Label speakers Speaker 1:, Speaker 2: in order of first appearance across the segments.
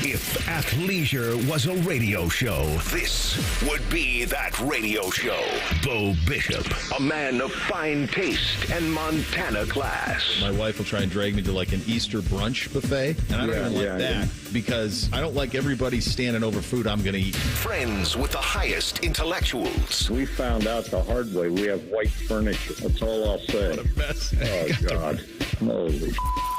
Speaker 1: If athleisure was a radio show, this would be that radio show. Bo Bishop, a man of fine taste and Montana class.
Speaker 2: My wife will try and drag me to like an Easter brunch buffet, and I don't even like that because I don't like everybody standing over food I'm going to eat.
Speaker 1: Friends with the highest intellectuals.
Speaker 3: We found out the hard way. We have white furniture. That's all I'll say.
Speaker 2: What a mess.
Speaker 3: Oh, God. Holy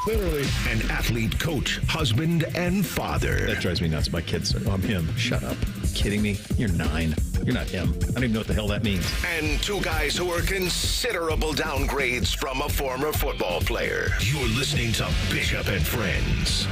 Speaker 2: Literally.
Speaker 1: An athlete, coach, husband, and father.
Speaker 2: That drives me nuts. My kids say, I'm him. Shut up. Kidding me? You're 9. You're not him. I don't even know what the hell that means.
Speaker 1: And two guys who are considerable downgrades from a former football player. You're listening to Bishop and Friends.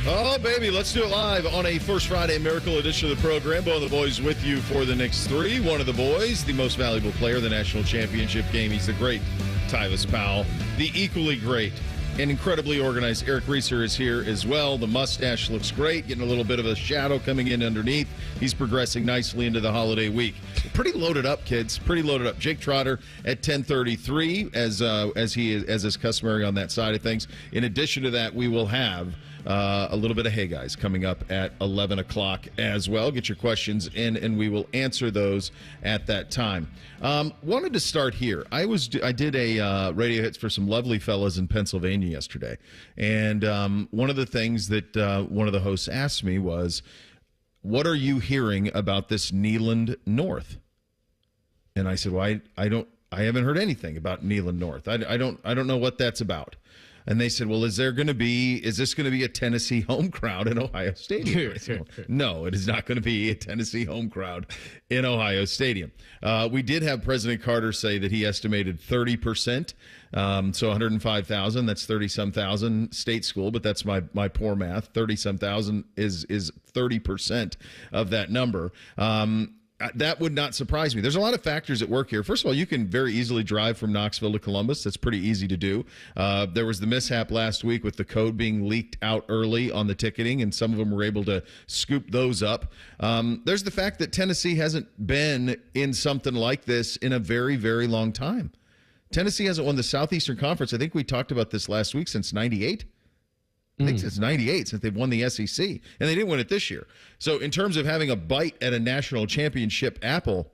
Speaker 2: Oh, baby, let's do it live on a First Friday Miracle edition of the program. Both of the boys with you for the next 3. One of the boys, the most valuable player of the national championship game. He's the great Tyvis Powell. The equally great and incredibly organized Eric Reeser is here as well. The mustache looks great, getting a little bit of a shadow coming in underneath. He's progressing nicely into the holiday week. Pretty loaded up, kids. Pretty loaded up. Jake Trotter at 10:33, as is customary on that side of things. In addition to that, we will have a little bit of Hey Guys coming up at 11 o'clock as well. Get your questions in, and we will answer those at that time. Wanted to start here. I did a radio hits for some lovely fellas in Pennsylvania yesterday, and one of the things that one of the hosts asked me was, what are you hearing about this Neyland North? And I said, well, I haven't heard anything about Neyland North. I don't know what that's about. And they said, well, is this going to be a Tennessee home crowd in Ohio Stadium? No, it is not going to be a Tennessee home crowd in Ohio Stadium. We did have President Carter say that he estimated 30%, so 105,000. That's 30-some thousand state school, but that's my poor math. 30-some thousand is 30% of that number. That would not surprise me. There's a lot of factors at work here. First of all, you can very easily drive from Knoxville to Columbus. That's pretty easy to do. There was the mishap last week with the code being leaked out early on the ticketing, and some of them were able to scoop those up. There's the fact that Tennessee hasn't been in something like this in a very, very long time. Tennessee hasn't won the Southeastern Conference. I think we talked about this last week, since 98. I think it's 98 since they've won the SEC, and they didn't win it this year. So in terms of having a bite at a national championship apple,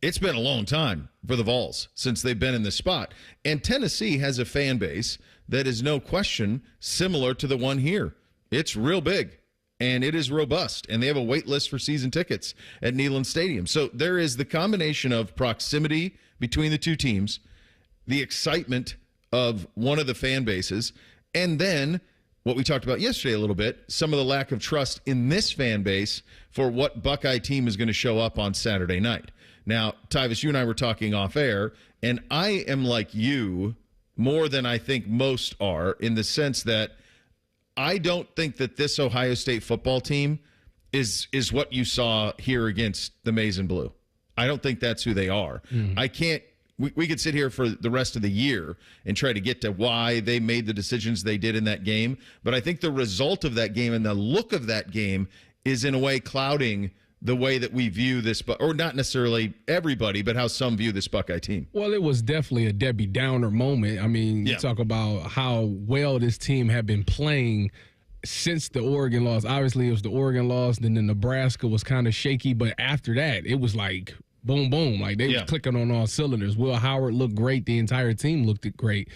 Speaker 2: it's been a long time for the Vols since they've been in this spot. And Tennessee has a fan base that is no question similar to the one here. It's real big, and it is robust, and they have a wait list for season tickets at Neyland Stadium. So there is the combination of proximity between the two teams, the excitement of one of the fan bases, and then what we talked about yesterday a little bit, some of the lack of trust in this fan base for what Buckeye team is going to show up on Saturday night. Now, Tyvis, you and I were talking off air, and I am like you more than I think most are, in the sense that I don't think that this Ohio State football team is what you saw here against the Maize and Blue. I don't think that's who they are. I can't. We could sit here for the rest of the year and try to get to why they made the decisions they did in that game. But I think the result of that game and the look of that game is in a way clouding the way that we view this, or not necessarily everybody, but how some view this Buckeye team.
Speaker 4: Well, it was definitely a Debbie Downer moment. I mean, you talk about how well this team had been playing since the Oregon loss. Obviously, it was the Oregon loss. Then the Nebraska was kind of shaky. But after that, it was like boom, boom. Like they were clicking on all cylinders. Will Howard looked great. The entire team looked great.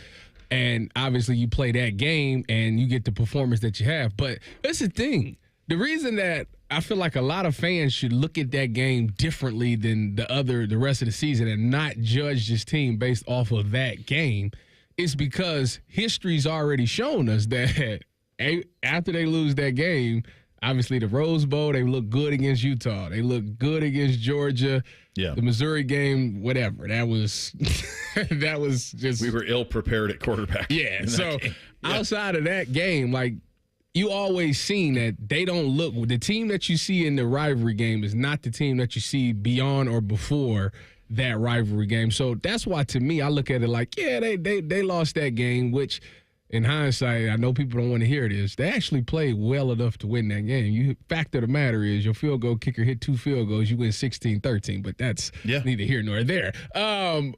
Speaker 4: And obviously you play that game and you get the performance that you have. But that's the thing. The reason that I feel like a lot of fans should look at that game differently than the rest of the season and not judge this team based off of that game is because history's already shown us that after they lose that game, obviously the Rose Bowl, they look good against Utah. They look good against Georgia. Yeah. The Missouri game, whatever. That was just. We
Speaker 2: were ill prepared at quarterback.
Speaker 4: Yeah. So outside of that game, like, you always seen that they don't look. The team that you see in the rivalry game is not the team that you see beyond or before that rivalry game. So that's why, to me, I look at it like, yeah, they lost that game, which in hindsight, I know people don't want to hear this. They actually played well enough to win that game. Fact of the matter is, your field goal kicker hit 2 field goals, you win 16-13. But that's neither here nor there.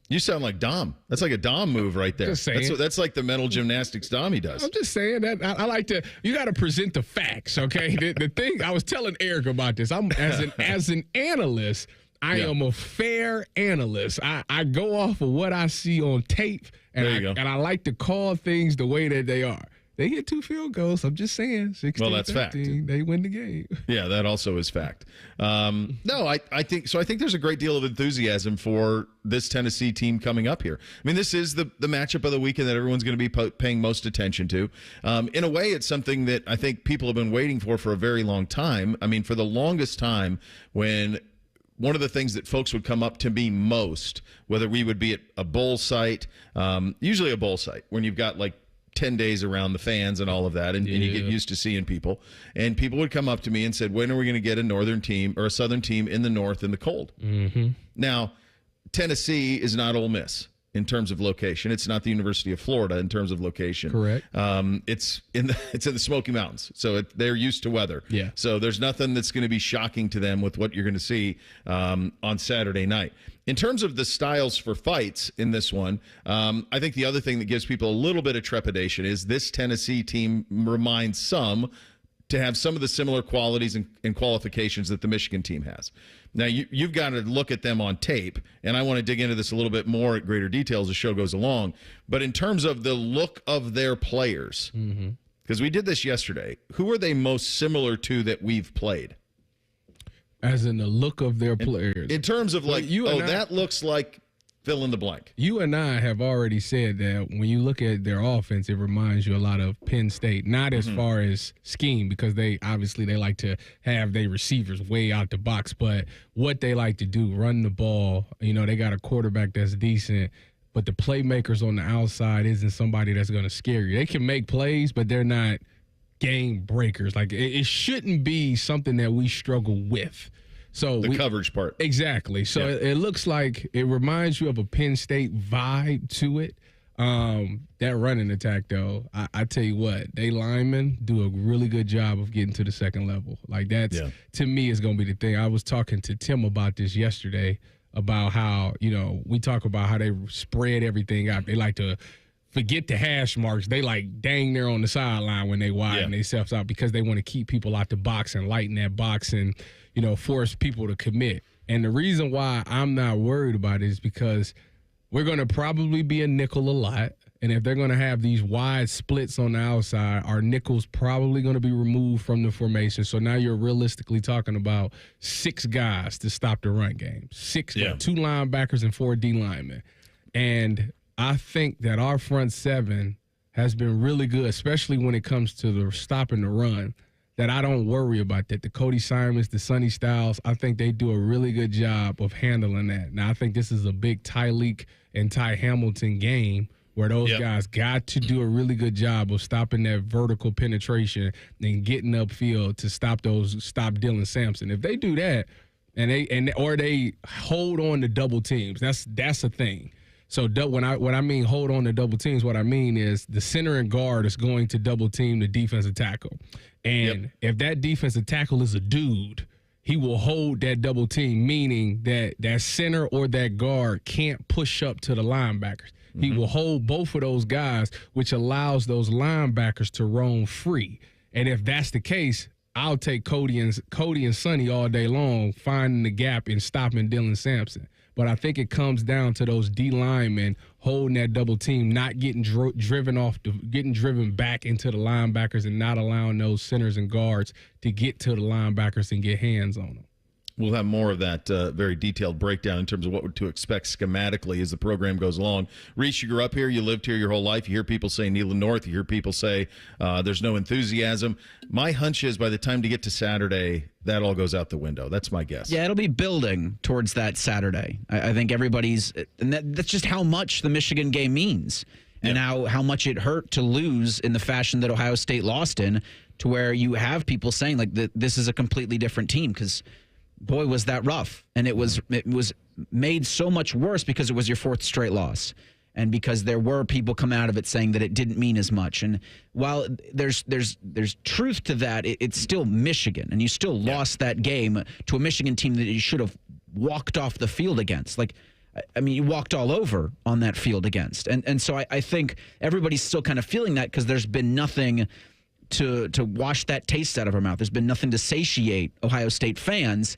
Speaker 2: You sound like Dom. That's like a Dom move right there.
Speaker 4: Just saying.
Speaker 2: That's like the mental gymnastics Dommy does.
Speaker 4: I'm just saying that I like to. You got to present the facts, okay? the thing I was telling Eric about this. I'm as an analyst. I am a fair analyst. I go off of what I see on tape, and I like to call things the way that they are. They hit 2 field goals. I'm just saying, 16-13.
Speaker 2: Well, that's fact.
Speaker 4: They win the game.
Speaker 2: Yeah, that also is fact. No, I think so. I think there's a great deal of enthusiasm for this Tennessee team coming up here. I mean, this is the matchup of the weekend that everyone's going to be paying most attention to. In a way, it's something that I think people have been waiting for a very long time. I mean, for the longest time, when one of the things that folks would come up to me most, whether we would be at a bowl site, usually a bowl site, when you've got like 10 days around the fans and all of that, and you get used to seeing people. And people would come up to me and said, when are we going to get a northern team or a southern team in the north in the cold? Mm-hmm. Now, Tennessee is not Ole Miss in terms of location. It's not the University of Florida in terms of location.
Speaker 4: Correct.
Speaker 2: It's in the Smoky Mountains, so they're used to weather.
Speaker 4: Yeah.
Speaker 2: So there's nothing that's going to be shocking to them with what you're going to see on Saturday night. In terms of the styles for fights in this one, I think the other thing that gives people a little bit of trepidation is this Tennessee team reminds some to have some of the similar qualities and qualifications that the Michigan team has. Now, you've got to look at them on tape, and I want to dig into this a little bit more at greater detail as the show goes along. But in terms of the look of their players, because we did this yesterday, who are they most similar to that we've played?
Speaker 4: As in the look of their players.
Speaker 2: In terms of that looks like fill in the blank.
Speaker 4: You and I have already said that when you look at their offense, it reminds you a lot of Penn State. Not as far as scheme, because they like to have their receivers way out the box, but what they like to do, run the ball. You know, they got a quarterback that's decent, but the playmakers on the outside isn't somebody that's going to scare you. They can make plays, but they're not game breakers. Like, it shouldn't be something that we struggle with. So
Speaker 2: the coverage part.
Speaker 4: Exactly. So it looks like it reminds you of a Penn State vibe to it. That running attack, though, I tell you what, they linemen do a really good job of getting to the second level. Like, that's, to me, is going to be the thing. I was talking to Tim about this yesterday, about how, we talk about how they spread everything out. They like to forget the hash marks. They like dang near on the sideline when they widen themselves out, because they want to keep people out the box and lighten that box and, force people to commit. And the reason why I'm not worried about it is because we're going to probably be a nickel a lot. And if they're going to have these wide splits on the outside, our nickel's probably going to be removed from the formation. So now you're realistically talking about 6 guys to stop the run game. 6 guys, 2 linebackers and 4 D linemen. And I think that our front 7 has been really good, especially when it comes to the stopping the run, that I don't worry about that. The Cody Simons, the Sonny Styles, I think they do a really good job of handling that. Now, I think this is a big Tyleek and Ty Hamilton game where those guys got to do a really good job of stopping that vertical penetration and getting upfield to stop Dylan Sampson. If they do that, or they hold on to double teams, that's a thing. So when I mean hold on to double teams, what I mean is the center and guard is going to double team the defensive tackle. And if that defensive tackle is a dude, he will hold that double team, meaning that center or that guard can't push up to the linebackers. He will hold both of those guys, which allows those linebackers to roam free. And if that's the case, I'll take Cody and Sonny all day long, finding the gap and stopping Dylan Sampson. But I think it comes down to those D linemen holding that double team, not getting getting driven back into the linebackers, and not allowing those centers and guards to get to the linebackers and get hands on them.
Speaker 2: We'll have more of that very detailed breakdown in terms of what to expect schematically as the program goes along. Reese, you grew up here. You lived here your whole life. You hear people say Neyland North. You hear people say there's no enthusiasm. My hunch is by the time to get to Saturday, that all goes out the window. That's my guess.
Speaker 5: Yeah, it'll be building towards that Saturday. I think everybody's – and that's just how much the Michigan game means and how much it hurt to lose in the fashion that Ohio State lost in, to where you have people saying, like, this is a completely different team, because – boy, was that rough. And it was made so much worse because it was your 4th straight loss. and because there were people come out of it saying that it didn't mean as much. And while there's truth to that, it's still Michigan, and you still lost that game to a Michigan team that you should have walked off the field against. Like, I mean, you walked all over on that field against. And so I think everybody's still kind of feeling that because there's been nothing to wash that taste out of our mouth. There's been nothing to satiate Ohio State fans.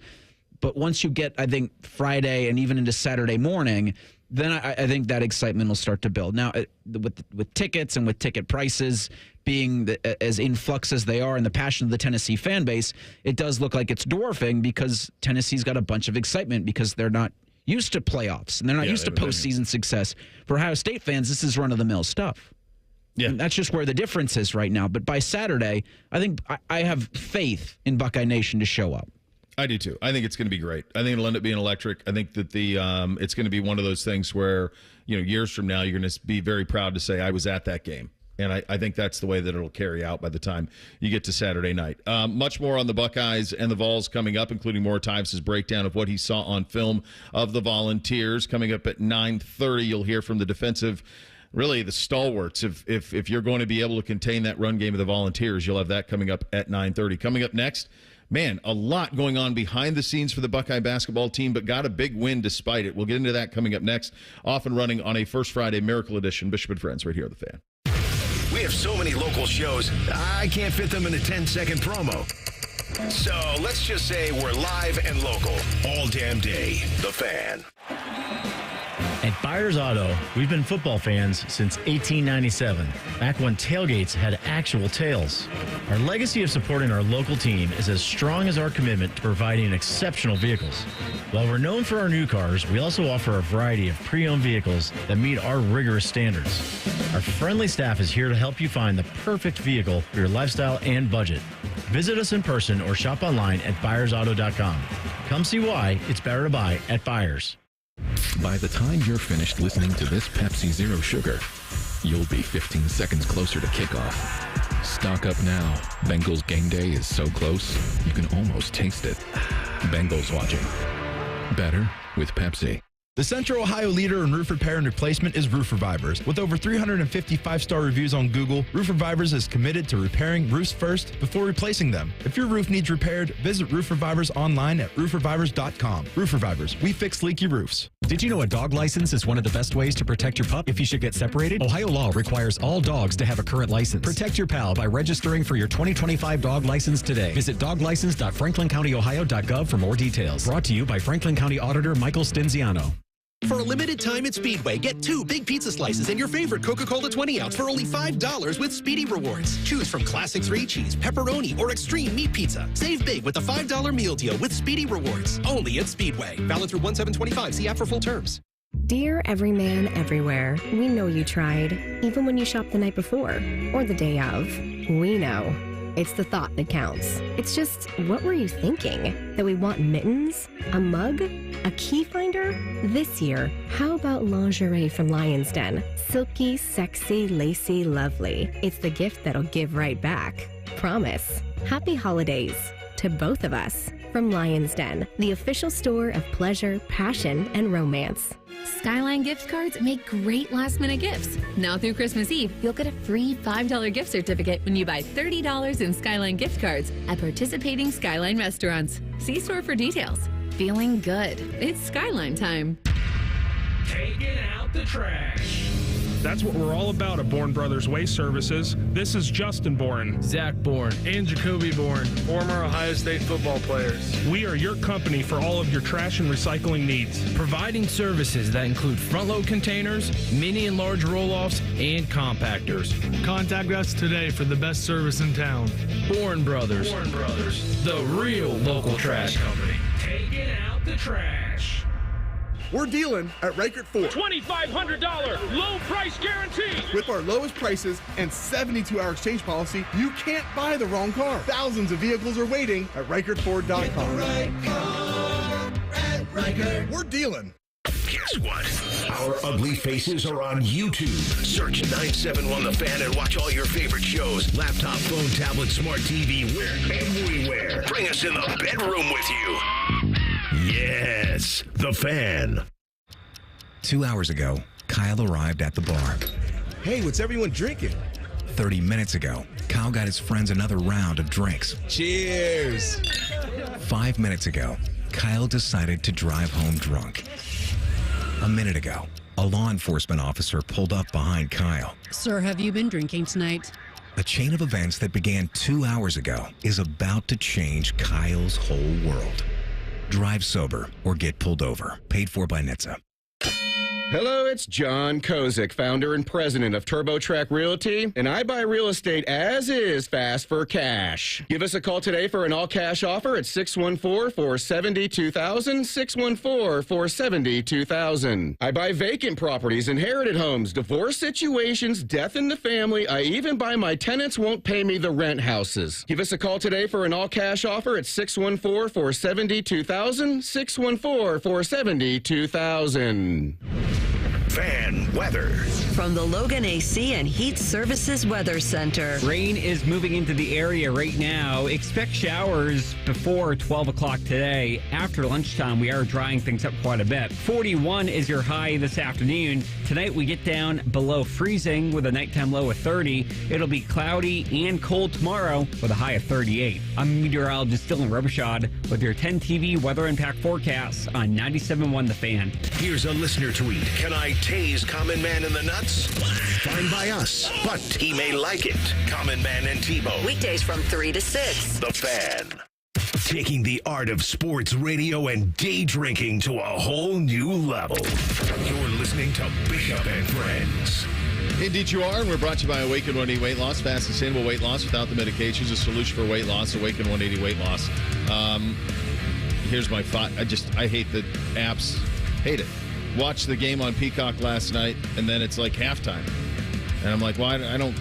Speaker 5: But once you get, I think, Friday and even into Saturday morning, then I think that excitement will start to build. Now, with tickets and with ticket prices being as influx as they are and the passion of the Tennessee fan base, it does look like it's dwarfing because Tennessee's got a bunch of excitement because they're not used to playoffs and they're not used to postseason success. For Ohio State fans, this is run-of-the-mill stuff. Yeah, and that's just where the difference is right now. But by Saturday, I think I have faith in Buckeye Nation to show up.
Speaker 2: I do too. I think it's going to be great. I think it'll end up being electric. I think that it's going to be one of those things where, years from now, you're going to be very proud to say, I was at that game. And I think that's the way that it'll carry out by the time you get to Saturday night. Much more on the Buckeyes and the Vols coming up, including more Tyvis' breakdown of what he saw on film of the Volunteers. Coming up at 9:30, you'll hear from the defensive, really the stalwarts. If you're going to be able to contain that run game of the Volunteers, you'll have that coming up at 9:30. Coming up next, man, a lot going on behind the scenes for the Buckeye basketball team, but got a big win despite it. We'll get into that coming up next. Off and running on a First Friday Miracle Edition. Bishop and Friends right here on The Fan.
Speaker 1: We have so many local shows, I can't fit them in a 10-second promo. So let's just say we're live and local all damn day. The Fan.
Speaker 6: At Byers Auto, we've been football fans since 1897, back when tailgates had actual tails. Our legacy of supporting our local team is as strong as our commitment to providing exceptional vehicles. While we're known for our new cars, we also offer a variety of pre-owned vehicles that meet our rigorous standards. Our friendly staff is here to help you find the perfect vehicle for your lifestyle and budget. Visit us in person or shop online at buyersauto.com. Come see why it's better to buy at Byers.
Speaker 7: By the time you're finished listening to this Pepsi Zero Sugar, you'll be 15 seconds closer to kickoff. Stock up now. Bengals game day is so close, you can almost taste it. Bengals watching. Better with Pepsi.
Speaker 8: The Central Ohio leader in roof repair and replacement is Roof Revivers. With over 350 five-star reviews on Google, Roof Revivers is committed to repairing roofs first before replacing them. If your roof needs repaired, visit Roof Revivers online at roofrevivers.com. Roof Revivers, we fix leaky roofs.
Speaker 9: Did you know a dog license is one of the best ways to protect your pup if you should get separated? Ohio law requires all dogs to have a current license. Protect your pal by registering for your 2025 dog license today. Visit doglicense.franklincountyohio.gov for more details. Brought to you by Franklin County Auditor Michael Stinziano.
Speaker 10: For a limited time at Speedway, get 2 big pizza slices and your favorite Coca-Cola 20-ounce for only $5 with Speedy Rewards. Choose from Classic 3-Cheese, Pepperoni, or Extreme Meat Pizza. Save big with the $5 meal deal with Speedy Rewards. Only at Speedway. Valid through 1/7/25. See app for full terms.
Speaker 11: Dear everyman everywhere, we know you tried, even when you shopped the night before or the day of. We know. It's the thought that counts. It's just, what were you thinking? That we want mittens? A mug? A key finder? This year, how about lingerie from Lion's Den? Silky, sexy, lacy, lovely. It's the gift that'll give right back. Promise. Happy holidays to both of us from Lion's Den, the official store of pleasure, passion, and romance.
Speaker 12: Skyline gift cards make great last-minute gifts. Now through Christmas Eve, you'll get a free $5 gift certificate when you buy $30 in Skyline gift cards at participating Skyline restaurants. See store for details. Feeling good. It's Skyline time.
Speaker 13: Taking out the trash. That's what we're all about at Bourne Brothers Waste Services. This is Justin Bourne,
Speaker 14: Zach Bourne, and Jacoby Bourne, former Ohio State football players.
Speaker 13: We are your company for all of your trash and recycling needs.
Speaker 14: Providing services that include front-load containers, mini and large roll-offs, and compactors.
Speaker 15: Contact us today for the best service in town.
Speaker 14: Bourne Brothers.
Speaker 13: Bourne Brothers.
Speaker 14: The real local trash company.
Speaker 13: Taking out the trash.
Speaker 16: We're dealing at Reichert Ford.
Speaker 13: $2,500 low price guarantee.
Speaker 16: With our lowest prices and 72-hour exchange policy, you can't buy the wrong car. Thousands of vehicles are waiting at ReichertFord.com.
Speaker 17: Get the right car at Reichert.
Speaker 16: We're dealing.
Speaker 1: Guess what? Our ugly faces are on YouTube. Search 971 The Fan and watch all your favorite shows. Laptop, phone, tablet, smart TV, we're everywhere. Bring us in the bedroom with you. Yes, The Fan.
Speaker 18: 2 hours ago, Kyle arrived at the bar.
Speaker 19: Hey, what's everyone drinking?
Speaker 18: 30 minutes ago, Kyle got his friends another round of drinks.
Speaker 19: Cheers!
Speaker 18: 5 minutes ago, Kyle decided to drive home drunk. A minute ago, a law enforcement officer pulled up behind Kyle.
Speaker 20: Sir, have you been drinking tonight?
Speaker 18: A chain of events that began 2 hours ago is about to change Kyle's whole world. Drive sober or get pulled over. Paid for by NHTSA.
Speaker 21: Hello, it's John Kozik, founder and president of TurboTrack Realty, and I buy real estate as is fast for cash. Give us a call today for an all-cash offer at 614-470-2000, 614-470-2000. I buy vacant properties, inherited homes, divorce situations, death in the family. I even buy my tenants won't pay me the rent houses. Give us a call today for an all-cash offer at 614-470-2000, 614-470-2000.
Speaker 1: Fan weather.
Speaker 22: From the Logan AC and Heat Services Weather Center.
Speaker 23: Rain is moving into the area right now. Expect showers before 12 o'clock today. After lunchtime, we are drying things up quite a bit. 41 is your high this afternoon. Tonight, we get down below freezing with a nighttime low of 30. It'll be cloudy and cold tomorrow with a high of 38. I'm meteorologist Dylan Robichaud with your 10 TV weather impact forecasts on 97.1 The Fan.
Speaker 1: Here's a listener tweet. Can I tase Common Man in the nuts? Fine by us, but he may like it. Common Man and Tebow.
Speaker 22: Weekdays from 3 to 6.
Speaker 1: The Fan. Taking the art of sports radio and day drinking to a whole new level. You're listening to Bishop and Friends.
Speaker 2: Indeed you are, and we're brought to you by Awaken 180 Weight Loss. Fast, sustainable weight loss without the medications. A solution for weight loss. Awaken 180 Weight Loss. Here's my thought. I hate the apps. Hate it. Watched the game on Peacock last night, and then it's like halftime, and I'm like, well, I don't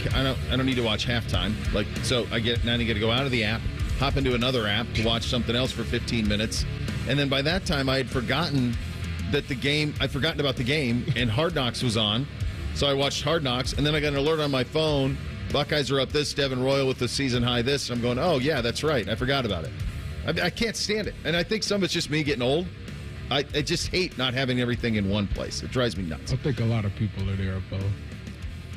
Speaker 2: need to watch halftime. Like, so I got to go out of the app, hop into another app to watch something else for 15 minutes, and then by that time I had forgotten about the game, and Hard Knocks was on, so I watched Hard Knocks, and then I got an alert on my phone. Buckeyes are up this, Devin Royal with the season high this. And I'm going, oh yeah, that's right, I forgot about it. I can't stand it, and I think some of it's just me getting old. I just hate not having everything in one place. It drives me nuts.
Speaker 4: I think a lot of people are there, Bo.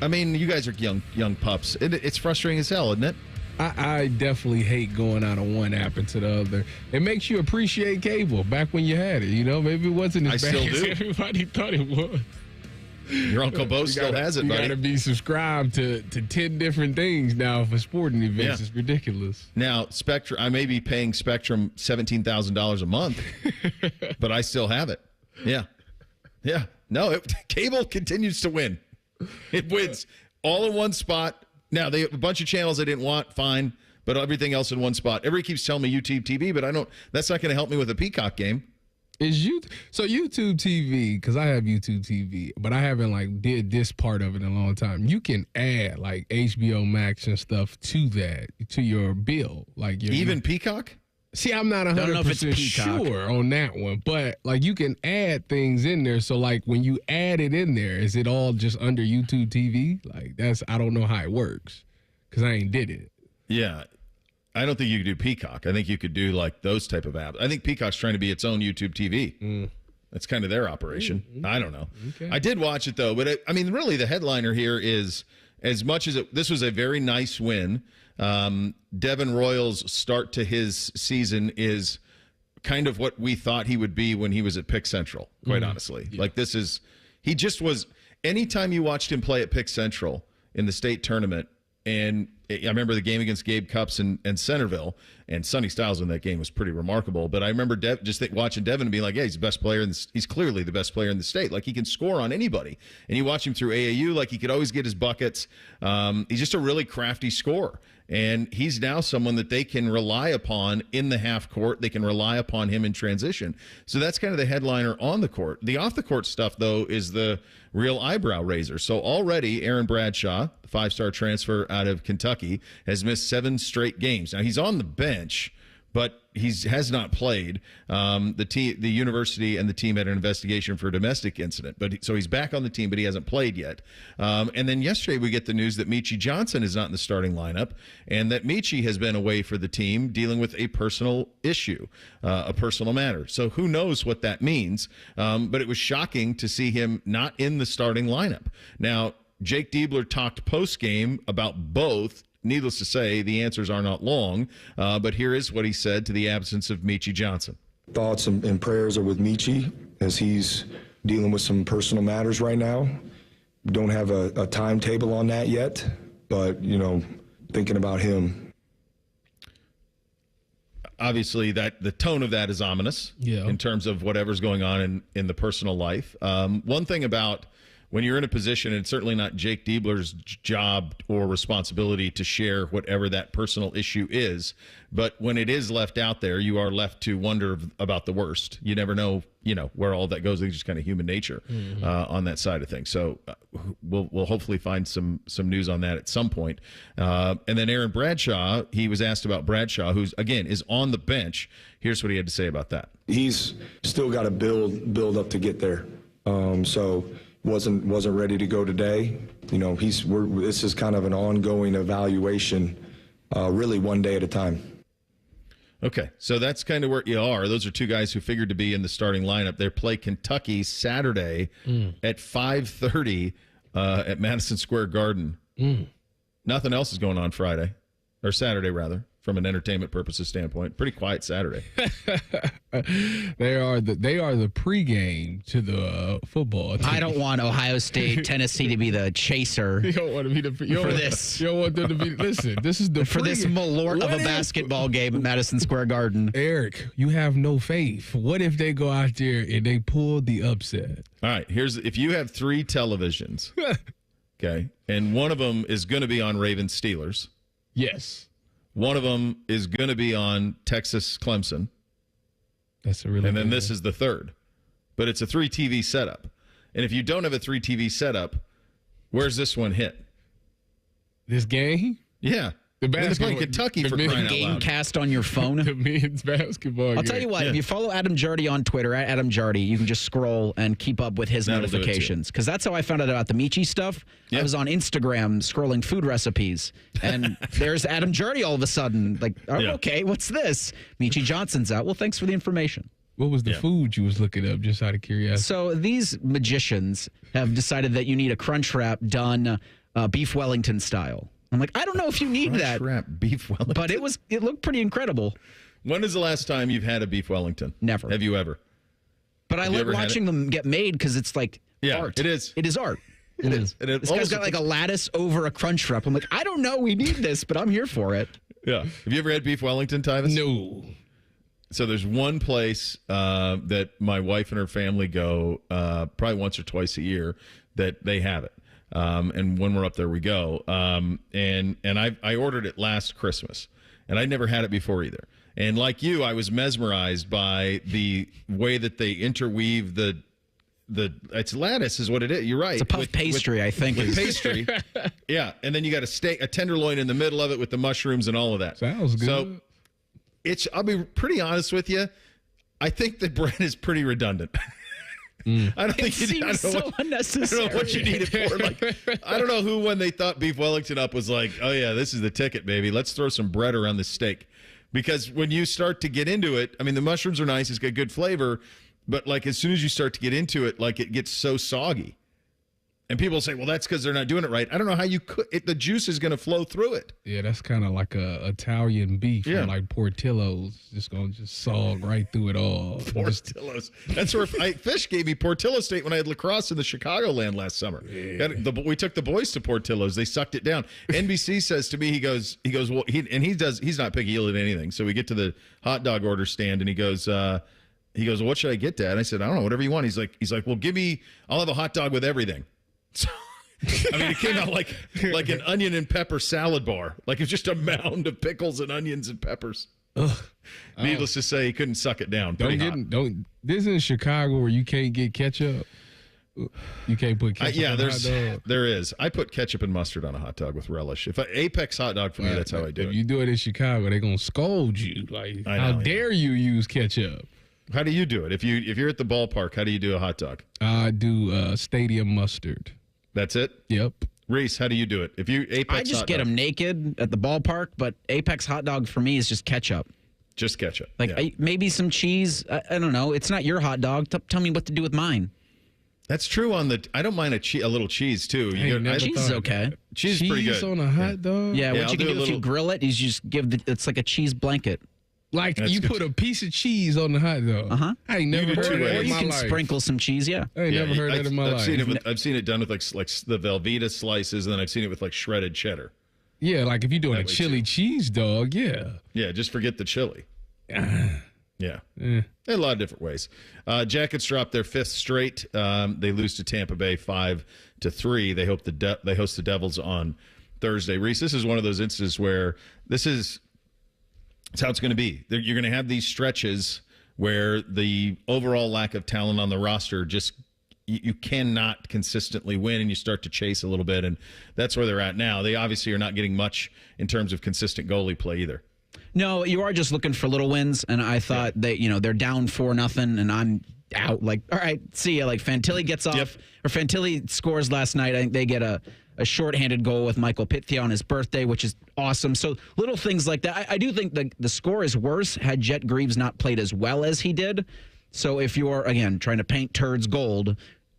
Speaker 2: I mean, you guys are young pups. It's frustrating as hell, isn't it?
Speaker 4: I definitely hate going out of one app into the other. It makes you appreciate cable back when you had it. You know, maybe it wasn't as bad as everybody thought it was.
Speaker 2: Your Uncle Bo still has it, buddy.
Speaker 4: You got to be subscribed to 10 different things now for sporting events. Yeah. It's ridiculous.
Speaker 2: Now, Spectrum, I may be paying Spectrum $17,000 a month, but I still have it. Yeah. Yeah. No, cable continues to win. It wins all in one spot. Now, they have a bunch of channels I didn't want, fine, but everything else in one spot. Everybody keeps telling me YouTube TV, but that's not going to help me with a Peacock game.
Speaker 4: So YouTube TV, because I have YouTube TV, but I haven't did this part of it in a long time. You can add like HBO Max and stuff to your bill,
Speaker 2: even Peacock.
Speaker 4: See, I'm not 100% sure on that one, but you can add things in there. So when you add it in there, is it all just under YouTube TV? I don't know how it works because I ain't did it.
Speaker 2: Yeah. I don't think you could do Peacock. I think you could do those type of apps. I think Peacock's trying to be its own YouTube TV. That's kind of their operation. I don't know. Okay. I did watch it though, but really the headliner here is, as much as this was a very nice win, Devin Royal's start to his season is kind of what we thought he would be when he was at Pick Central, quite honestly. Yeah. He just was, anytime you watched him play at Pick Central in the state tournament, and I remember the game against Gabe Cupps and Centerville, and Sonny Styles in that game was pretty remarkable. But I remember watching Devin and being like, yeah, he's the best player he's clearly the best player in the state. He can score on anybody. And you watch him through AAU, he could always get his buckets. He's just a really crafty scorer. And he's now someone that they can rely upon in the half court. They can rely upon him in transition. So that's kind of the headliner on the court. The off the court stuff, though, is the real eyebrow raiser. So already Aaron Bradshaw, the 5-star transfer out of Kentucky, has missed 7 straight games. Now he's on the bench, but he has not played. The university and the team had an investigation for a domestic incident, so he's back on the team, but he hasn't played yet. And then yesterday we get the news that Meechie Johnson is not in the starting lineup, and that Meechie has been away for the team dealing with a personal issue, a personal matter. So who knows what that means? But it was shocking to see him not in the starting lineup. Now, Jake Diebler talked post-game about both. Needless to say, the answers are not long, but here is what he said to the absence of Meechie Johnson.
Speaker 3: Thoughts and prayers are with Meechie as he's dealing with some personal matters right now. Don't have a timetable on that yet, but, thinking about him.
Speaker 2: Obviously, the tone of that is ominous in terms of whatever's going on in the personal life. One thing about when you're in a position, and it's certainly not Jake Diebler's job or responsibility to share whatever that personal issue is, but when it is left out there, you are left to wonder about the worst. You never know, where all that goes. It's just kind of human nature on that side of things. So we'll hopefully find some news on that at some point. And then Aaron Bradshaw, he was asked about Bradshaw, who's, again, is on the bench. Here's what he had to say about that.
Speaker 3: He's still got to build up to get there. So wasn't ready to go today. This is kind of an ongoing evaluation, really one day at a time.
Speaker 2: Okay, so that's kind of where you are. Those are two guys who figured to be in the starting lineup. They play Kentucky Saturday at 5:30 at Madison Square Garden. Nothing else is going on Friday, or Saturday rather, from an entertainment purposes standpoint. Pretty quiet Saturday.
Speaker 4: They are the pregame to the football team.
Speaker 5: I don't want Ohio State, Tennessee to be the chaser.
Speaker 4: You don't want to be this. You don't want them to be. Listen, this is the
Speaker 5: for this malort of a basketball game at Madison Square Garden.
Speaker 4: Eric, you have no faith. What if they go out there and they pull the upset?
Speaker 2: All right, if you have 3 televisions, okay, and one of them is going to be on Ravens Steelers.
Speaker 4: Yes.
Speaker 2: One of them is going to be on Texas Clemson.
Speaker 4: That's a really
Speaker 2: And then
Speaker 4: good
Speaker 2: this is the third. But it's a 3 TV setup. And if you don't have a 3 TV setup, where's this one hit?
Speaker 4: This game?
Speaker 2: Yeah.
Speaker 4: The
Speaker 2: They're playing Kentucky for crying out
Speaker 5: game
Speaker 2: loud.
Speaker 5: cast on your phone.
Speaker 4: The men's basketball.
Speaker 5: I'll tell you what, if you follow Adam Jardy on Twitter, at Adam Jardy, you can just scroll and keep up with his notifications. Because that's how I found out about the Meechie stuff. I was on Instagram scrolling food recipes, and there's Adam Jardy all of a sudden. Like, okay, what's this? Meechie Johnson's out. Well, thanks for the information.
Speaker 4: What was the food you was looking up, just out of curiosity?
Speaker 5: So these magicians have decided that you need a crunch wrap done beef Wellington style. I'm like, I don't know if you need that.
Speaker 2: Wrap beef Wellington.
Speaker 5: But it looked pretty incredible.
Speaker 2: When is the last time you've had a beef Wellington?
Speaker 5: Never.
Speaker 2: Have you ever?
Speaker 5: But I like watching them get made because it's like art.
Speaker 2: It is.
Speaker 5: It is art.
Speaker 2: It is. And
Speaker 5: this guy's got like a lattice over a crunch wrap. I'm like, I don't know we need this, but I'm here for it.
Speaker 2: Yeah. Have you ever had beef Wellington, Tyvis?
Speaker 4: No.
Speaker 2: So there's one place that my wife and her family go probably once or twice a year that they have it. And when we're up there, we go. And I ordered it last Christmas, and I'd never had it before either. And like you, I was mesmerized by the way that they interweave it's lattice is what it is. You're right.
Speaker 5: It's a puff pastry, I think.
Speaker 2: With pastry. Yeah. And then you got a tenderloin in the middle of it with the mushrooms and all of that.
Speaker 4: Sounds good.
Speaker 2: So I'll be pretty honest with you. I think the bread is pretty redundant. I don't think
Speaker 5: unnecessary.
Speaker 2: I don't know what you need it for. Like, I don't know who, when they thought beef Wellington up, was like, oh yeah, this is the ticket, baby. Let's throw some bread around the steak. Because when you start to get into it, I mean, the mushrooms are nice. It's got good flavor. But like as soon as you start to get into it, like it gets so soggy. And people say, well, that's because they're not doing it right. I don't know how you could. The juice is going to flow through it.
Speaker 4: Yeah, that's kind of like a Italian beef or like Portillo's. Just going to just sog right through it all.
Speaker 2: Portillo's. That's where Fish gave me Portillo State when I had lacrosse in the Chicagoland last summer. Yeah. We took the boys to Portillo's. They sucked it down. NBC says to me, he goes, well, he's not picky. He'll eat anything. So we get to the hot dog order stand, and he goes, well, what should I get, Dad? I said, I don't know, whatever you want. He's like, well, I'll have a hot dog with everything. So, I mean, it came out like an onion and pepper salad bar. Like it's just a mound of pickles and onions and peppers. Ugh. Needless to say, he couldn't suck it down.
Speaker 4: This is in Chicago where you can't get ketchup. You can't put ketchup on a hot dog.
Speaker 2: There is. I put ketchup and mustard on a hot dog with relish. If Apex hot dog for me, that's how I do it.
Speaker 4: If you do it in Chicago, they're gonna scold you. Like, how dare you use ketchup?
Speaker 2: How do you do it? If you're at the ballpark, how do you do a hot dog?
Speaker 4: I do stadium mustard.
Speaker 2: That's it?
Speaker 4: Yep.
Speaker 2: Reese, how do you do it? If you Apex,
Speaker 5: I just get them naked at the ballpark, but Apex hot dog for me is just ketchup.
Speaker 2: Just ketchup.
Speaker 5: Like maybe some cheese. I don't know. It's not your hot dog. Tell me what to do with mine.
Speaker 2: That's true. I don't mind a little cheese too.
Speaker 5: Cheese is okay.
Speaker 2: Cheese is pretty good.
Speaker 4: Cheese on a hot dog.
Speaker 5: Yeah, what you can do if you grill it is you just it's like a cheese blanket.
Speaker 4: Like you put a piece of cheese on the hot dog. I ain't never heard of that.
Speaker 5: Or you can sprinkle some cheese. Yeah,
Speaker 4: I ain't never heard that in my life.
Speaker 2: I've seen it done with like the Velveeta slices, and then I've seen it with like shredded cheddar.
Speaker 4: Yeah, like if you're doing a chili cheese dog. Yeah,
Speaker 2: just forget the chili. Yeah. A lot of different ways. Jackets dropped their 5th straight. They lose to Tampa Bay 5-3. They host the Devils on Thursday. Reese, this is one of those instances where it's how it's going to be. You're going to have these stretches where the overall lack of talent on the roster just you cannot consistently win, and you start to chase a little bit, and that's where they're at now. They obviously are not getting much in terms of consistent goalie play either.
Speaker 5: No, you are just looking for little wins, and I thought they're down 4-0, and I'm out. Like, all right, see ya. Like Fantilli gets off, or Fantilli scores last night. I think they get a shorthanded goal with Michael Pitthia on his birthday, which is awesome. So little things like that. I do think the score is worse had Jet Greaves not played as well as he did. So if you're, again, trying to paint turds gold,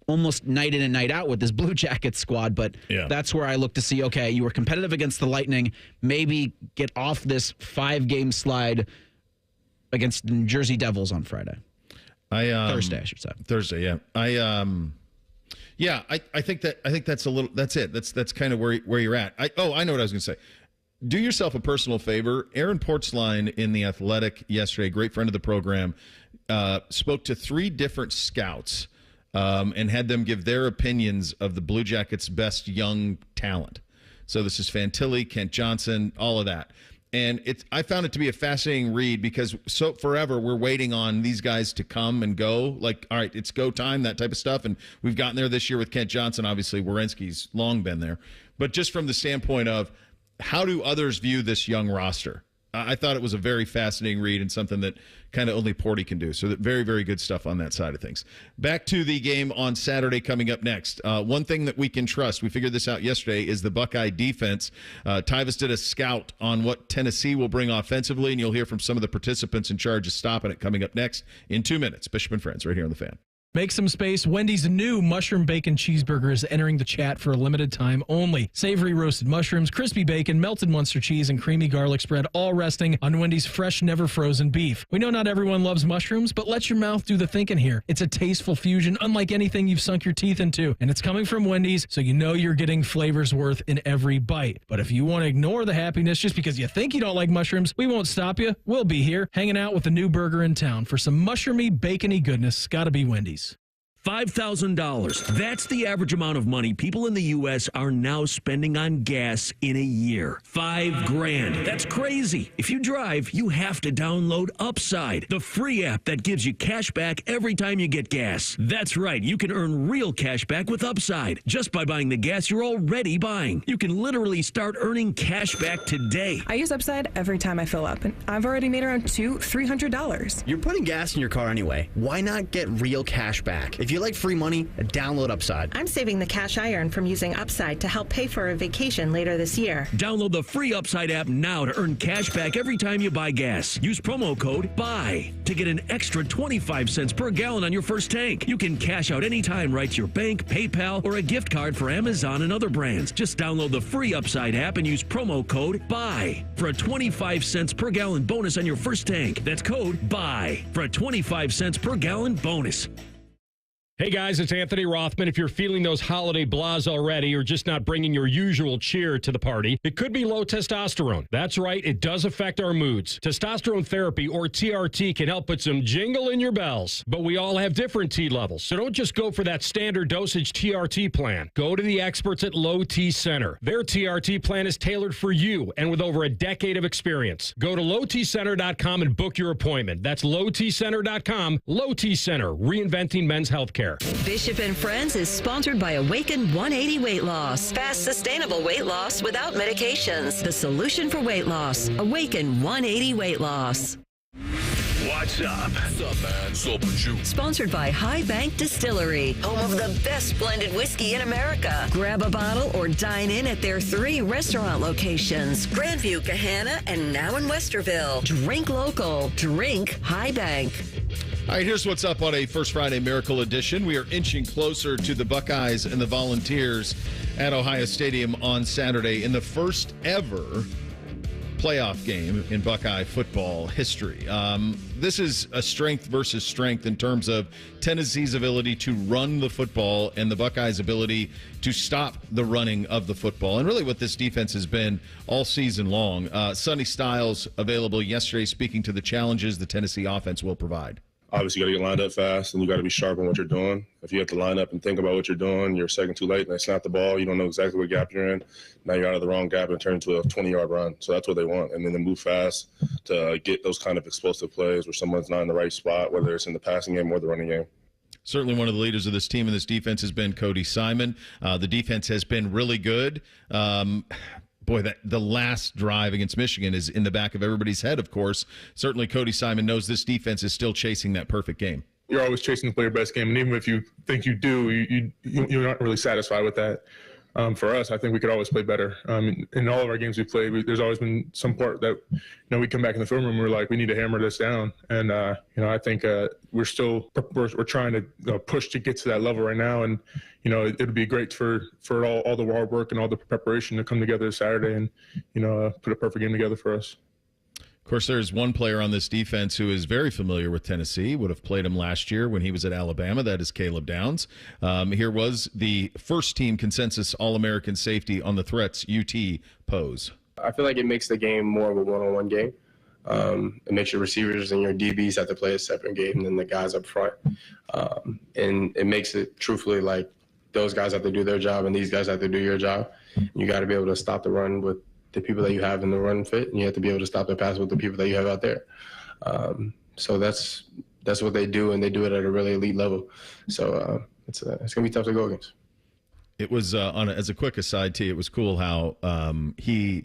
Speaker 5: almost night in and night out with this Blue Jackets squad, but that's where I look to see, okay, you were competitive against the Lightning, maybe get off this 5-game slide against the New Jersey Devils on Friday. Thursday, I should say.
Speaker 2: Thursday, yeah. I think that's it. That's kind of where you're at. I know what I was going to say. Do yourself a personal favor. Aaron Portzline in The Athletic yesterday, great friend of the program, spoke to 3 different scouts and had them give their opinions of the Blue Jackets' best young talent. So this is Fantilli, Kent Johnson, all of that. And I found it to be a fascinating read because forever we're waiting on these guys to come and go. Like, all right, it's go time, that type of stuff. And we've gotten there this year with Kent Johnson. Obviously, Werenski's long been there. But just from the standpoint of how do others view this young roster? I thought it was a very fascinating read and something that kind of only Porty can do. So that very, very good stuff on that side of things. Back to the game on Saturday coming up next. One thing that we can trust, we figured this out yesterday, is the Buckeye defense. Tyvis did a scout on what Tennessee will bring offensively, and you'll hear from some of the participants in charge of stopping it coming up next in 2 minutes. Bishop and Friends right here on The Fan.
Speaker 6: Make some space. Wendy's new mushroom bacon cheeseburger is entering the chat for a limited time only. Savory roasted mushrooms, crispy bacon, melted Munster cheese, and creamy garlic spread, all resting on Wendy's fresh, never frozen beef. We know not everyone loves mushrooms, but let your mouth do the thinking here. It's a tasteful fusion unlike anything you've sunk your teeth into, and it's coming from Wendy's, so you know you're getting flavor's worth in every bite. But if you want to ignore the happiness just because you think you don't like mushrooms, we won't stop you. We'll be here, hanging out with the new burger in town. For some mushroomy, bacony goodness, gotta be Wendy's.
Speaker 7: $5,000. That's the average amount of money people in the U.S. are now spending on gas in a year. $5,000. That's crazy. If you drive, you have to download Upside, the free app that gives you cash back every time you get gas. That's right. You can earn real cash back with Upside just by buying the gas you're already buying. You can literally start earning cash back today.
Speaker 8: I use Upside every time I fill up, and I've already made around $300.
Speaker 24: You're putting gas in your car anyway. Why not get real cash back? If you like free money, download Upside.
Speaker 25: I'm saving the cash I earn from using Upside to help pay for a vacation later this year.
Speaker 7: Download the free Upside app now to earn cash back every time you buy gas. Use promo code BUY to get an extra 25 cents per gallon on your first tank. You can cash out anytime right to your bank, PayPal, or a gift card for Amazon and other brands. Just download the free Upside app and use promo code BUY for a 25 cents per gallon bonus on your first tank. That's code BUY for a 25 cents per gallon bonus.
Speaker 26: Hey guys, it's Anthony Rothman. If you're feeling those holiday blahs already or just not bringing your usual cheer to the party, it could be low testosterone. That's right, it does affect our moods. Testosterone therapy, or TRT, can help put some jingle in your bells. But we all have different T levels, so don't just go for that standard dosage TRT plan. Go to the experts at Low T Center. Their TRT plan is tailored for you and with over a decade of experience. Go to lowtcenter.com and book your appointment. That's lowtcenter.com. Low T Center, reinventing men's healthcare. care.
Speaker 22: Bishop and Friends is sponsored by Awaken 180 Weight Loss. Fast, sustainable weight loss without medications. The solution for weight loss. Awaken 180 Weight Loss.
Speaker 1: What's up? What's up, man? Super Juice.
Speaker 22: Sponsored by High Bank Distillery, home of the best blended whiskey in America. Grab a bottle or dine in at their 3 restaurant locations: Grandview, Callahan, and now in Westerville. Drink local. Drink High Bank.
Speaker 2: All right, here's what's up on a First Friday Miracle Edition. We are inching closer to the Buckeyes and the Volunteers at Ohio Stadium on Saturday in the first ever playoff game in Buckeye football history. This is a strength versus strength in terms of Tennessee's ability to run the football and the Buckeyes' ability to stop the running of the football, and really what this defense has been all season long. Sonny Styles available yesterday, speaking to the challenges the Tennessee offense will provide.
Speaker 9: Obviously, you got to get lined up fast, and you got to be sharp on what you're doing. If you have to line up and think about what you're doing, you're a second too late, and they snap the ball, you don't know exactly what gap you're in. Now you're out of the wrong gap and turn into a 20-yard run. So that's what they want. And then they move fast to get those kind of explosive plays where someone's not in the right spot, whether it's in the passing game or the running game.
Speaker 2: Certainly one of the leaders of this team and this defense has been Cody Simon. The defense has been really good. Boy, the last drive against Michigan is in the back of everybody's head, of course. Certainly Cody Simon knows this defense is still chasing that perfect game.
Speaker 10: You're always chasing to play your best game, and even if you think you do, you're not really satisfied with that. For us, I think we could always play better. In all of our games we played, there's always been some part that, we come back in the film room, we're like, we need to hammer this down. And, I think we're trying to push to get to that level right now. And, it'd be great for all the hard work and all the preparation to come together this Saturday and, put a perfect game together for us.
Speaker 2: Of course, there's one player on this defense who is very familiar with Tennessee, would have played him last year when he was at Alabama. That is Caleb Downs. Here was the first-team consensus All-American safety on the threats UT pose.
Speaker 11: I feel like it makes the game more of a one-on-one game. It makes your receivers and your DBs have to play a separate game than the guys up front. And it makes it, truthfully, like those guys have to do their job and these guys have to do your job. You got to be able to stop the run with the people that you have in the run fit, and you have to be able to stop the pass with the people that you have out there. So that's what they do, and they do it at a really elite level. So it's gonna be tough to go against.
Speaker 2: It was as a quick aside, T. It was cool how the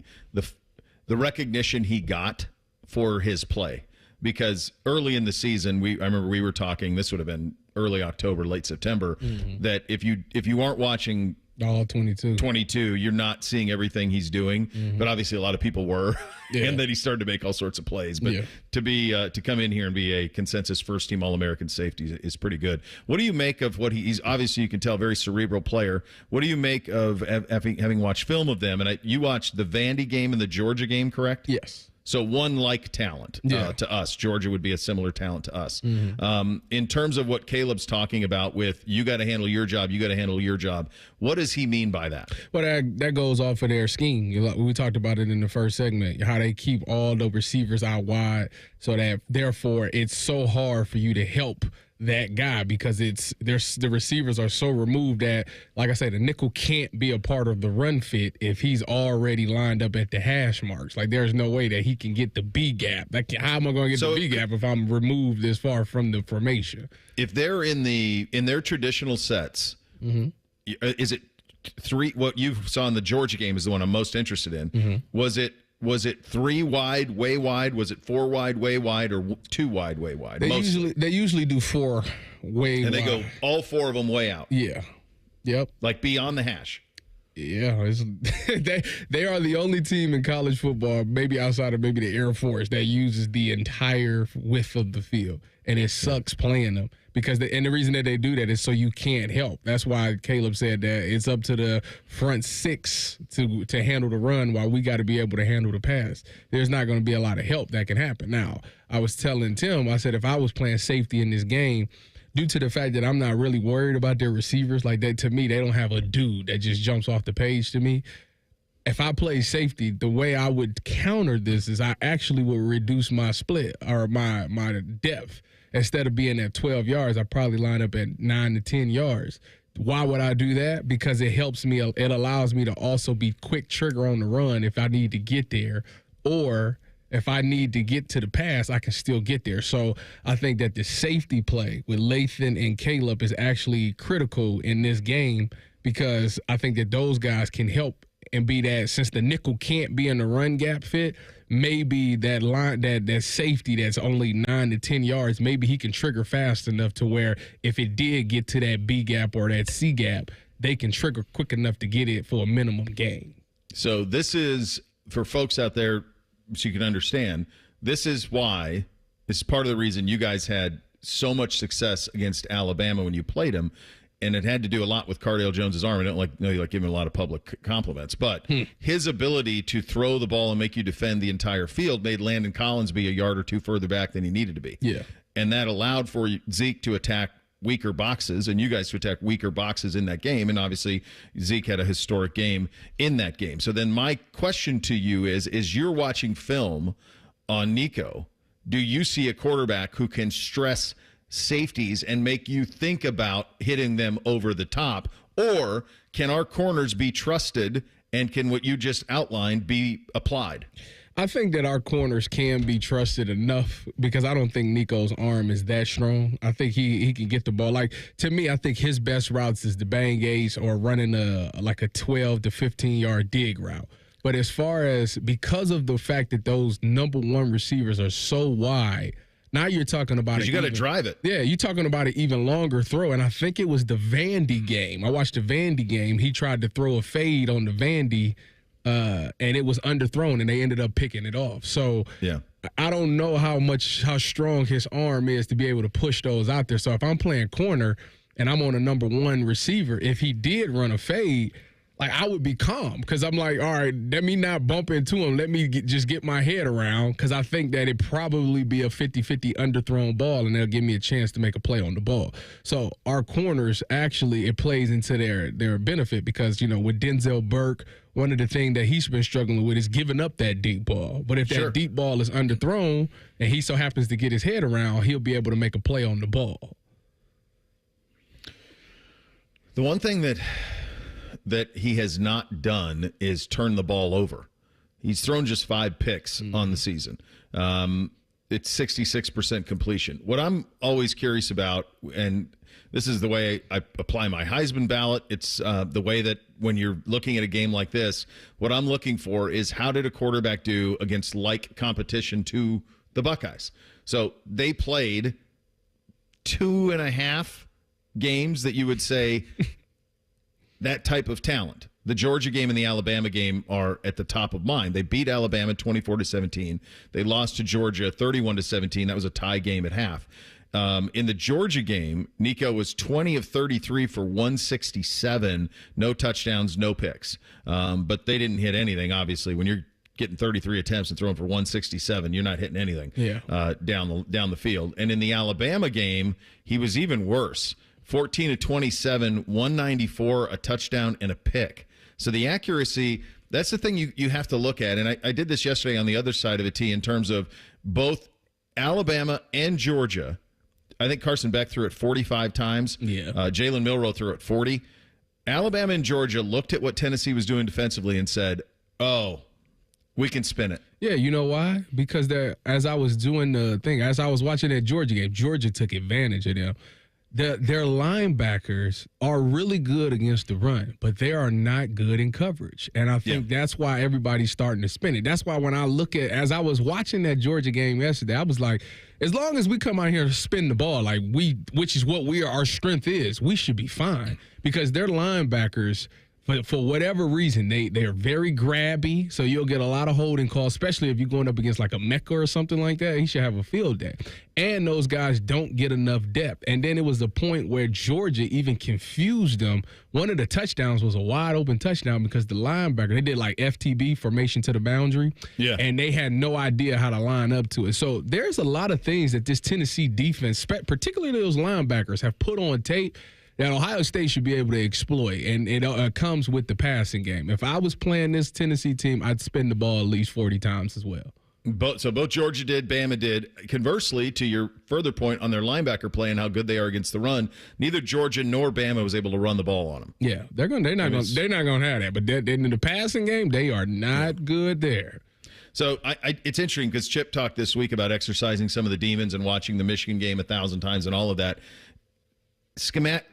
Speaker 2: recognition he got for his play, because early in the season I remember we were talking. This would have been early October, late September. Mm-hmm. That if you aren't watching
Speaker 4: all 22,
Speaker 2: you're not seeing everything he's doing. Mm-hmm. But obviously a lot of people were,
Speaker 4: yeah.
Speaker 2: And then he started to make all sorts of plays. But to come in here and be a consensus first team All-American safety is pretty good. What do you make of what he's obviously, you can tell, very cerebral player. What do you make of having watched film of them? And you watched the Vandy game and the Georgia game, correct?
Speaker 4: Yes.
Speaker 2: So one like talent to us. Georgia would be a similar talent to us.
Speaker 4: Mm-hmm.
Speaker 2: In terms of what Caleb's talking about with you got to handle your job, you got to handle your job, what does he mean by that?
Speaker 4: Well, that goes off of their scheme. We talked about it in the first segment, how they keep all the receivers out wide so that, therefore, it's so hard for you to help that guy because the receivers are so removed that, like I said, the nickel can't be a part of the run fit if he's already lined up at the hash marks. Like, there's no way that he can get the B gap. How am I going to get the B gap if I'm removed this far from the formation?
Speaker 2: If they're in their traditional sets,
Speaker 4: mm-hmm.
Speaker 2: Is it three? What you saw in the Georgia game is the one I'm most interested in.
Speaker 4: Mm-hmm.
Speaker 2: Was it 3 wide, way wide? Was it 4 wide, way wide, or 2 wide, way wide?
Speaker 4: They usually do 4 way
Speaker 2: and
Speaker 4: wide.
Speaker 2: They go all 4 of them way out.
Speaker 4: Yeah. Yep.
Speaker 2: Like beyond the hash.
Speaker 4: Yeah, they are the only team in college football, maybe outside of maybe the Air Force, that uses the entire width of the field, and it sucks playing them because the reason that they do that is so you can't help. That's why Caleb said that it's up to the front 6 to handle the run, while we got to be able to handle the pass. There's not going to be a lot of help that can happen. Now, I was telling Tim, I said if I was playing safety in this game, due to the fact that I'm not really worried about their receivers like that, to me, they don't have a dude that just jumps off the page to me. If I play safety, the way I would counter this is I actually would reduce my split or my depth. Instead of being at 12 yards, I probably line up at 9 to 10 yards. Why would I do that? Because it helps me. It allows me to also be quick trigger on the run if I need to get there, or if I need to get to the pass, I can still get there. So I think that the safety play with Lathan and Caleb is actually critical in this game, because I think that those guys can help and be that, since the nickel can't be in the run gap fit, maybe that line, that safety that's only 9 to 10 yards, maybe he can trigger fast enough to where if it did get to that B gap or that C gap, they can trigger quick enough to get it for a minimum gain.
Speaker 2: So this is, for folks out there, so you can understand, this is part of the reason you guys had so much success against Alabama when you played them, and it had to do a lot with Cardale Jones's arm. I don't know you like giving him a lot of public compliments, but his ability to throw the ball and make you defend the entire field made Landon Collins be a yard or two further back than he needed to be.
Speaker 4: Yeah,
Speaker 2: and that allowed for Zeke to attack weaker boxes and you guys to attack weaker boxes in that game. And obviously Zeke had a historic game in that game. So then my question to you is you're watching film on Nico. Do you see a quarterback who can stress safeties and make you think about hitting them over the top? Or can our corners be trusted, and can what you just outlined be applied?
Speaker 4: I think that our corners can be trusted enough, because I don't think Nico's arm is that strong. I think he can get the ball. Like, to me, I think his best routes is the bang aids or running a 12 to 15-yard dig route. But as far as, because of the fact that those number one receivers are so wide, now you're talking about it.
Speaker 2: You got to drive it.
Speaker 4: Yeah, you're talking about an even longer throw. And I think it was the Vandy game. I watched the Vandy game. He tried to throw a fade on the Vandy, and it was underthrown, and they ended up picking it off. So
Speaker 2: yeah,
Speaker 4: I don't know how strong his arm is to be able to push those out there. So if I'm playing corner and I'm on a number one receiver, if he did run a fade, like, I would be calm, because I'm like, all right, let me not bump into him. Let me just get my head around, because I think that it'd probably be a 50-50 underthrown ball, and they'll give me a chance to make a play on the ball. So our corners, actually, it plays into their benefit, because, with Denzel Burke, one of the things that he's been struggling with is giving up that deep ball. But if that deep ball is underthrown and he so happens to get his head around, he'll be able to make a play on the ball.
Speaker 2: The one thing that he has not done is turn the ball over. He's thrown just 5 picks on the season. It's 66% completion. What I'm always curious about, and this is the way I apply my Heisman ballot, it's the way that when you're looking at a game like this, what I'm looking for is, how did a quarterback do against like competition to the Buckeyes? So they played 2.5 games that you would say that type of talent. The Georgia game and the Alabama game are at the top of mind. They beat Alabama 24-17. They lost to Georgia 31-17. That was a tie game at half. In the Georgia game, Nico was 20 of 33 for 167, no touchdowns, no picks. But they didn't hit anything, obviously. When you're getting 33 attempts and throwing for 167, you're not hitting anything down the field. And in the Alabama game, he was even worse. 14 of 27, 194, a touchdown, and a pick. So the accuracy, that's the thing you have to look at. And I did this yesterday on the other side of it, T, in terms of both Alabama and Georgia. I think Carson Beck threw it 45 times.
Speaker 4: Yeah.
Speaker 2: Jalen Milroe threw it 40. Alabama and Georgia looked at what Tennessee was doing defensively and said, oh, we can spin it.
Speaker 4: Yeah, you know why? Because as I was doing the thing, as I was watching that Georgia game, Georgia took advantage of them. Their linebackers are really good against the run, but they are not good in coverage. And I think that's why everybody's starting to spin it. That's why when I look at, as I was watching that Georgia game yesterday, I was like, as long as we come out here to spin the ball, like which is what our strength is, we should be fine. Because their linebackers, for whatever reason, they're very grabby, so you'll get a lot of holding calls, especially if you're going up against like a Mecca or something like that. He should have a field day. And those guys don't get enough depth. And then it was the point where Georgia even confused them. One of the touchdowns was a wide open touchdown because the linebacker, they did like FTB, formation to the boundary, and they had no idea how to line up to it. So there's a lot of things that this Tennessee defense, particularly those linebackers, have put on tape that Ohio State should be able to exploit, and it comes with the passing game. If I was playing this Tennessee team, I'd spin the ball at least 40 times as well.
Speaker 2: Both Georgia did, Bama did. Conversely, to your further point on their linebacker play and how good they are against the run, neither Georgia nor Bama was able to run the ball on them.
Speaker 4: Yeah, they're not going to have that. But in the passing game, they are not good there.
Speaker 2: So it's interesting because Chip talked this week about exercising some of the demons and watching the Michigan game 1,000 times and all of that.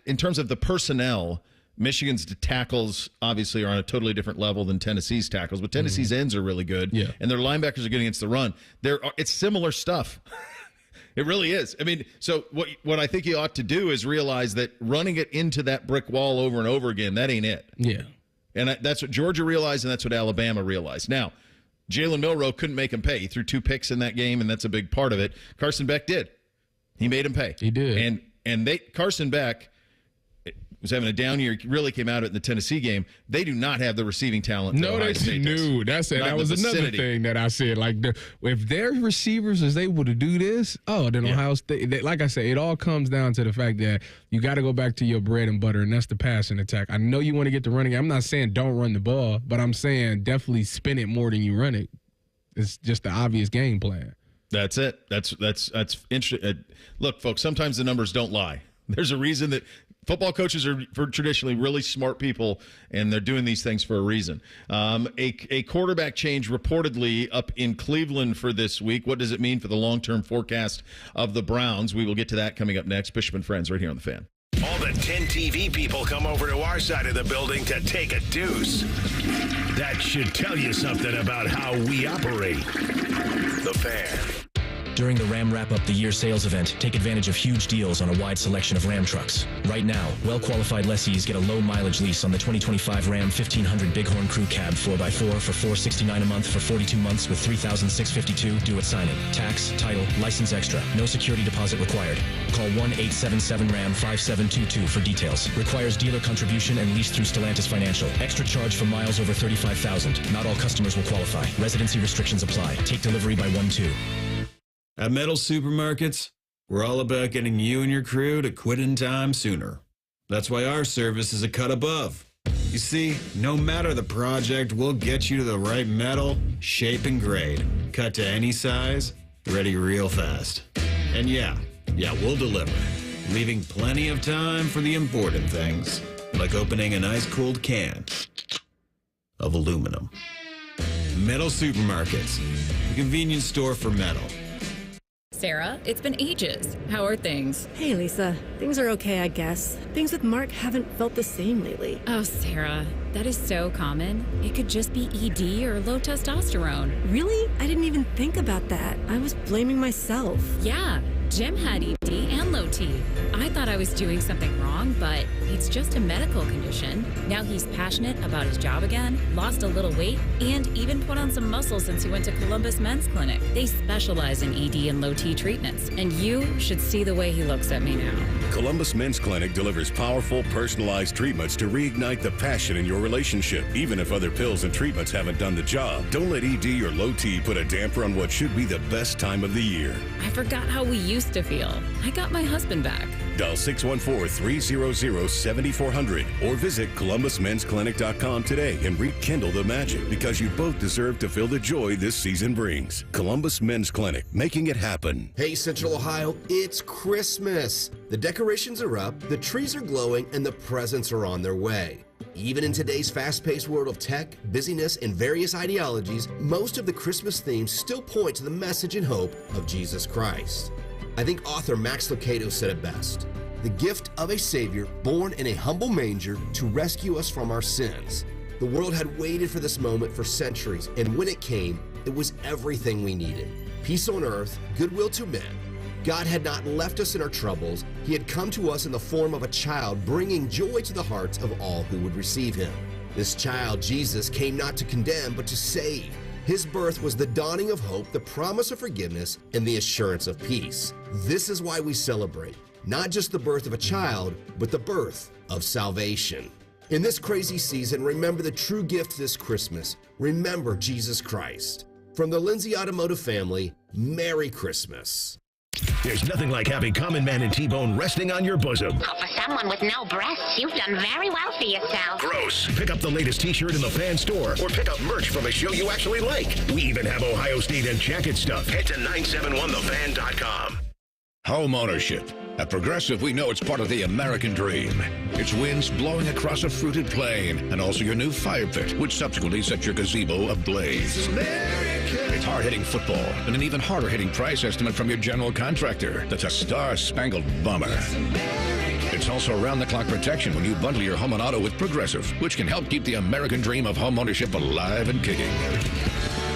Speaker 2: In terms of the personnel, Michigan's tackles obviously are on a totally different level than Tennessee's tackles, but Tennessee's ends are really good, and their linebackers are good against the run. It's similar stuff. It really is. I mean, so what I think you ought to do is realize that running it into that brick wall over and over again, that ain't it.
Speaker 4: Yeah.
Speaker 2: And that's what Georgia realized, and that's what Alabama realized. Now, Jalen Milroe couldn't make him pay. He threw 2 picks in that game, and that's a big part of it. Carson Beck did. He made him pay.
Speaker 4: He did.
Speaker 2: And Carson Beck was having a down year. Really came out of it in the Tennessee game. They do not have the receiving talent.
Speaker 4: No, they do. That was another thing that I said. Like, if their receivers is able to do this, then Ohio State. Like I said, it all comes down to the fact that you got to go back to your bread and butter, and that's the passing attack. I know you want to get the running. I'm not saying don't run the ball, but I'm saying definitely spin it more than you run it. It's just the obvious game plan.
Speaker 2: That's it. That's interesting. Look, folks, sometimes the numbers don't lie. There's a reason that football coaches are traditionally really smart people, and they're doing these things for a reason. A quarterback change reportedly up in Cleveland for this week. What does it mean for the long-term forecast of the Browns? We will get to that coming up next. Bishop and Friends right here on The Fan.
Speaker 1: All the 10 TV people come over to our side of the building to take a deuce. That should tell you something about how we operate. The Fan.
Speaker 12: During the Ram Wrap Up the Year sales event, take advantage of huge deals on a wide selection of Ram trucks. Right now, well-qualified lessees get a low-mileage lease on the 2025 Ram 1500 Bighorn Crew Cab 4x4 for $469 a month for 42 months with $3,652 due at signing. Tax, title, license extra. No security deposit required. Call 1-877-RAM-5722 for details. Requires dealer contribution and lease through Stellantis Financial. Extra charge for miles over 35,000. Not all customers will qualify. Residency restrictions apply. Take delivery by 1/2.
Speaker 13: At Metal Supermarkets, we're all about getting you and your crew to quit in time sooner. That's why our service is a cut above. You see, no matter the project, we'll get you to the right metal, shape, and grade. Cut to any size, ready real fast. And yeah, we'll deliver, leaving plenty of time for the important things, like opening an ice-cold can of aluminum. Metal Supermarkets, the convenience store for metal.
Speaker 14: Sarah, it's been ages. How are things?
Speaker 15: Hey, Lisa. Things are okay, I guess. Things with Mark haven't felt the same lately.
Speaker 14: Oh, Sarah, that is so common. It could just be ED or low testosterone.
Speaker 15: Really? I didn't even think about that. I was blaming myself.
Speaker 14: Yeah, Jim had ED and low T. I thought I was doing something wrong, but it's just a medical condition. Now he's passionate about his job again, lost a little weight, and even put on some muscle since he went to Columbus Men's Clinic. They specialize in ED and low T treatments, and you should see the way he looks at me now.
Speaker 1: Columbus Men's Clinic delivers powerful, personalized treatments to reignite the passion in your relationship, even if other pills and treatments haven't done the job. Don't let ED or low T put a damper on what should be the best time of the year.
Speaker 14: I forgot how we used to feel. I got my husband back.
Speaker 1: Dial 614-300-7400 or visit ColumbusMen'sClinic.com today and rekindle the magic, because you both deserve to feel the joy this season brings. Columbus Men's Clinic, making it happen.
Speaker 16: Hey, Central Ohio, it's Christmas. The decorations are up, the trees are glowing, and the presents are on their way. Even in today's fast-paced world of tech, busyness, and various ideologies, most of the Christmas themes still point to the message and hope of Jesus Christ. I think author Max Lucado said it best: the gift of a Savior born in a humble manger to rescue us from our sins. The world had waited for this moment for centuries, and when it came, it was everything we needed. Peace on earth, goodwill to men. God had not left us in our troubles. He had come to us in the form of a child, bringing joy to the hearts of all who would receive him. This child, Jesus, came not to condemn, but to save. His birth was the dawning of hope, the promise of forgiveness, and the assurance of peace. This is why we celebrate, not just the birth of a child, but the birth of salvation. In this crazy season, remember the true gift this Christmas. Remember Jesus Christ. From the Lindsay Automotive family, Merry Christmas.
Speaker 1: There's nothing like having Common Man and T-Bone resting on your bosom.
Speaker 17: Oh, for someone with no breasts, you've done very well for yourself.
Speaker 1: Gross. Pick up the latest T-shirt in the Fan store, or pick up merch from a show you actually like. We even have Ohio State and jacket stuff. Head to 971thefan.com.
Speaker 27: Home ownership. At Progressive, we know it's part of the American dream. It's winds blowing across a fruited plain, and also your new fire pit, which subsequently sets your gazebo ablaze. It's hard-hitting football and an even harder-hitting price estimate from your general contractor. That's a star-spangled bummer. It's also around-the-clock protection when you bundle your home and auto with Progressive, which can help keep the American dream of home ownership alive and kicking.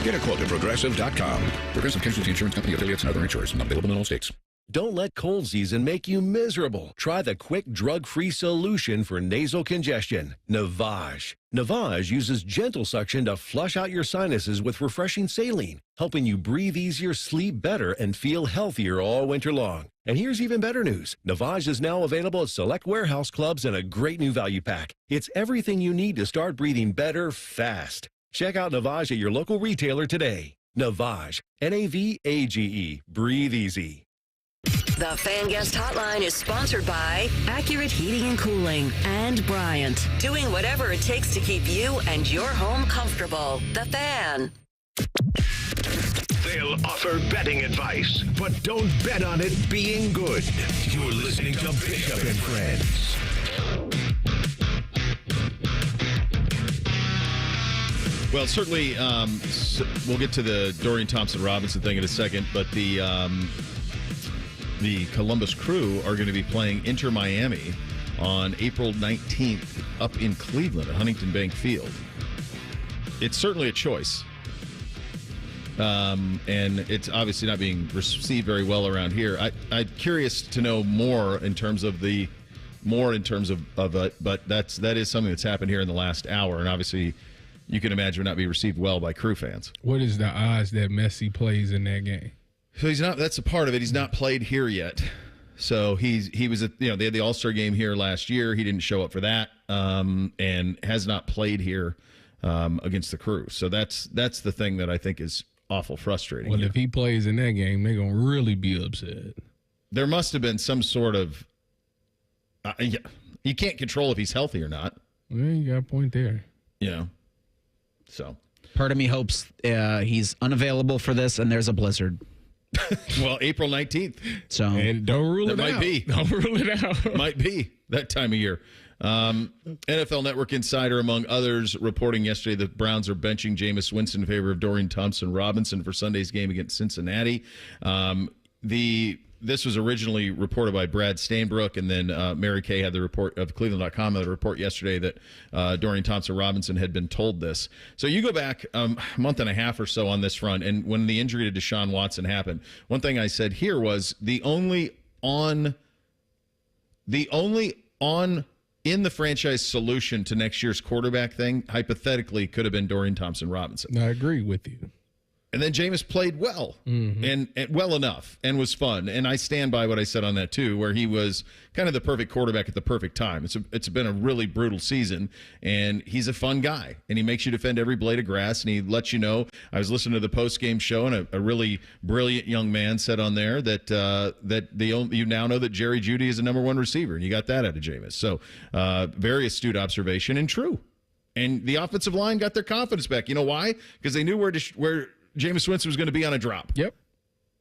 Speaker 27: Get a quote at Progressive.com. Progressive Casualty Insurance Company, affiliates, and other insurers. Not available in all states.
Speaker 3: Don't let cold season make you miserable. Try the quick, drug-free solution for nasal congestion, Navage. Navage uses gentle suction to flush out your sinuses with refreshing saline, helping you breathe easier, sleep better, and feel healthier all winter long. And here's even better news. Navage is now available at select warehouse clubs in a great new value pack. It's everything you need to start breathing better fast. Check out Navage at your local retailer today. Navage, N-A-V-A-G-E. Breathe easy.
Speaker 22: The Fan Guest Hotline is sponsored by Accurate Heating and Cooling and Bryant, doing whatever it takes to keep you and your home comfortable. The Fan.
Speaker 1: They'll offer betting advice, but don't bet on it being good. You're listening to Bishop and Friends.
Speaker 2: Well, certainly, we'll get to the Dorian Thompson-Robinson thing in a second, but the Columbus Crew are going to be playing Inter Miami on April 19th up in Cleveland at Huntington Bank Field. It's certainly a choice. And it's obviously not being received very well around here. I'm curious to know more in terms of it, but that is something that's happened here in the last hour, and obviously you can imagine would not be received well by Crew fans.
Speaker 4: What is the odds that Messi plays in that game?
Speaker 2: So he's not. That's a part of it. He's not played here yet. So he was at, they had the All-Star game here last year. He didn't show up for that, and has not played here against the Crew. So that's the thing that I think is awful frustrating.
Speaker 4: Well, if he plays in that game, they're gonna really be upset.
Speaker 2: There must have been some sort of. You can't control if he's healthy or not.
Speaker 4: Well, you got a point there.
Speaker 2: So
Speaker 5: part of me hopes he's unavailable for this, and there's a blizzard.
Speaker 2: Well, April 19th.
Speaker 5: So
Speaker 4: and don't rule it out.
Speaker 2: Might be.
Speaker 4: Don't rule it out.
Speaker 2: Might be that time of year. NFL Network insider, among others, reporting yesterday that Browns are benching Jameis Winston in favor of Dorian Thompson-Robinson for Sunday's game against Cincinnati. This was originally reported by Brad Stainbrook, and then Mary Kay had the report of Cleveland.com, had a report yesterday that Dorian Thompson-Robinson had been told this. So you go back a month and a half or so on this front, and when the injury to Deshaun Watson happened, one thing I said here was the only on in the franchise solution to next year's quarterback thing, hypothetically, could have been Dorian Thompson-Robinson.
Speaker 4: I agree with you.
Speaker 2: And then Jameis played well and well enough and was fun. And I stand by what I said on that, too, where he was kind of the perfect quarterback at the perfect time. It's been a really brutal season, and he's a fun guy. And he makes you defend every blade of grass, and he lets you know. I was listening to the post-game show, and a really brilliant young man said on there that you now know that Jerry Jeudy is the number one receiver, and you got that out of Jameis. So very astute observation and true. And the offensive line got their confidence back. You know why? Because they knew where Jameis Winston was going to be on a drop.
Speaker 4: Yep.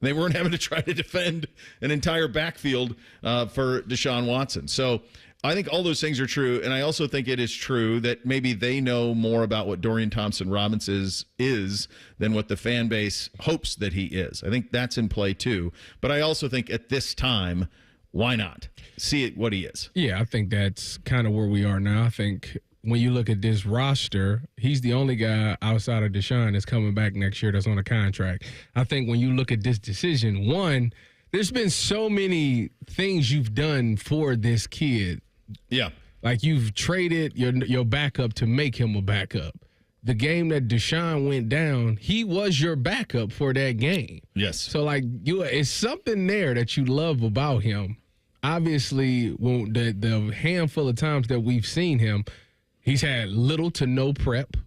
Speaker 2: They weren't having to try to defend an entire backfield for Deshaun Watson. So I think all those things are true, and I also think it is true that maybe they know more about what Dorian Thompson-Robinson is than what the fan base hopes that he is. I think that's in play too. But I also think at this time, why not see it what he is?
Speaker 4: Yeah, I think that's kind of where we are now. I think when you look at this roster, he's the only guy outside of Deshaun that's coming back next year that's on a contract. I think when you look at this decision, one, there's been so many things you've done for this kid.
Speaker 2: Yeah.
Speaker 4: Like you've traded your backup to make him a backup. The game that Deshaun went down, he was your backup for that game.
Speaker 2: Yes.
Speaker 4: So, it's something there that you love about him. Obviously, when the handful of times that we've seen him, he's had little to no prep,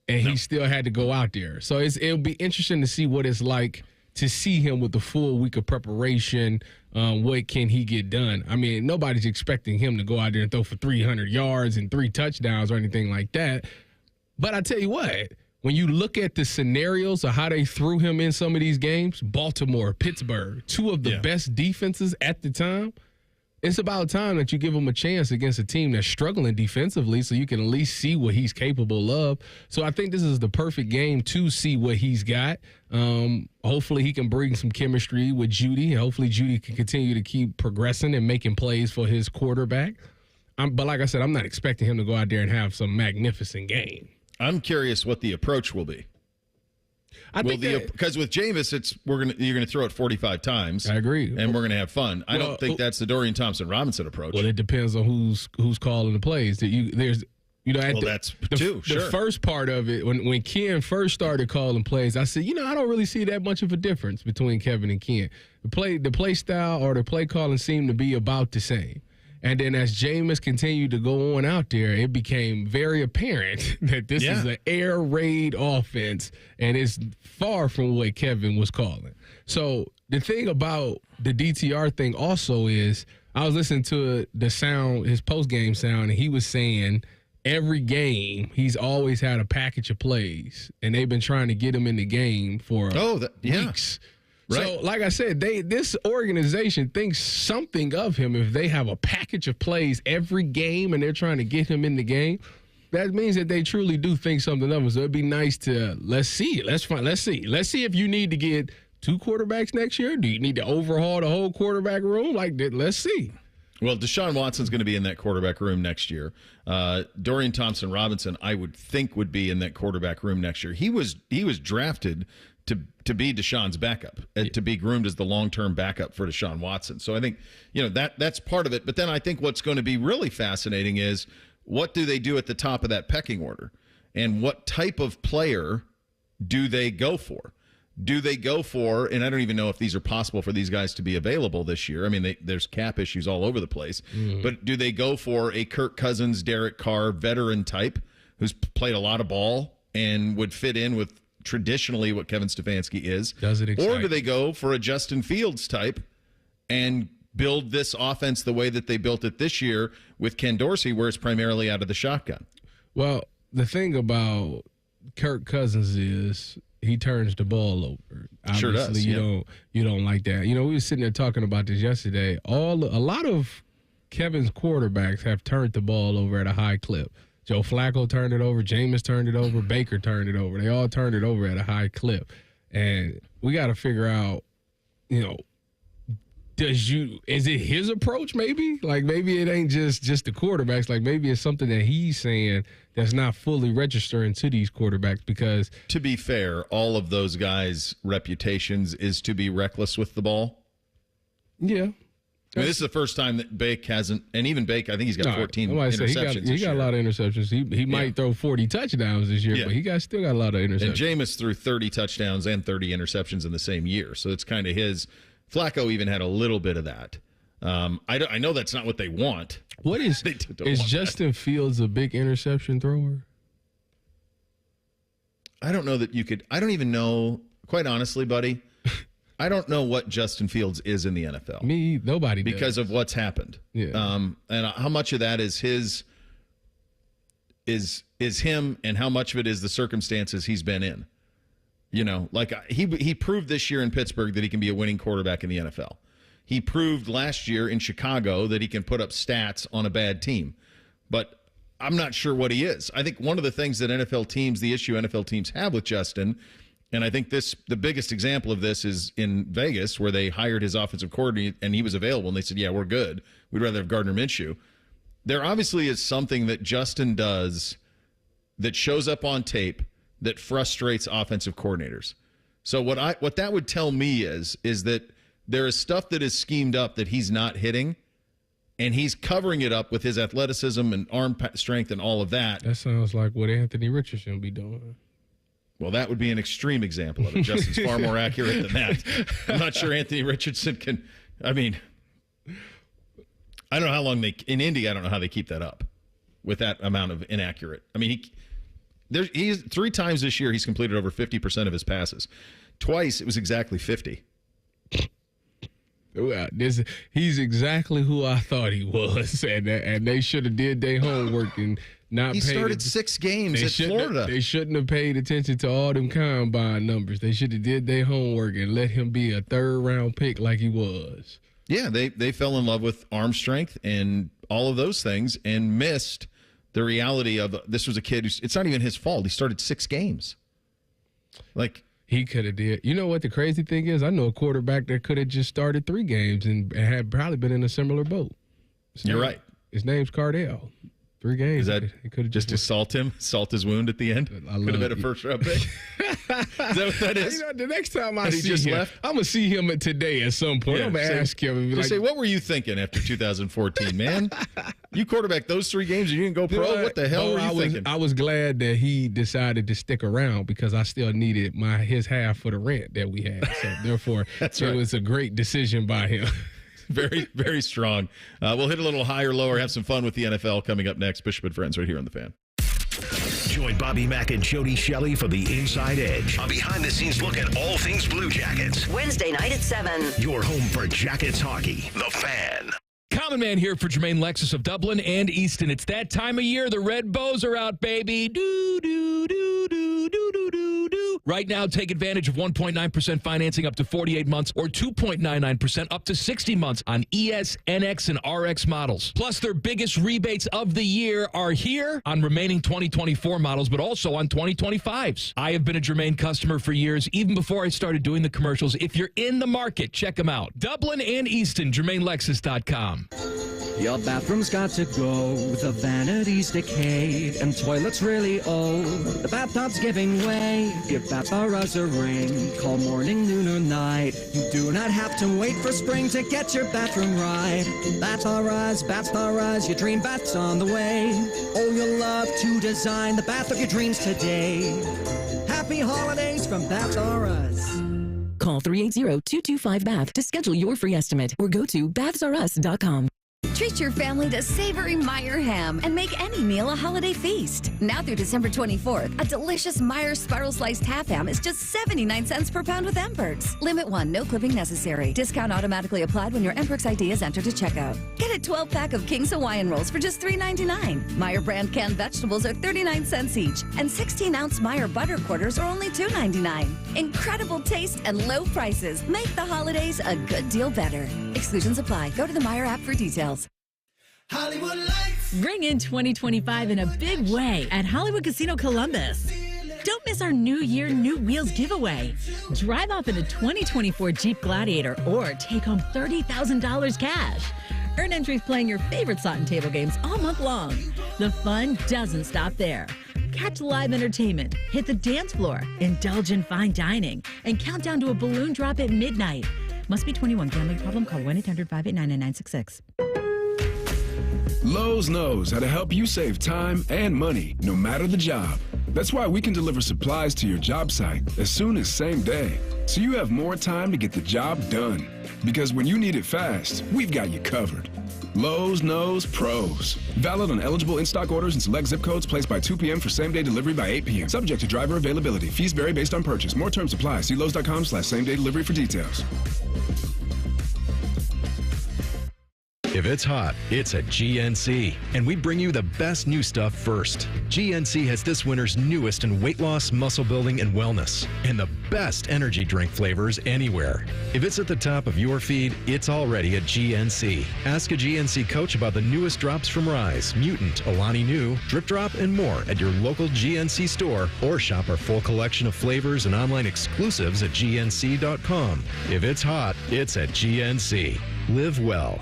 Speaker 4: and he still had to go out there. So it'll be interesting to see what it's like to see him with the full week of preparation. What can he get done? I mean, nobody's expecting him to go out there and throw for 300 yards and 3 touchdowns or anything like that. But I tell you what, when you look at the scenarios of how they threw him in some of these games, Baltimore, Pittsburgh, two of the best defenses at the time, it's about time that you give him a chance against a team that's struggling defensively so you can at least see what he's capable of. So I think this is the perfect game to see what he's got. Hopefully he can bring some chemistry with Judy. Hopefully Judy can continue to keep progressing and making plays for his quarterback. But like I said, I'm not expecting him to go out there and have some magnificent game.
Speaker 2: I'm curious what the approach will be. Because with Jameis, you're gonna throw it 45 times.
Speaker 4: I agree,
Speaker 2: and we're gonna have fun. I don't think that's the Dorian Thompson-Robinson approach.
Speaker 4: Well, it depends on who's calling the plays.
Speaker 2: That's too. Sure.
Speaker 4: The first part of it, when Ken first started calling plays, I said, I don't really see that much of a difference between Kevin and Ken. The play style or the play calling seemed to be about the same. And then as Jameis continued to go on out there, it became very apparent that this is an air raid offense, and it's far from what Kevin was calling. So the thing about the DTR thing also is I was listening to the sound, his post-game sound, and he was saying every game he's always had a package of plays, and they've been trying to get him in the game for weeks. Right. So, like I said, this organization thinks something of him if they have a package of plays every game and they're trying to get him in the game. That means that they truly do think something of him. So it'd be nice to let's see if you need to get 2 quarterbacks next year. Do you need to overhaul the whole quarterback room? Let's see.
Speaker 2: Well, Deshaun Watson's going to be in that quarterback room next year. Dorian Thompson-Robinson, I would think, would be in that quarterback room next year. He was drafted to be Deshaun's backup, to be groomed as the long-term backup for Deshaun Watson. So I think, that's part of it. But then I think what's going to be really fascinating is what do they do at the top of that pecking order? And what type of player do they go for? Do they go for, and I don't even know if these are possible for these guys to be available this year. I mean, there's cap issues all over the place. But do they go for a Kirk Cousins, Derek Carr veteran type who's played a lot of ball and would fit in with traditionally what Kevin Stefanski is?
Speaker 4: Does it excite?
Speaker 2: Or do they go for a Justin Fields type and build this offense the way that they built it this year with Ken Dorsey, where it's primarily out of the shotgun?
Speaker 4: Well, the thing about Kirk Cousins is he turns the ball over. Obviously,
Speaker 2: sure does.
Speaker 4: You don't like that. We were sitting there talking about this yesterday. A lot of Kevin's quarterbacks have turned the ball over at a high clip. Joe Flacco turned it over. Jameis turned it over. Baker turned it over. They all turned it over at a high clip. And we got to figure out, is it his approach maybe? Like maybe it ain't just the quarterbacks. Like maybe it's something that he's saying that's not fully registering to these quarterbacks because.
Speaker 2: To be fair, all of those guys' reputations is to be reckless with the ball.
Speaker 4: Yeah.
Speaker 2: I mean, this is the first time that Bake hasn't, and even Bake, I think he's got 14 interceptions.
Speaker 4: He got a lot of interceptions. He might throw 40 touchdowns this year, but he still got a lot of interceptions.
Speaker 2: And Jameis threw 30 touchdowns and 30 interceptions in the same year, so it's kind of his. Flacco even had a little bit of that. I know that's not what they want.
Speaker 4: What is Justin Fields a big interception thrower?
Speaker 2: I don't know that you could. I don't even know, quite honestly, buddy. I don't know what Justin Fields is in the NFL.
Speaker 4: Nobody does.
Speaker 2: Because of what's happened.
Speaker 4: Yeah.
Speaker 2: And how much of that is him, and how much of it is the circumstances he's been in. He proved this year in Pittsburgh that he can be a winning quarterback in the NFL. He proved last year in Chicago that he can put up stats on a bad team. But I'm not sure what he is. I think one of the things that the issue NFL teams have with Justin, and I think the biggest example of this is in Vegas, where they hired his offensive coordinator and he was available, and they said, yeah, we're good. We'd rather have Gardner Minshew. There obviously is something that Justin does that shows up on tape that frustrates offensive coordinators. So what that would tell me is that there is stuff that is schemed up that he's not hitting, and he's covering it up with his athleticism and arm strength and all of that.
Speaker 4: That sounds like what Anthony Richardson would be doing.
Speaker 2: Well, that would be an extreme example of it. Justin's far more accurate than that. I'm not sure Anthony Richardson can. I mean, I don't know how long in Indy. I don't know how they keep that up with that amount of inaccurate. I mean, he's 3 times this year he's completed over 50% of his passes. Twice it was exactly 50.
Speaker 4: He's exactly who I thought he was, and they should have did their homework and not.
Speaker 2: He started 6 games at Florida.
Speaker 4: They shouldn't have paid attention to all them combine numbers. They should have did their homework and let him be a 3rd-round pick like he was.
Speaker 2: Yeah, they fell in love with arm strength and all of those things and missed the reality of this was a kid who's, it's not even his fault. He started 6 games. Like,
Speaker 4: he could have did. You know what the crazy thing is? I know a quarterback that could have just started 3 games and had probably been in a similar boat.
Speaker 2: You're right.
Speaker 4: His name's Cardell. 3 games.
Speaker 2: Is that just to salt his wound at the end? Could have been a first-round pick. Is that what that is?
Speaker 4: The next time I see him, I'm going to see him today at some point. I'm going to ask him.
Speaker 2: Just say, what were you thinking after 2014, man? You quarterbacked those 3 games and you didn't go pro? What the hell were you thinking?
Speaker 4: I was glad that he decided to stick around because I still needed his half for the rent that we had. So, therefore, it was a great decision by him.
Speaker 2: Very, very strong. We'll hit a little higher, lower, have some fun with the NFL coming up next. Bishop and Friends right here on The Fan.
Speaker 1: Join Bobby Mack and Jody Shelley for the Inside Edge, a behind-the-scenes look at all things Blue Jackets.
Speaker 22: Wednesday night at 7.
Speaker 1: Your home for Jackets hockey. The Fan.
Speaker 6: Common Man here for Jermaine Lexus of Dublin and Easton. It's that time of year. The red bows are out, baby. Do, do, do, do, do, do, do, do. Right now, take advantage of 1.9% financing up to 48 months or 2.99% up to 60 months on ES, NX, and RX models. Plus, their biggest rebates of the year are here on remaining 2024 models, but also on 2025s. I have been a Jermaine customer for years, even before I started doing the commercials. If you're in the market, check them out. Dublin and Easton, JermaineLexus.com.
Speaker 8: Your bathroom's got to go, the vanity's decayed, and toilet's really old. The bathtub's giving way. Give Bath R Us a ring. Call morning, noon, or night. You do not have to wait for spring to get your bathroom right. Bath R Us, Bath R Us, your dream bath's on the way. Oh, you'll love to design the bath of your dreams today. Happy holidays from Bath R Us.
Speaker 18: Call 380-225-BATH to schedule your free estimate or go to bathsrus.com.
Speaker 19: Treat your family to savory Meyer ham and make any meal a holiday feast. Now through December 24th, a delicious Meyer spiral sliced half ham is just 79 cents per pound with M-Perks. Limit 1, no clipping necessary. Discount automatically applied when your M-Perks ID is entered to checkout. Get a 12-pack of King's Hawaiian rolls for just $3.99. Meyer brand canned vegetables are 39 cents each, and 16-ounce Meyer butter quarters are only $2.99. Incredible taste and low prices make the holidays a good deal better. Exclusions apply. Go to the Meyer app for details.
Speaker 20: Hollywood Lights. Bring in 2025 in a big way at Hollywood Casino Columbus. Don't miss our New Year, New Wheels giveaway. Drive off in a 2024 Jeep Gladiator or take home $30,000 cash. Earn entries playing your favorite slot and table games all month long. The fun doesn't stop there. Catch live entertainment, hit the dance floor, indulge in fine dining, and count down to a balloon drop at midnight. Must be 21. Gambling problem? Call 1-800-589-9966.
Speaker 21: Lowe's knows how to help you save time and money, no matter the job. That's why we can deliver supplies to your job site as soon as same day, so you have more time to get the job done. Because when you need it fast, we've got you covered. Lowe's knows pros. Valid on eligible in-stock orders and select zip codes placed by 2 p.m. for same-day delivery by 8 p.m. Subject to driver availability. Fees vary based on purchase. More terms apply. See Lowe's.com/same-day delivery for details.
Speaker 23: If it's hot, it's at GNC, and we bring you the best new stuff first. GNC has this winter's newest in weight loss, muscle building, and wellness, and the best energy drink flavors anywhere. If it's at the top of your feed, it's already at GNC. Ask a GNC coach about the newest drops from Rise, Mutant, Alani Nu, Drip Drop, and more at your local GNC store, or shop our full collection of flavors and online exclusives at GNC.com. If it's hot, it's at GNC. Live well.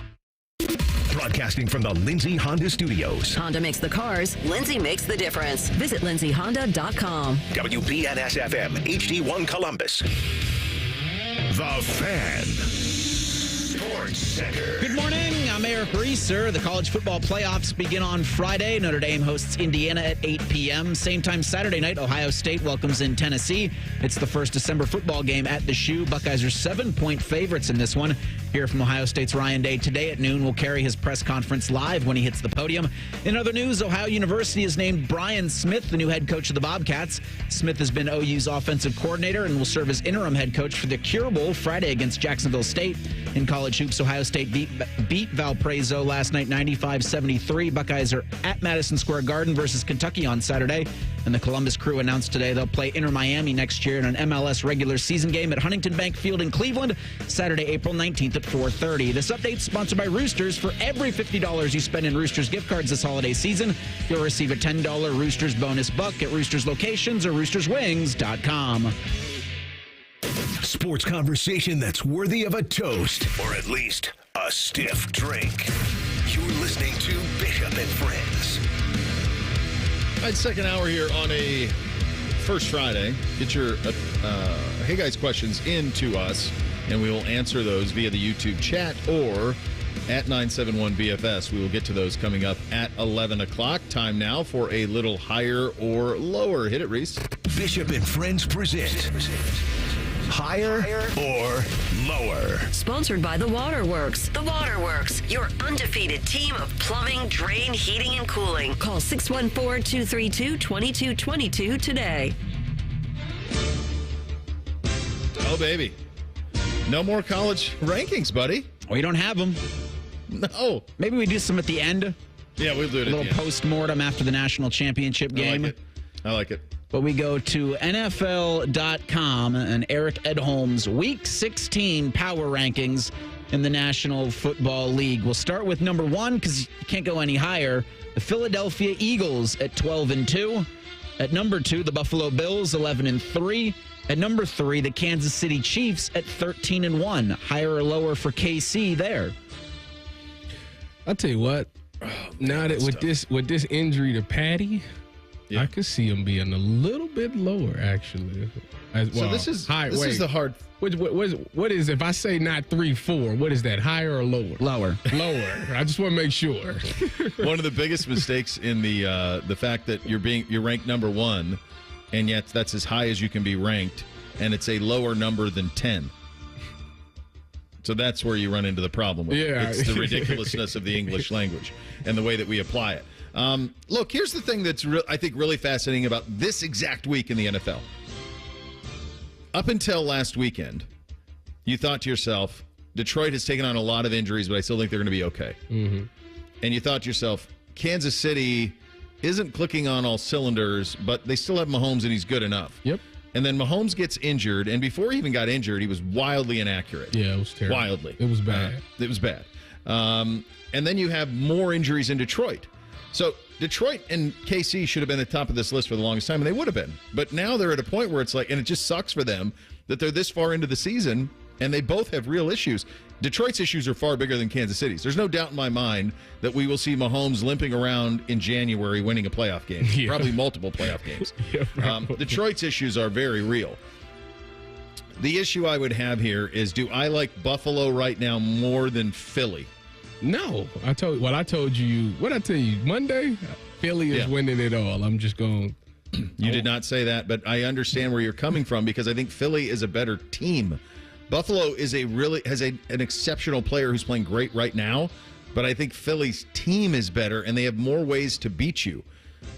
Speaker 1: Broadcasting from the Lindsay Honda Studios.
Speaker 22: Honda makes the cars. Lindsay makes the difference. Visit lindsayhonda.com.
Speaker 1: WBNS-FM, HD1 Columbus. The Fan. Sports Center.
Speaker 5: Good morning. I'm Eric Reeser. The college football playoffs begin on Friday. Notre Dame hosts Indiana at 8 p.m. Same time Saturday night, Ohio State welcomes in Tennessee. It's the first December football game at the Shoe. Buckeyes are 7-point favorites in this one. Here from Ohio State's Ryan Day today at noon will carry his press conference live when he hits the podium. In other news, Ohio University has named Brian Smith the new head coach of the Bobcats. Smith has been OU's offensive coordinator and will serve as interim head coach for the Cure Bowl Friday against Jacksonville State. In college hoops, Ohio State beat Valparaiso Valparaiso last night, 95-73. Buckeyes are at Madison Square Garden versus Kentucky on Saturday. And the Columbus Crew announced today they'll play Inter Miami next year in an MLS regular season game at Huntington Bank Field in Cleveland, Saturday, April 19th at 4:30. This update is sponsored by Roosters. For every $50 you spend in Roosters gift cards this holiday season, you'll receive a $10 Roosters bonus buck at Roosters locations or roosterswings.com.
Speaker 1: Sports conversation that's worthy of a toast, or at least a stiff drink. You're listening to Bishop and Friends.
Speaker 2: All right, second hour here on a First Friday. Get your Hey Guys questions in to us, and we will answer those via the YouTube chat or at 971BFS. We will get to those coming up at 11 o'clock. Time now for a little higher or lower. Hit it, Reese.
Speaker 1: Bishop and Friends present Higher or Lower.
Speaker 22: Sponsored by The Waterworks. The Waterworks, your undefeated team of plumbing, drain, heating, and cooling. Call 614-232-2222 today.
Speaker 2: Oh, baby. No more college rankings, buddy.
Speaker 5: We don't have them.
Speaker 2: No.
Speaker 5: Maybe we do some at the end.
Speaker 2: Yeah, we'll do it
Speaker 5: a little post-mortem after the national championship game.
Speaker 2: I like it.
Speaker 5: But we go to NFL.com and Eric Edholm's Week 16 power rankings in the National Football League. We'll start with number 1 because you can't go any higher. The Philadelphia Eagles at 12-2. At number 2, the Buffalo Bills 11-3. At number 3, the Kansas City Chiefs at 13-1. Higher or lower for KC there?
Speaker 4: I'll tell you what. Now that with this injury to Patty, I could see him being a little bit lower, actually.
Speaker 2: So this is the hard.
Speaker 4: What is, if I say not 3-4, what is that, higher or lower?
Speaker 5: Lower.
Speaker 4: Lower. I just want to make sure.
Speaker 2: One of the biggest mistakes in the fact that you're ranked number 1, and yet that's as high as you can be ranked, and it's a lower number than 10. So that's where you run into the problem with it. It's the ridiculousness of the English language and the way that we apply it. Look, here's the thing that's I think really fascinating about this exact week in the NFL. Up until last weekend, you thought to yourself, Detroit has taken on a lot of injuries, but I still think they're going to be okay.
Speaker 4: Mm-hmm.
Speaker 2: And you thought to yourself, Kansas City isn't clicking on all cylinders, but they still have Mahomes and he's good enough.
Speaker 4: Yep.
Speaker 2: And then Mahomes gets injured, and before he even got injured, he was wildly inaccurate.
Speaker 4: Yeah, it was terrible.
Speaker 2: Wildly.
Speaker 4: It was bad.
Speaker 2: It was bad. And then you have more injuries in Detroit. So Detroit and KC should have been at the top of this list for the longest time, and they would have been. But now they're at a point where it's like, and it just sucks for them that they're this far into the season, and they both have real issues. Detroit's issues are far bigger than Kansas City's. There's no doubt in my mind that we will see Mahomes limping around in January winning a playoff game, probably multiple playoff games. Detroit's issues are very real. The issue I would have here is, do I like Buffalo right now more than Philly?
Speaker 4: No. I told you, what I tell you, Monday, Philly is winning it all. I'm just going.
Speaker 2: You did not say that, but I understand where you're coming from because I think Philly is a better team. Buffalo is has an exceptional player who's playing great right now, but I think Philly's team is better and they have more ways to beat you.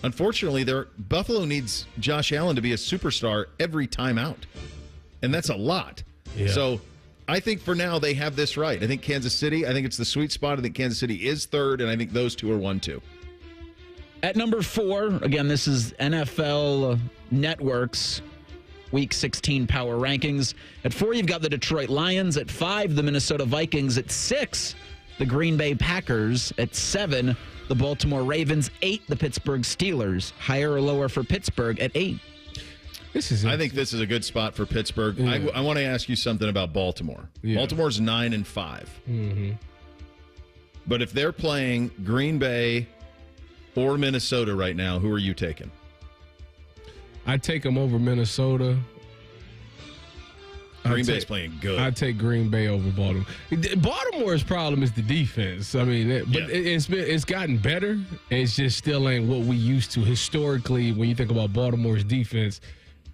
Speaker 2: Unfortunately, Buffalo needs Josh Allen to be a superstar every time out, and that's a lot.
Speaker 4: Yeah.
Speaker 2: So I think for now they have this right. I think Kansas City, I think it's the sweet spot. I think Kansas City is third, and I think those two are 1-2.
Speaker 5: At number 4, again, this is NFL Network's Week 16 power rankings. At 4, you've got the Detroit Lions. At 5, the Minnesota Vikings. At 6, the Green Bay Packers. At 7, the Baltimore Ravens. 8, the Pittsburgh Steelers. Higher or lower for Pittsburgh at 8?
Speaker 2: I think this is a good spot for Pittsburgh. Yeah. I want to ask you something about Baltimore. Yeah. Baltimore's 9-5.
Speaker 4: Mm-hmm.
Speaker 2: But if they're playing Green Bay or Minnesota right now, who are you taking?
Speaker 4: I'd take them over Minnesota.
Speaker 2: Green Bay's playing good.
Speaker 4: I'd take Green Bay over Baltimore. Baltimore's problem is the defense. I mean, it's gotten better. It's just still ain't what we used to historically. When you think about Baltimore's defense,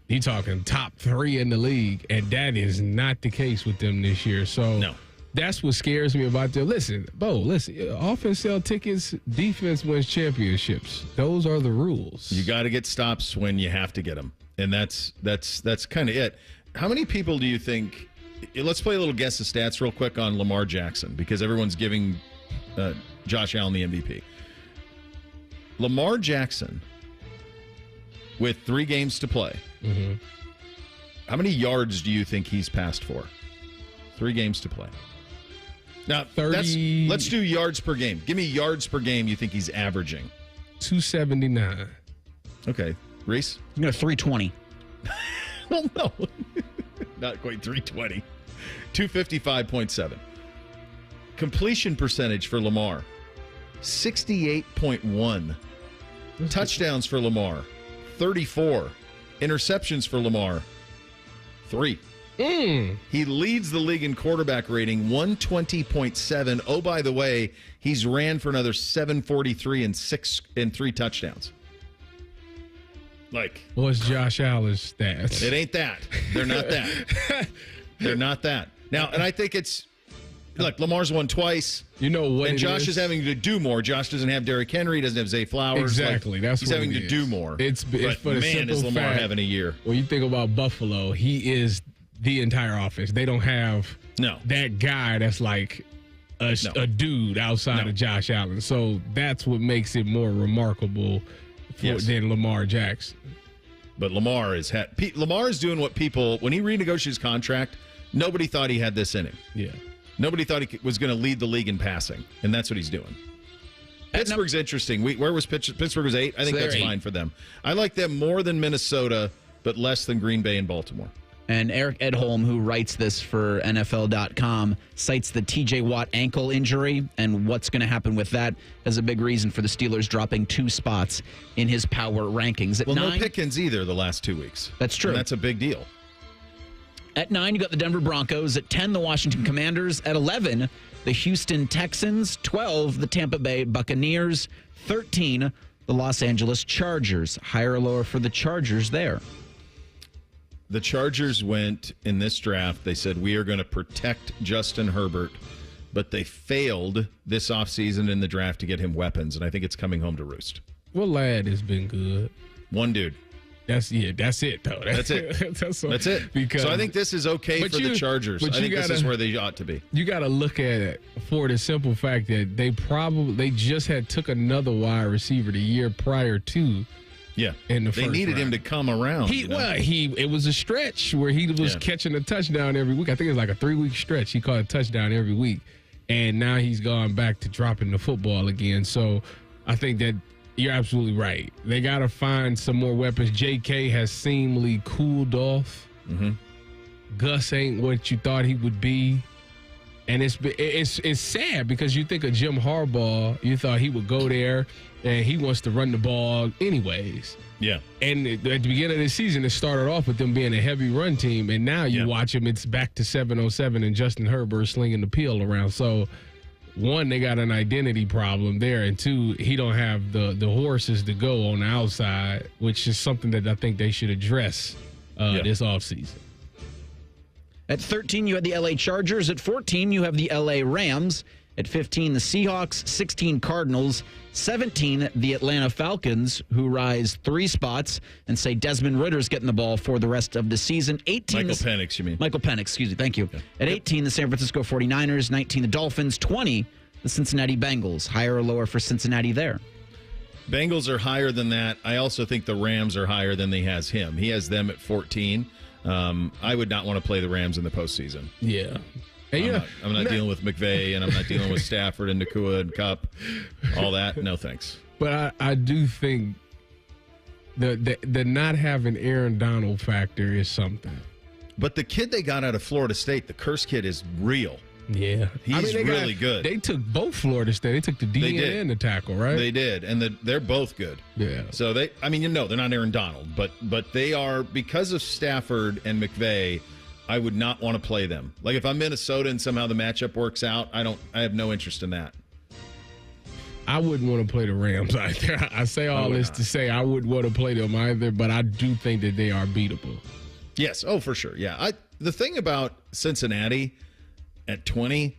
Speaker 4: you're talking top 3 in the league, and that is not the case with them this year. So that's what scares me about them. Listen, offense sell tickets, defense wins championships. Those are the rules.
Speaker 2: You got to get stops when you have to get them, and that's kind of it. How many people do you think? Let's play a little guess the stats real quick on Lamar Jackson, because everyone's giving Josh Allen the MVP. Lamar Jackson, with 3 games to play, how many yards do you think he's passed for? 3 games to play. Now,
Speaker 4: 30.
Speaker 2: Let's do yards per game. Give me yards per game you think he's averaging.
Speaker 4: 279.
Speaker 2: Okay. Reese?
Speaker 5: I'm going to 320.
Speaker 2: Well, no. Not quite 320. 255.7. Completion percentage for Lamar, 68.1. Touchdowns for Lamar, 34. Interceptions for Lamar, 3. He leads the league in quarterback rating, 120.7. Oh, by the way, he's ran for another 743 and 3 touchdowns. Like,
Speaker 4: what's Josh Allen's stats?
Speaker 2: It ain't that. They're not that. They're not that. Now, and I think it's, look, Lamar's won twice.
Speaker 4: You know what?
Speaker 2: And Josh is having to do more. Josh doesn't have Derrick Henry, doesn't have Zay Flowers.
Speaker 4: Exactly. That's
Speaker 2: he's
Speaker 4: what
Speaker 2: having to do more.
Speaker 4: It's for the
Speaker 2: man, is Lamar having a year.
Speaker 4: When you think about Buffalo, he is the entire offense. They don't have that guy that's like a dude outside of Josh Allen. So that's what makes it more remarkable than Lamar Jackson.
Speaker 2: But Lamar is doing what people, when he renegotiated his contract, nobody thought he had this in him.
Speaker 4: Yeah.
Speaker 2: Nobody thought he was going to lead the league in passing, and that's what he's doing. Pittsburgh's interesting. Where was Pittsburgh was 8? I think that's fine for them. I like them more than Minnesota, but less than Green Bay and Baltimore.
Speaker 5: And Eric Edholm, who writes this for NFL.com, cites the TJ Watt ankle injury and what's going to happen with that as a big reason for the Steelers dropping 2 spots in his power rankings. At 9,
Speaker 2: no Pickens either the last 2 weeks.
Speaker 5: That's true.
Speaker 2: And that's a big deal.
Speaker 5: At 9, you got the Denver Broncos. At 10, the Washington Commanders. At 11, the Houston Texans. 12, the Tampa Bay Buccaneers. 13, the Los Angeles Chargers. Higher or lower for the Chargers there?
Speaker 2: The Chargers went in this draft. They said, we are going to protect Justin Herbert, but they failed this offseason in the draft to get him weapons, and I think it's coming home to roost.
Speaker 4: Well, Ladd has been good.
Speaker 2: One dude.
Speaker 4: That's it, though.
Speaker 2: That's it. That's it.
Speaker 4: Because,
Speaker 2: so I think this is okay for the Chargers. I think this is where they ought to be.
Speaker 4: You got to look at it for the simple fact that they just took another wide receiver the year prior to.
Speaker 2: Yeah,
Speaker 4: in the
Speaker 2: they needed him to come around.
Speaker 4: It was a stretch where he was catching a touchdown every week. I think it was like a 3-week stretch. He caught a touchdown every week, and now he's gone back to dropping the football again. So I think that you're absolutely right. They got to find some more weapons. J.K. has seemingly cooled off.
Speaker 2: Mm-hmm.
Speaker 4: Gus ain't what you thought he would be. And it's sad because you think of Jim Harbaugh, you thought he would go there, and he wants to run the ball anyways.
Speaker 2: Yeah.
Speaker 4: And at the beginning of the season, it started off with them being a heavy run team, and now you watch them, it's back to 707 and Justin Herbert slinging the peel around. So, 1, they got an identity problem there, and 2, he don't have the horses to go on the outside, which is something that I think they should address this offseason.
Speaker 5: At 13, you had the L.A. Chargers. At 14, you have the L.A. Rams. At 15, the Seahawks. 16, Cardinals. 17, the Atlanta Falcons, who rise 3 spots and say Desmond Ritter's getting the ball for the rest of the season. 18,
Speaker 2: Michael Penix, you mean?
Speaker 5: Michael Penix, excuse me. Thank you. Okay. At 18, the San Francisco 49ers. 19, the Dolphins. 20, the Cincinnati Bengals. Higher or lower for Cincinnati there?
Speaker 2: Bengals are higher than that. I also think the Rams are higher than he has him. He has them at 14. I would not want to play the Rams in the postseason.
Speaker 4: Yeah.
Speaker 2: I'm not dealing with McVay, and I'm not dealing with Stafford and Nakua and Kupp, all that. No, thanks.
Speaker 4: But I do think the not having Aaron Donald factor is something.
Speaker 2: But the kid they got out of Florida State, the Curse kid, is real.
Speaker 4: Yeah.
Speaker 2: He's really good.
Speaker 4: They took both Florida State. They took the D and the tackle, right?
Speaker 2: They did, and they're both good.
Speaker 4: Yeah.
Speaker 2: So they're not Aaron Donald, but they are, because of Stafford and McVay, I would not want to play them. Like, if I'm Minnesota and somehow the matchup works out, I have no interest in that.
Speaker 4: I wouldn't want to play the Rams either. I say all this to say I wouldn't want to play them either, but I do think that they are beatable.
Speaker 2: Yes. Oh, for sure. Yeah. The thing about Cincinnati at 20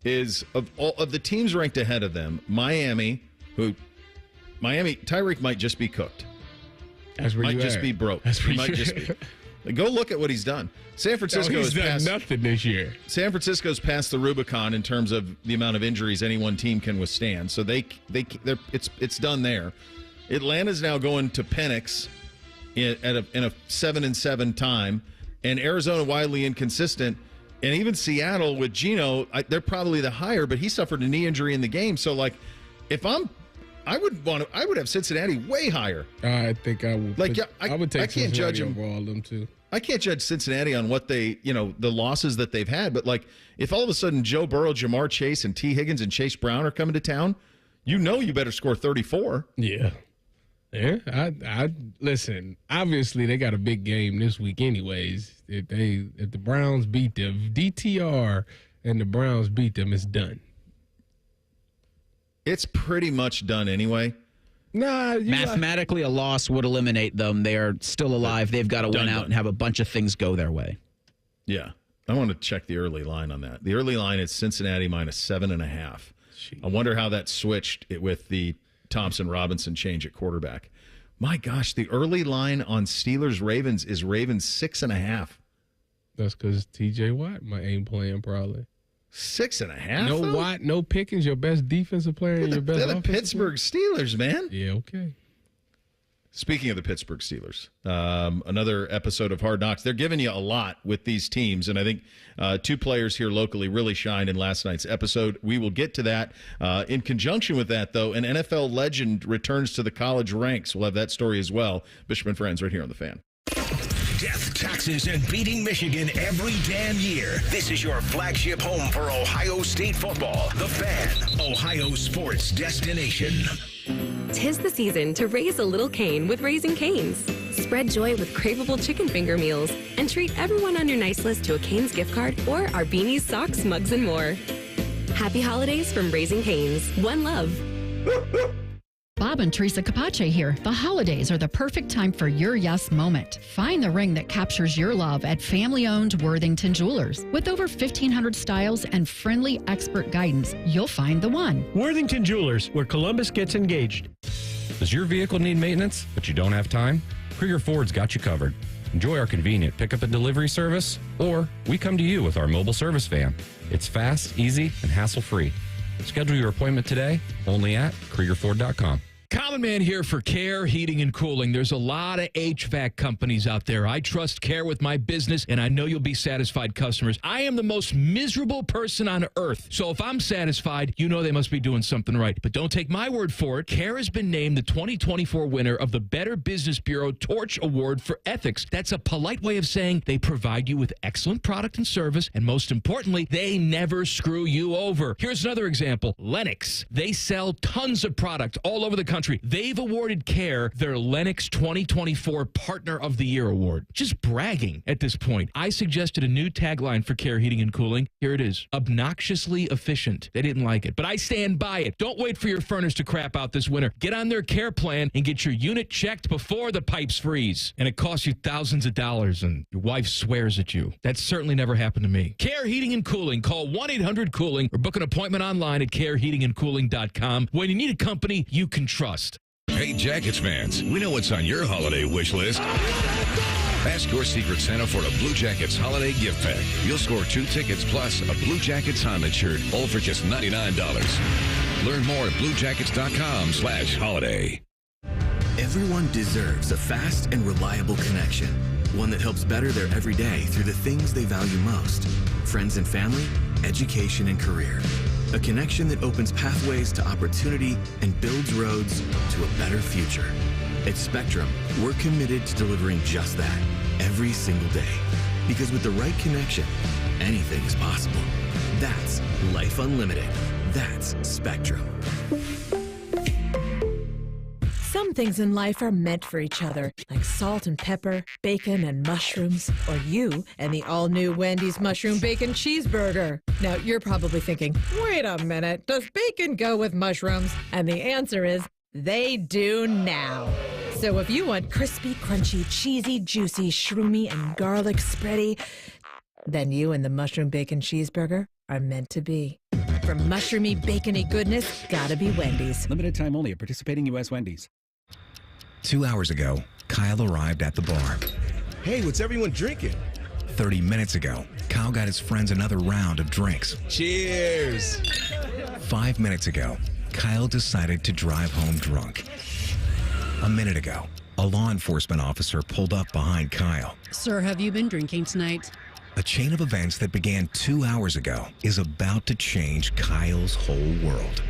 Speaker 2: is of the teams ranked ahead of them, Miami, Tyreek might just be cooked.
Speaker 4: That's where
Speaker 2: might just be broke.
Speaker 4: That's where
Speaker 2: might just be. Go look at what he's done. San Francisco
Speaker 4: he's done nothing this year.
Speaker 2: San Francisco's passed the Rubicon in terms of the amount of injuries any one team can withstand. So it's done there. Atlanta's now going to Penix in a 7-7 time, and Arizona widely inconsistent, and even Seattle with Geno, they're probably the higher, but he suffered a knee injury in the game. So I would have Cincinnati way higher.
Speaker 4: I think I would. I would take
Speaker 2: Cincinnati judge
Speaker 4: over all of them too.
Speaker 2: I can't judge Cincinnati on what the losses that they've had, but if all of a sudden Joe Burrow, Jamar Chase, and T. Higgins and Chase Brown are coming to town, you better score 34.
Speaker 4: Yeah. Yeah. I listen. Obviously, they got a big game this week, anyways. If the Browns beat them, DTR, and the Browns beat them, it's done.
Speaker 2: It's pretty much done anyway.
Speaker 5: Mathematically, a loss would eliminate them. They are still alive. They've got to win out and have a bunch of things go their way.
Speaker 2: Yeah. I want to check the early line on that. The early line is Cincinnati -7.5. I wonder how that switched with the Thompson-Robinson change at quarterback. My gosh, the early line on Steelers-Ravens is Ravens 6.5.
Speaker 4: That's because T.J. Watt ain't playing probably.
Speaker 2: 6.5?
Speaker 4: No Watt, no Pickens, your best defensive player and your best
Speaker 2: They're the Pittsburgh Steelers, man.
Speaker 4: Yeah, okay.
Speaker 2: Speaking of the Pittsburgh Steelers, another episode of Hard Knocks. They're giving you a lot with these teams, and I think two players here locally really shined in last night's episode. We will get to that. In conjunction with that, though, an NFL legend returns to the college ranks. We'll have that story as well. Bishop and Friends right here on The Fan.
Speaker 1: Death, taxes, and beating Michigan every damn year. This is your flagship home for Ohio State football. The Fan, Ohio sports destination.
Speaker 7: 'Tis the season to raise a little Cane with Raising Cane's. Spread joy with craveable chicken finger meals and treat everyone on your nice list to a Cane's gift card or our beanies, socks, mugs, and more. Happy holidays from Raising Cane's. One love.
Speaker 9: Bob and Teresa Capace here. The holidays are the perfect time for your yes moment. Find the ring that captures your love at family-owned Worthington Jewelers. With over 1,500 styles and friendly expert guidance, you'll find the one.
Speaker 10: Worthington Jewelers, where Columbus gets engaged.
Speaker 11: Does your vehicle need maintenance, but you don't have time? Krieger Ford's got you covered. Enjoy our convenient pickup and delivery service, or we come to you with our mobile service van. It's fast, easy, and hassle-free. Schedule your appointment today, only at KriegerFord.com.
Speaker 6: Common Man here for Care Heating and Cooling. There's a lot of HVAC companies out there. I trust Care with my business, and I know you'll be satisfied customers. I am the most miserable person on earth. So if I'm satisfied, you know they must be doing something right. But don't take my word for it. Care has been named the 2024 winner of the Better Business Bureau Torch Award for Ethics. That's a polite way of saying they provide you with excellent product and service, and most importantly, they never screw you over. Here's another example. Lennox. They sell tons of product all over the country. They've awarded Care their Lennox 2024 Partner of the Year Award. Just bragging at this point. I suggested a new tagline for Care Heating and Cooling. Here it is. Obnoxiously efficient. They didn't like it, but I stand by it. Don't wait for your furnace to crap out this winter. Get on their Care plan and get your unit checked before the pipes freeze. And it costs you thousands of dollars, and your wife swears at you. That certainly never happened to me. Care Heating and Cooling. Call 1-800-COOLING or book an appointment online at careheatingandcooling.com when you need a company you can trust.
Speaker 27: Hey, Jackets fans, we know what's on your holiday wish list. Ask your Secret Santa for a Blue Jackets holiday gift pack. You'll score 2 tickets plus a Blue Jackets Honda shirt, all for just $99. Learn more at bluejackets.com/holiday.
Speaker 24: Everyone deserves a fast and reliable connection. One that helps better their everyday through the things they value most. Friends and family, education and career. A connection that opens pathways to opportunity and builds roads to a better future. At Spectrum, we're committed to delivering just that every single day. Because with the right connection, anything is possible. That's Life Unlimited. That's Spectrum.
Speaker 15: Some things in life are meant for each other, like salt and pepper, bacon and mushrooms, or you and the all-new Wendy's Mushroom Bacon Cheeseburger. Now, you're probably thinking, wait a minute, does bacon go with mushrooms? And the answer is, they do now. So if you want crispy, crunchy, cheesy, juicy, shroomy, and garlic spready, then you and the Mushroom Bacon Cheeseburger are meant to be. For mushroomy, bacony goodness, gotta be Wendy's.
Speaker 25: Limited time only at participating U.S. Wendy's.
Speaker 26: 2 hours ago, Kyle arrived at the bar.
Speaker 12: Hey, what's everyone drinking?
Speaker 13: 30 minutes ago, Kyle got his friends another round of drinks.
Speaker 12: Cheers!
Speaker 13: 5 minutes ago, Kyle decided to drive home drunk. A minute ago, a law enforcement officer pulled up behind Kyle.
Speaker 14: Sir, have you been drinking tonight?
Speaker 13: A chain of events that began 2 hours ago is about to change Kyle's whole world.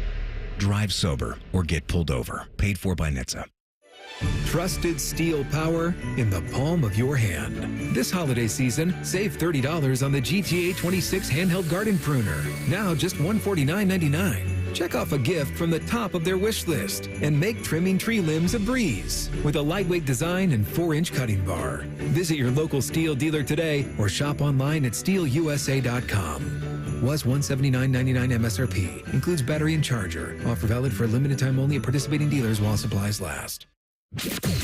Speaker 13: Drive sober or get pulled over. Paid for by NHTSA.
Speaker 16: Trusted steel power in the palm of your hand. This holiday season, save $30 on the GTA 26 handheld garden pruner. Now just $149.99. Check off a gift from the top of their wish list and make trimming tree limbs a breeze with a lightweight design and 4-inch cutting bar. Visit your local steel dealer today or shop online at steelusa.com. Was $179.99 MSRP. Includes battery and charger. Offer valid for a limited time only at participating dealers while supplies last.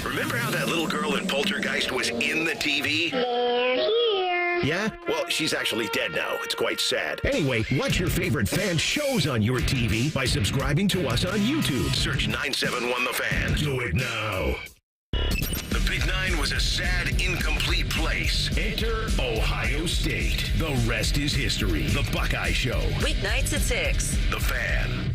Speaker 1: Remember how that little girl in Poltergeist was in the TV?
Speaker 17: They're here.
Speaker 1: Yeah? Well, she's actually dead now. It's quite sad. Anyway, watch your favorite fan shows on your TV by subscribing to us on YouTube. Search 971 The Fan. Do it now. The Big Nine was a sad, incomplete place. Enter Ohio State. The rest is history. The Buckeye Show.
Speaker 22: Weeknights at 6.
Speaker 1: The Fan.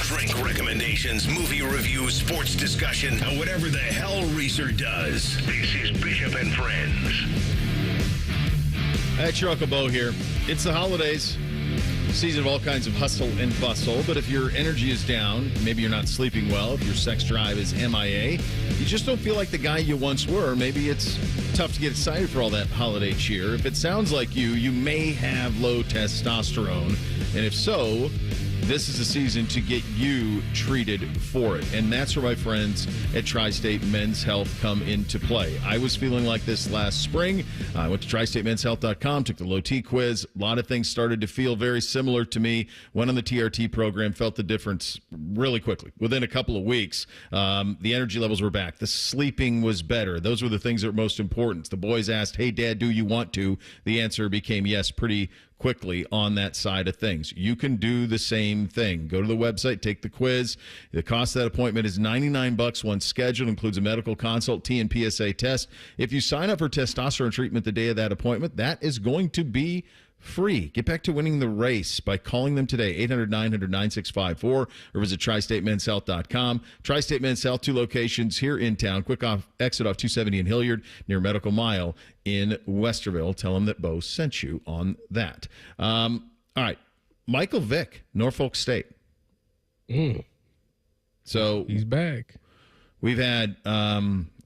Speaker 1: Drink recommendations, movie reviews, sports discussion, and whatever the hell Reeser does. This is Bishop and Friends.
Speaker 2: That's your Uncle Bo here. It's the holidays. Season of all kinds of hustle and bustle. But if your energy is down, maybe you're not sleeping well, if your sex drive is MIA, you just don't feel like the guy you once were. Maybe it's tough to get excited for all that holiday cheer. If it sounds like you may have low testosterone. And if so, this is the season to get you treated for it. And that's where my friends at Tri-State Men's Health come into play. I was feeling like this last spring. I went to TriStateMen'sHealth.com, took the low T quiz. A lot of things started to feel very similar to me. Went on the TRT program, felt the difference really quickly. Within a couple of weeks, the energy levels were back. The sleeping was better. Those were the things that were most important. The boys asked, hey, Dad, do you want to? The answer became yes pretty quickly on that side of things. You can do the same thing. Go to the website, take the quiz. The cost of that appointment is $99 once scheduled, includes a medical consult, T and PSA test. If you sign up for testosterone treatment the day of that appointment, that is going to be free. Get back to winning the race by calling them today, 800-900-9654, or visit TriStateMen'sHealth.com. Tri-State Men's Health, 2 locations here in town. Quick exit off 270 in Hilliard, near Medical Mile in Westerville. Tell them that Bo sent you on that. All right. Michael Vick, Norfolk State. So
Speaker 4: he's back.
Speaker 2: We've had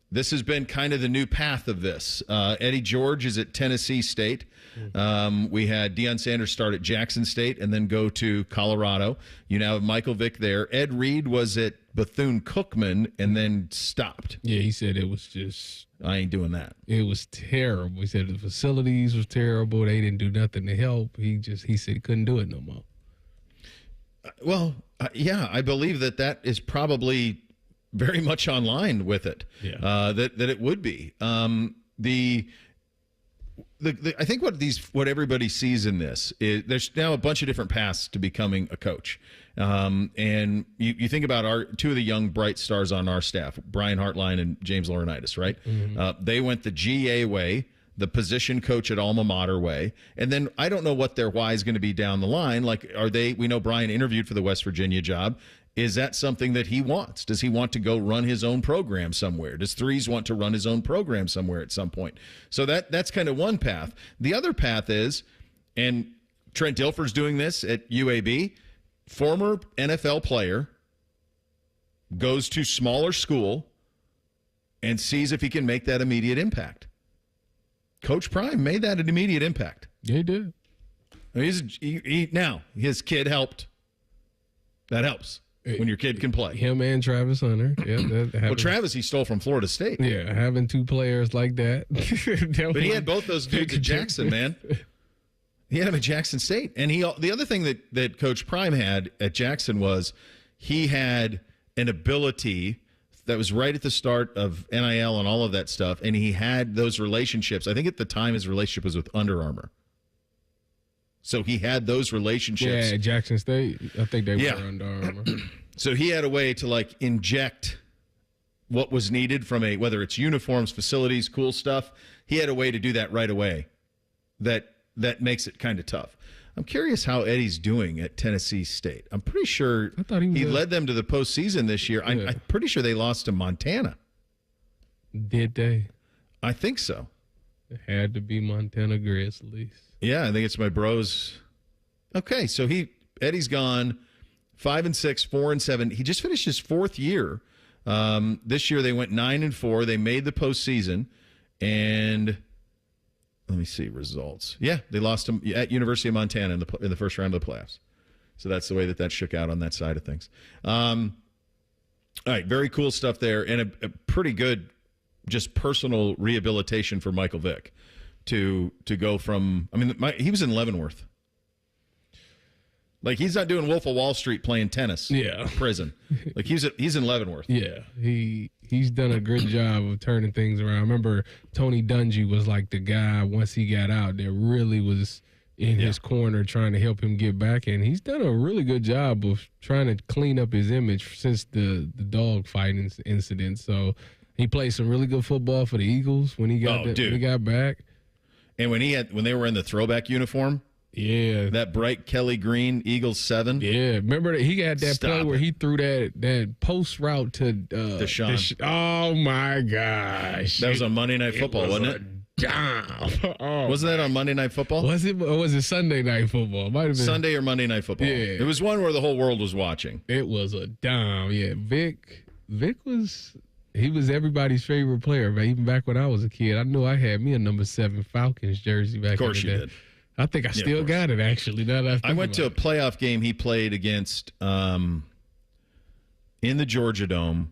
Speaker 2: this has been kind of the new path of this. Eddie George is at Tennessee State. We had Deion Sanders start at Jackson State and then go to Colorado. You now have Michael Vick there. Ed Reed was at Bethune-Cookman and then stopped.
Speaker 4: Yeah, he said it was just...
Speaker 2: I ain't doing that.
Speaker 4: It was terrible. He said the facilities was terrible. They didn't do nothing to help. He said he couldn't do it no more.
Speaker 2: Well, yeah, I believe that is probably very much online with it. Yeah. That it would be. I think what everybody sees in this is there's now a bunch of different paths to becoming a coach. And you think about two of the young bright stars on our staff, Brian Hartline and James Laurinaitis, right? Mm-hmm. They went the GA way, the position coach at alma mater way. And then I don't know what their why is going to be down the line. Like, we know Brian interviewed for the West Virginia job. Is that something that he wants? Does he want to go run his own program somewhere? Does Threes want to run his own program somewhere at some point? So that's kind of one path. The other path is, and Trent Dilfer's doing this at UAB, former NFL player goes to smaller school and sees if he can make that immediate impact. Coach Prime made that an immediate impact.
Speaker 4: Yeah, he did.
Speaker 2: Now, his kid helped. That helps. When your kid can play.
Speaker 4: Him and Travis Hunter. Yeah,
Speaker 2: well, Travis, he stole from Florida State.
Speaker 4: Yeah, having 2 players like that.
Speaker 2: But he had both those dudes at Jackson, man. He had him at Jackson State. And the other thing that Coach Prime had at Jackson was he had an ability that was right at the start of NIL and all of that stuff, and he had those relationships. I think at the time his relationship was with Under Armour. So he had those relationships.
Speaker 4: Yeah, at Jackson State. I think they were Under Armour.
Speaker 2: So he had a way to inject what was needed from whether it's uniforms, facilities, cool stuff. He had a way to do that right away that makes it kind of tough. I'm curious how Eddie's doing at Tennessee State. I'm pretty sure he led them to the postseason this year. Yeah. I'm pretty sure they lost to Montana.
Speaker 4: Did they? I
Speaker 2: think so.
Speaker 4: It had to be Montana Grizzlies.
Speaker 2: Yeah, I think it's my bros. Okay, so Eddie's gone 5-6, 4-7. He just finished his 4th year. This year they went 9-4. They made the postseason, and let me see results. Yeah, they lost him at University of Montana in the first round of the playoffs. So that's the way that shook out on that side of things. All right, very cool stuff there, and a pretty good just personal rehabilitation for Michael Vick to go from. I mean, he was in Leavenworth. Like, he's not doing Wolf of Wall Street playing tennis.
Speaker 4: Yeah,
Speaker 2: prison. Like, he's in Leavenworth.
Speaker 4: Yeah, he's done a good job of turning things around. I remember Tony Dungy was like the guy once he got out that really was in his corner trying to help him get back, and he's done a really good job of trying to clean up his image since the dog fighting incident. So he played some really good football for the Eagles when he got when he got back,
Speaker 2: and when they were in the throwback uniform.
Speaker 4: Yeah,
Speaker 2: that bright Kelly green Eagles 7.
Speaker 4: Yeah, remember that he had that play where he threw that post route to
Speaker 2: Deshaun.
Speaker 4: Oh my gosh,
Speaker 2: that was on Monday Night Football, wasn't it? Wasn't that on Monday Night Football?
Speaker 4: Was it? Or was it Sunday Night Football? Might have been
Speaker 2: Sunday or Monday Night Football.
Speaker 4: Yeah,
Speaker 2: it was one where the whole world was watching.
Speaker 4: It was a dime. Yeah, Vick was. He was everybody's favorite player, man. Even back when I was a kid, I knew I had me a number 7 Falcons jersey back.
Speaker 2: Of course
Speaker 4: in the
Speaker 2: you
Speaker 4: day.
Speaker 2: did.
Speaker 4: I think I still got it, actually. Now that
Speaker 2: I went to a playoff game he played against in the Georgia Dome.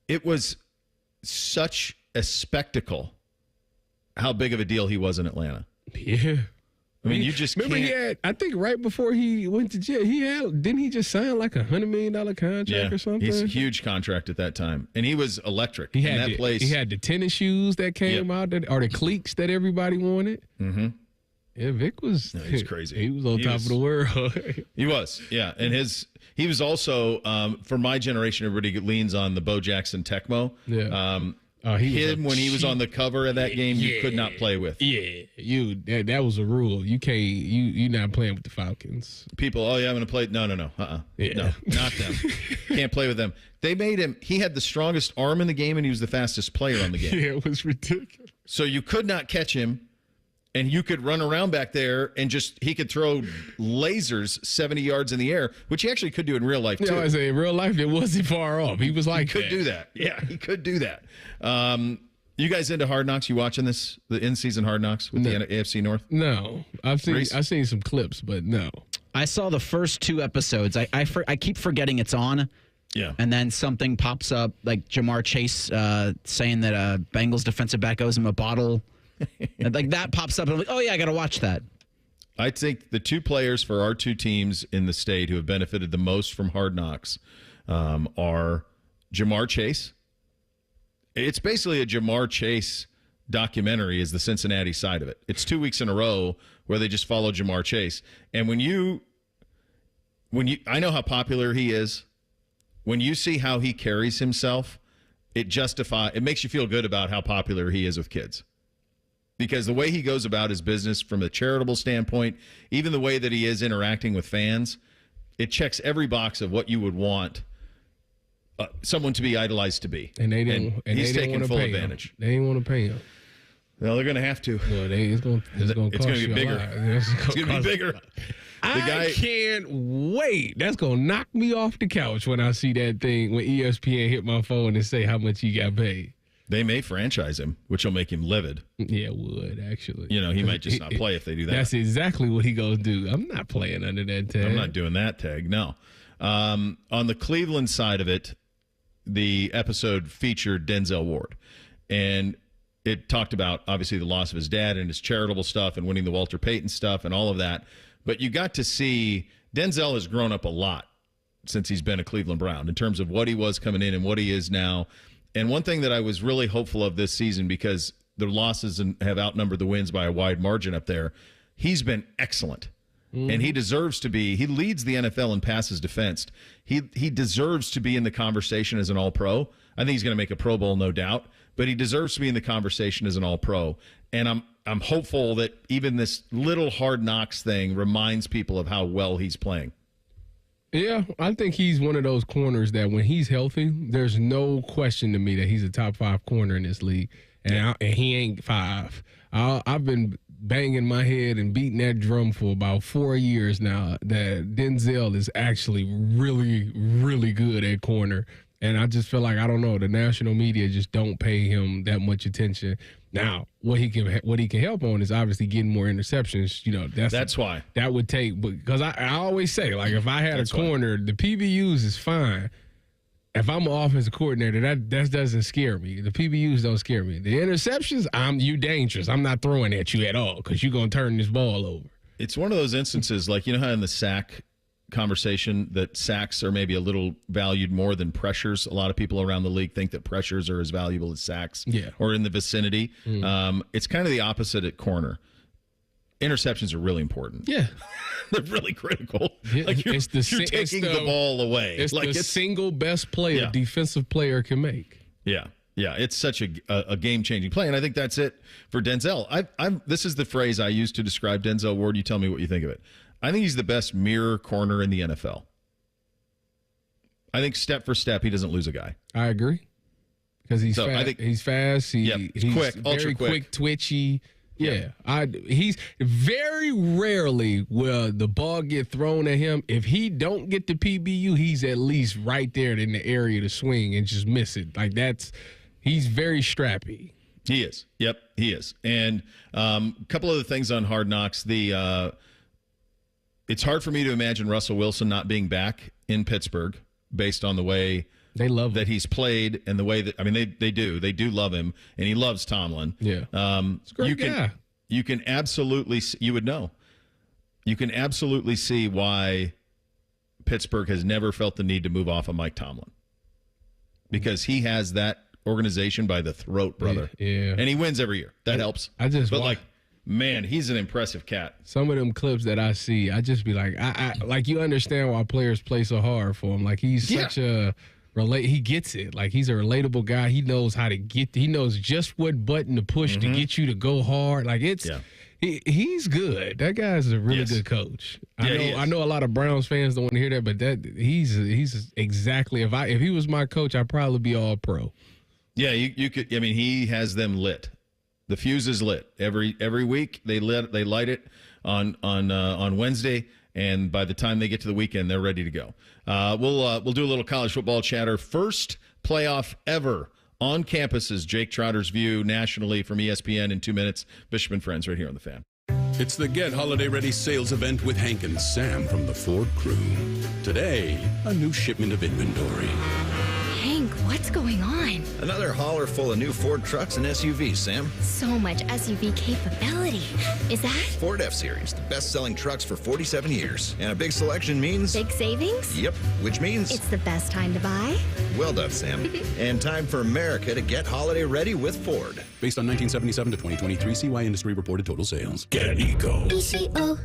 Speaker 2: It was such a spectacle how big of a deal he was in Atlanta.
Speaker 4: Yeah.
Speaker 2: I mean, you just
Speaker 4: remember
Speaker 2: can't.
Speaker 4: He had, I think right before he went to jail, didn't he just sign like $100 million contract or something?
Speaker 2: He's a huge contract at that time, and he was electric.
Speaker 4: He
Speaker 2: in
Speaker 4: had
Speaker 2: that place.
Speaker 4: He had the tennis shoes that came out, or the cleats that everybody wanted.
Speaker 2: Mm-hmm.
Speaker 4: Yeah, Vick was.
Speaker 2: No, he's crazy.
Speaker 4: He was on top of the world.
Speaker 2: He was, yeah, and he was also for my generation. Everybody leans on the Bo Jackson Tecmo.
Speaker 4: Yeah.
Speaker 2: When he was on the cover of that game, you could not play with.
Speaker 4: Yeah, that was a rule. You can't. You're not playing with the Falcons.
Speaker 2: People, I'm going to play. No.
Speaker 4: Yeah.
Speaker 2: No, not them. Can't play with them. They made him. He had the strongest arm in the game, and he was the fastest player on the game.
Speaker 4: Yeah, it was ridiculous.
Speaker 2: So you could not catch him, and you could run around back there and he could throw lasers 70 yards in the air, which he actually could do in real life too.
Speaker 4: Yeah, I say in real life it wasn't far off. He was like
Speaker 2: he could do that. Yeah, he could do that. You guys into Hard Knocks? You watching the in-season Hard Knocks with the AFC North?
Speaker 4: No, I've seen some clips, but no.
Speaker 5: I saw the first 2 episodes. I keep forgetting it's on.
Speaker 2: Yeah.
Speaker 5: And then something pops up, like Jamar Chase saying that a Bengals defensive back owes him a bottle. And like that pops up, and I'm like, oh yeah, I got to watch that.
Speaker 2: I think the 2 players for our 2 teams in the state who have benefited the most from Hard Knocks are Jamar Chase. It's basically a Jamar Chase documentary is the Cincinnati side of it. It's 2 weeks in a row where they just follow Jamar Chase. And when you I know how popular he is. When you see how he carries himself, it makes you feel good about how popular he is with kids. Because the way he goes about his business from a charitable standpoint, even the way that he is interacting with fans, it checks every box of what you would want someone to be idolized to be.
Speaker 4: And
Speaker 2: he's taking full advantage.
Speaker 4: They didn't want to pay him.
Speaker 2: Well, they're going to have to.
Speaker 4: Well, it's going to
Speaker 2: be bigger. It's going to be bigger.
Speaker 4: I can't wait. That's going to knock me off the couch when I see that thing, when ESPN hit my phone and say how much he got paid.
Speaker 2: They may franchise him, which will make him livid.
Speaker 4: Yeah, it would, actually.
Speaker 2: He might just not play if they do that.
Speaker 4: That's exactly what he goes to do. I'm not playing under that tag.
Speaker 2: I'm not doing that tag, no. On the Cleveland side of it, the episode featured Denzel Ward. And it talked about, obviously, the loss of his dad and his charitable stuff and winning the Walter Payton stuff and all of that. But you got to see Denzel has grown up a lot since he's been a Cleveland Brown in terms of what he was coming in and what he is now. And one thing that I was really hopeful of this season, because the losses have outnumbered the wins by a wide margin up there, he's been excellent and he deserves to be. He leads the NFL in passes defensed. He deserves to be in the conversation as an All-Pro. I think he's going to make a Pro Bowl, no doubt, but he deserves to be in the conversation as an All-Pro. And I'm hopeful that even this little Hard Knocks thing reminds people of how well he's playing.
Speaker 4: Yeah, I think he's one of those corners that when he's healthy, there's no question to me that he's a top 5 corner in this league, and he ain't 5. I've been banging my head and beating that drum for about 4 years now that Denzel is actually really, really good at corner. And I just feel like, I don't know, the national media just don't pay him that much attention. Now, what he can help on is obviously getting more interceptions. You know, that's why that would take. Because I always say, like, if I had a corner, the PBUs is fine. If I'm an offensive coordinator, that doesn't scare me. The PBUs don't scare me. The interceptions, you dangerous. I'm not throwing at you at all because you're gonna turn this ball over.
Speaker 2: It's one of those instances, like, you know how in the sack conversation that sacks are maybe a little valued more than pressures. A lot of people around the league think that pressures are as valuable as sacks, or in the vicinity. It's kind of the opposite at corner. Interceptions are really important.
Speaker 4: Yeah.
Speaker 2: They're really critical.
Speaker 4: Yeah,
Speaker 2: like you're taking the ball away.
Speaker 4: It's like the single best play a defensive player can make.
Speaker 2: Yeah. Yeah, it's such a game-changing play, and I think that's it for Denzel. This is the phrase I use to describe Denzel Ward. You tell me what you think of it. I think he's the best mirror corner in the NFL. I think step for step, he doesn't lose a guy.
Speaker 4: I agree. Because he's fast. I think he's fast. He's
Speaker 2: quick,
Speaker 4: very
Speaker 2: ultra
Speaker 4: quick, twitchy. Yeah. He's very rarely will the ball get thrown at him. If he don't get the PBU, he's at least right there in the area to swing and just miss it. Like he's very strappy.
Speaker 2: He is. Yep, he is. And a couple other things on Hard Knocks. It's hard for me to imagine Russell Wilson not being back in Pittsburgh based on the way
Speaker 4: they love
Speaker 2: that he's played and the way that, I mean, they do love him, and he loves Tomlin.
Speaker 4: Yeah.
Speaker 2: It's a great guy. You can absolutely, you would know. You can absolutely see why Pittsburgh has never felt the need to move off of Mike Tomlin, because he has that organization by the throat, brother.
Speaker 4: Yeah.
Speaker 2: And he wins every year. That helps. Man, he's an impressive cat.
Speaker 4: Some of them clips that I see, I just be like, I like, you understand why players play so hard for him. Like, he's such a he gets it. Like, he's a relatable guy. He knows how to he knows just what button to push to get you to go hard. Like, he's good. That guy's a really good coach. I know a lot of Browns fans don't want to hear that, but he's exactly, if he was my coach, I'd probably be all pro.
Speaker 2: Yeah, you could. I mean, he has them lit. The fuse is lit every week. They light it on Wednesday, and by the time they get to the weekend, they're ready to go. We'll do a little college football chatter. First playoff ever on campuses. Jake Trotter's view nationally from ESPN in 2 minutes. Bishop and Friends right here on the Fan.
Speaker 3: It's the Get Holiday Ready sales event with Hank and Sam from the Ford crew. Today, a new shipment of inventory.
Speaker 8: Hank, what's going on?
Speaker 18: Another hauler full of new Ford trucks and SUVs, Sam.
Speaker 8: So much SUV capability. Is that?
Speaker 18: Ford F-Series, the best-selling trucks for 47 years. And a big selection means...
Speaker 8: big savings?
Speaker 18: Yep, which means...
Speaker 8: it's the best time to buy?
Speaker 18: Well done, Sam. And time for America to get holiday ready with Ford.
Speaker 3: Based on 1977 to 2023 CY Industry reported total sales. Get Eco.
Speaker 8: ECO.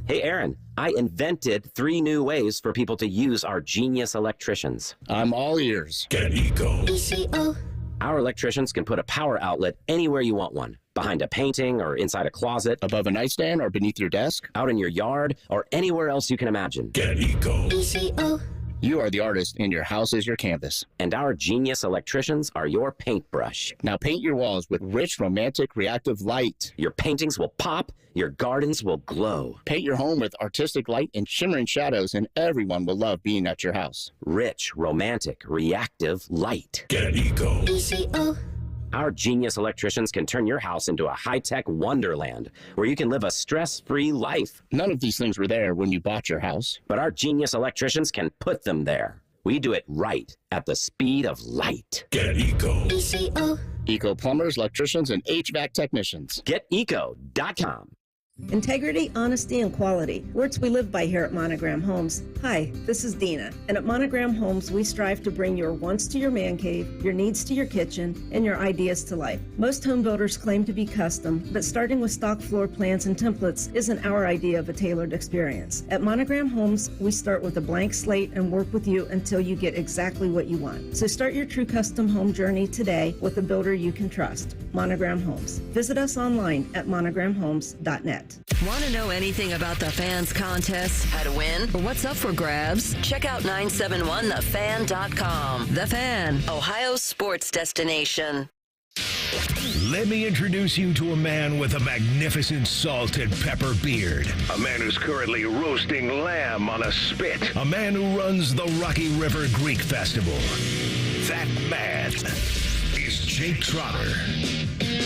Speaker 19: Hey, Aaron, I invented 3 new ways for people to use our genius electricians.
Speaker 20: I'm all ears.
Speaker 3: Get Eco.
Speaker 8: ECO.
Speaker 19: Our electricians can put a power outlet anywhere you want one. Behind a painting or inside a closet.
Speaker 20: Above a nightstand or beneath your desk.
Speaker 19: Out in your yard or anywhere else you can imagine.
Speaker 3: Get Eco.
Speaker 8: ECO.
Speaker 20: You are the artist, and your house is your canvas.
Speaker 19: And our genius electricians are your paintbrush.
Speaker 20: Now paint your walls with rich, romantic, reactive light.
Speaker 19: Your paintings will pop, your gardens will glow.
Speaker 20: Paint your home with artistic light and shimmering shadows, and everyone will love being at your house.
Speaker 19: Rich, romantic, reactive light.
Speaker 3: Get Eco.
Speaker 8: ECO.
Speaker 19: Our genius electricians can turn your house into a high-tech wonderland where you can live a stress-free life.
Speaker 20: None of these things were there when you bought your house.
Speaker 19: But our genius electricians can put them there. We do it right at the speed of light.
Speaker 3: Get Eco.
Speaker 8: ECO.
Speaker 20: Eco plumbers, electricians, and HVAC technicians.
Speaker 19: GetEco.com.
Speaker 7: Integrity, honesty, and quality. Words we live by here at Monogram Homes. Hi, this is Dina. And at Monogram Homes, we strive to bring your wants to your man cave, your needs to your kitchen, and your ideas to life. Most home builders claim to be custom, but starting with stock floor plans and templates isn't our idea of a tailored experience. At Monogram Homes, we start with a blank slate and work with you until you get exactly what you want. So start your true custom home journey today with a builder you can trust. Monogram Homes. Visit us online at monogramhomes.net.
Speaker 22: Want to know anything about the Fans contest, how to win, or what's up for grabs? Check out 971thefan.com. The Fan, Ohio's sports destination.
Speaker 1: Let me introduce you to a man with a magnificent salt and pepper beard. A man who's currently roasting lamb on a spit. A man who runs the Rocky River Greek Festival. That man is Jake Trotter.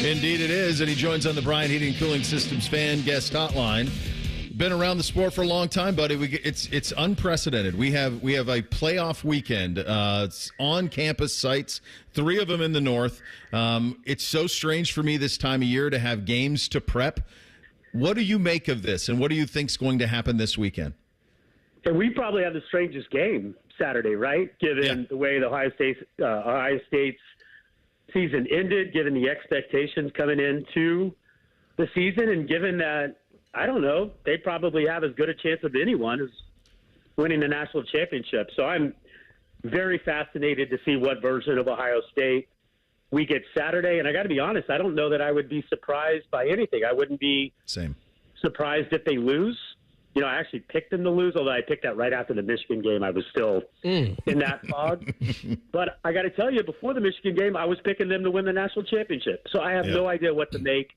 Speaker 2: Indeed it is, and he joins on the Bryant Heating and Cooling Systems fan guest hotline. Been around the sport for a long time, buddy. It's unprecedented. We have a playoff weekend. It's on campus sites, 3 of them in the north. It's so strange for me this time of year to have games to prep. What do you make of this, and what do you think's going to happen this weekend?
Speaker 9: And we probably have the strangest game Saturday, right? Given the way the Ohio State's season ended, given the expectations coming into the season, and given that, I don't know, they probably have as good a chance of anyone as winning the national championship. So I'm very fascinated to see what version of Ohio State we get Saturday. And I got to be honest, I don't know that I would be surprised by anything. I wouldn't be surprised if they lose. You know, I actually picked them to lose, although I picked that right after the Michigan game. I was still in that fog. But I got to tell you, before the Michigan game, I was picking them to win the national championship. So I have no idea what to make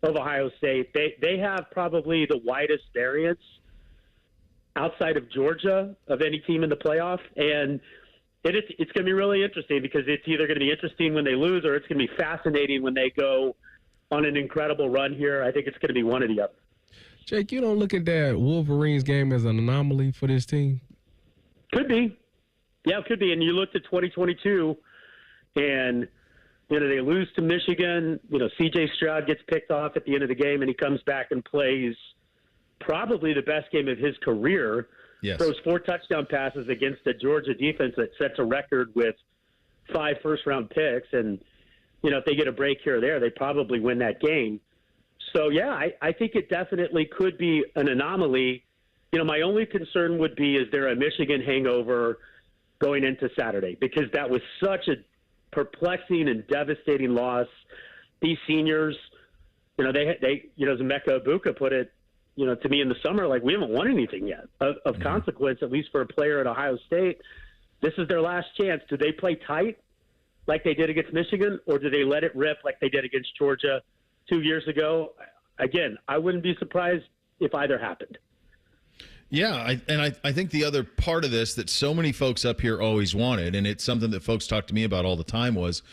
Speaker 9: of Ohio State. They have probably the widest variance outside of Georgia of any team in the playoff. And it's going to be really interesting because it's either going to be interesting when they lose or it's going to be fascinating when they go on an incredible run here. I think it's going to be one or the other.
Speaker 4: Jake, you don't look at that Wolverines game as an anomaly for this team?
Speaker 9: Could be. Yeah, it could be. And you looked at 2022, and, you know, they lose to Michigan. You know, C.J. Stroud gets picked off at the end of the game, and he comes back and plays probably the best game of his career.
Speaker 2: Yes.
Speaker 9: Throws 4 touchdown passes against the Georgia defense that sets a record with 5 first-round picks. And, you know, if they get a break here or there, they probably win that game. So, yeah, I think it definitely could be an anomaly. You know, my only concern would be, is there a Michigan hangover going into Saturday? Because that was such a perplexing and devastating loss. These seniors, you know, they you know, Zemeka Ibuka put it, you know, to me in the summer, like, we haven't won anything yet of consequence, at least for a player at Ohio State. This is their last chance. Do they play tight like they did against Michigan, or do they let it rip like they did against Georgia 2 years ago? Again, I wouldn't be surprised if either happened.
Speaker 2: Yeah, I think the other part of this that so many folks up here always wanted, and it's something that folks talk to me about all the time, was,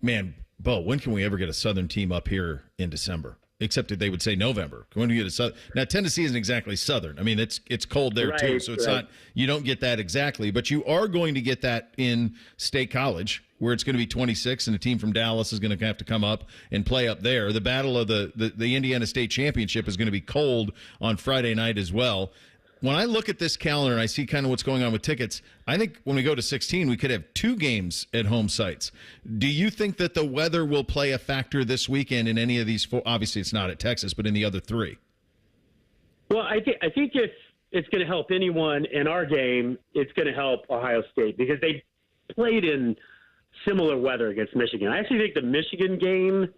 Speaker 2: man, Bo, when can we ever get a Southern team up here in December? Except that they would say November. When do we get a Southern? Now, Tennessee isn't exactly Southern. I mean, it's cold there too, so it's not. You don't get that exactly, but you are going to get that in State College, where it's going to be 26, and a team from Dallas is going to have to come up and play up there. The battle of the Indiana State Championship is going to be cold on Friday night as well. When I look at this calendar and I see kind of what's going on with tickets, I think when we go to 16, we could have 2 games at home sites. Do you think that the weather will play a factor this weekend in any of these 4? Obviously, it's not at Texas, but in the other 3.
Speaker 9: Well, I think if it's going to help anyone in our game, it's going to help Ohio State, because they played in similar weather against Michigan. I actually think the Michigan game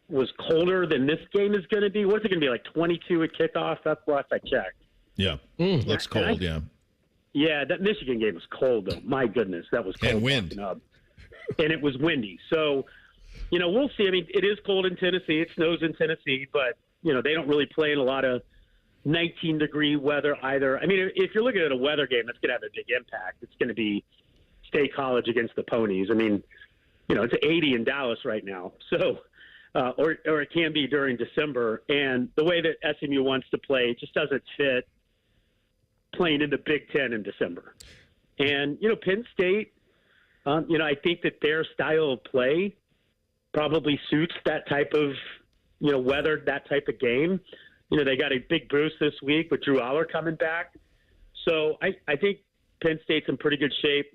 Speaker 9: was colder than this game is going to be. What's it going to be, like 22 at kickoff? That's the last I checked.
Speaker 2: Yeah, looks cold, yeah.
Speaker 9: Yeah, that Michigan game was cold, though. My goodness, that was cold.
Speaker 2: And wind.
Speaker 9: And it was windy. So, you know, we'll see. I mean, it is cold in Tennessee. It snows in Tennessee, but, you know, they don't really play in a lot of 19-degree weather either. I mean, if you're looking at a weather game, that's going to have a big impact. It's going to be State College against the Ponies. I mean, you know, it's 80 in Dallas right now. So, or it can be during December. And the way that SMU wants to play, it just doesn't fit playing in the Big Ten in December. And, you know, Penn State, you know, I think that their style of play probably suits that type of, weathered that type of game. They got a big boost this week with Drew Aller coming back. So I think Penn State's in pretty good shape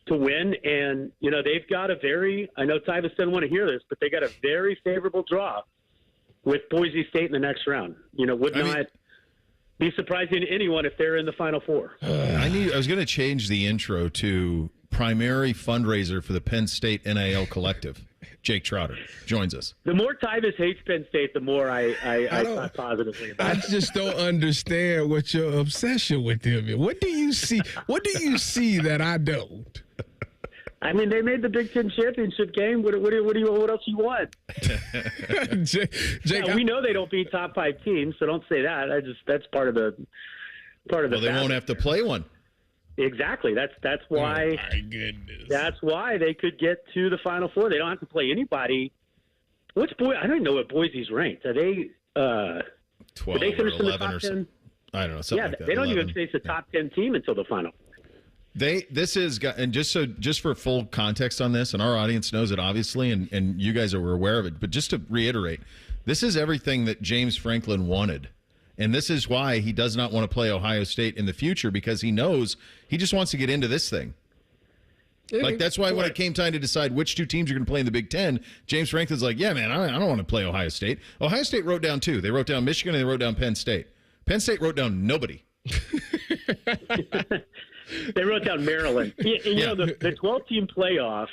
Speaker 9: to win. And, they've got I know Tyvis didn't want to hear this, but they got a very favorable draw with Boise State in the next round. Would not be surprising to anyone if they're in the Final Four.
Speaker 2: I was going to change the intro to primary fundraiser for the Penn State NIL Collective. Jake Trotter joins us.
Speaker 9: The more Tyvis hates Penn State, the more I thought positively about it.
Speaker 4: I just don't understand what your obsession with them is. What do you see? What do you see that I don't?
Speaker 9: I mean, they made the Big Ten championship game. What else you want?
Speaker 4: Jake,
Speaker 9: we know they don't beat top 5 teams, so don't say that. That's part of the.
Speaker 2: Well, they won't have to play one.
Speaker 9: Exactly. That's why.
Speaker 4: Oh, my goodness.
Speaker 9: That's why they could get to the Final Four. They don't have to play anybody. I don't even know what Boise's ranked. Are they
Speaker 2: 12
Speaker 9: did they finish
Speaker 2: or 11
Speaker 9: in the top
Speaker 2: or
Speaker 9: 10?
Speaker 2: something? I don't know. Something like that.
Speaker 9: They don't
Speaker 2: 11.
Speaker 9: even face a top 10 team until the Final.
Speaker 2: And just for full context on this, and our audience knows it obviously, and you guys are aware of it, but just to reiterate, this is everything that James Franklin wanted. And this is why he does not want to play Ohio State in the future, because he knows he just wants to get into this thing. Like, that's why when it came time to decide which 2 teams are going to play in the Big Ten, James Franklin's like, yeah, man, I don't want to play Ohio State. Ohio State wrote down 2. They wrote down Michigan and they wrote down Penn State. Penn State wrote down nobody.
Speaker 9: They wrote down Maryland. The 12-team playoff,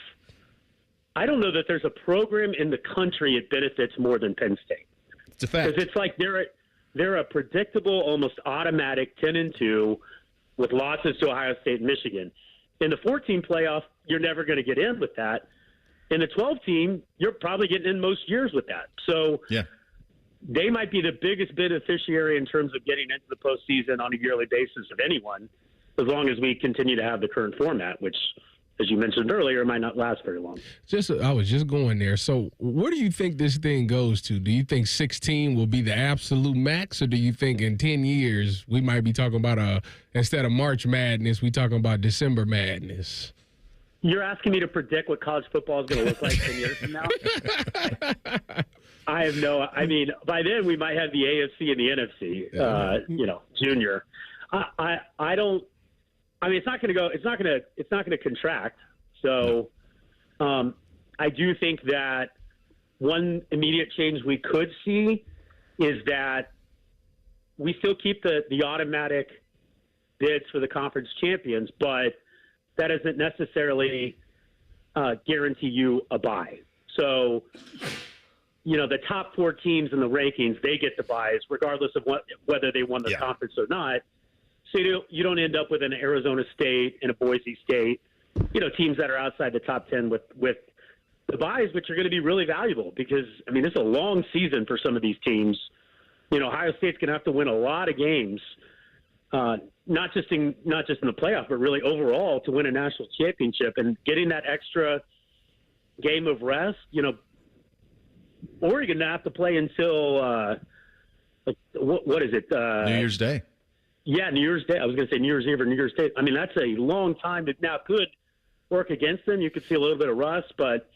Speaker 9: I don't know that there's a program in the country it benefits more than Penn State.
Speaker 2: It's a fact.
Speaker 9: Because it's like they're a predictable, almost automatic 10-2 with losses to Ohio State and Michigan. In the 14 playoff, you're never going to get in with that. In the 12-team, you're probably getting in most years with that. So they might be the biggest beneficiary in terms of getting into the postseason on a yearly basis of anyone, as long as we continue to have the current format, which, as you mentioned earlier, might not last very long. I was just going there. So where do you think this thing goes to? Do you think 16 will be the absolute max, or do you think in 10 years we might be talking about instead of March Madness, we talking about December Madness? You're asking me to predict what college football is going to look like 10 years from now? I mean, by then we might have the AFC and the NFC, junior. I don't. I mean, it's not going to contract. So, I do think that one immediate change we could see is that we still keep the automatic bids for the conference champions, but that doesn't necessarily guarantee you a bye. So, the top 4 teams in the rankings, they get the byes regardless of whether they won the conference or not. So you don't end up with an Arizona State and a Boise State, teams that are outside the top 10 with the byes, which are going to be really valuable because, I mean, this is a long season for some of these teams. Ohio State's going to have to win a lot of games, not just in the playoff, but really overall to win a national championship. And getting that extra game of rest, Oregon to have to play until what is it?
Speaker 2: New Year's Day.
Speaker 9: Yeah, New Year's Day. I was going to say New Year's Eve or New Year's Day. I mean, that's a long time. It now could work against them. You could see a little bit of rust, but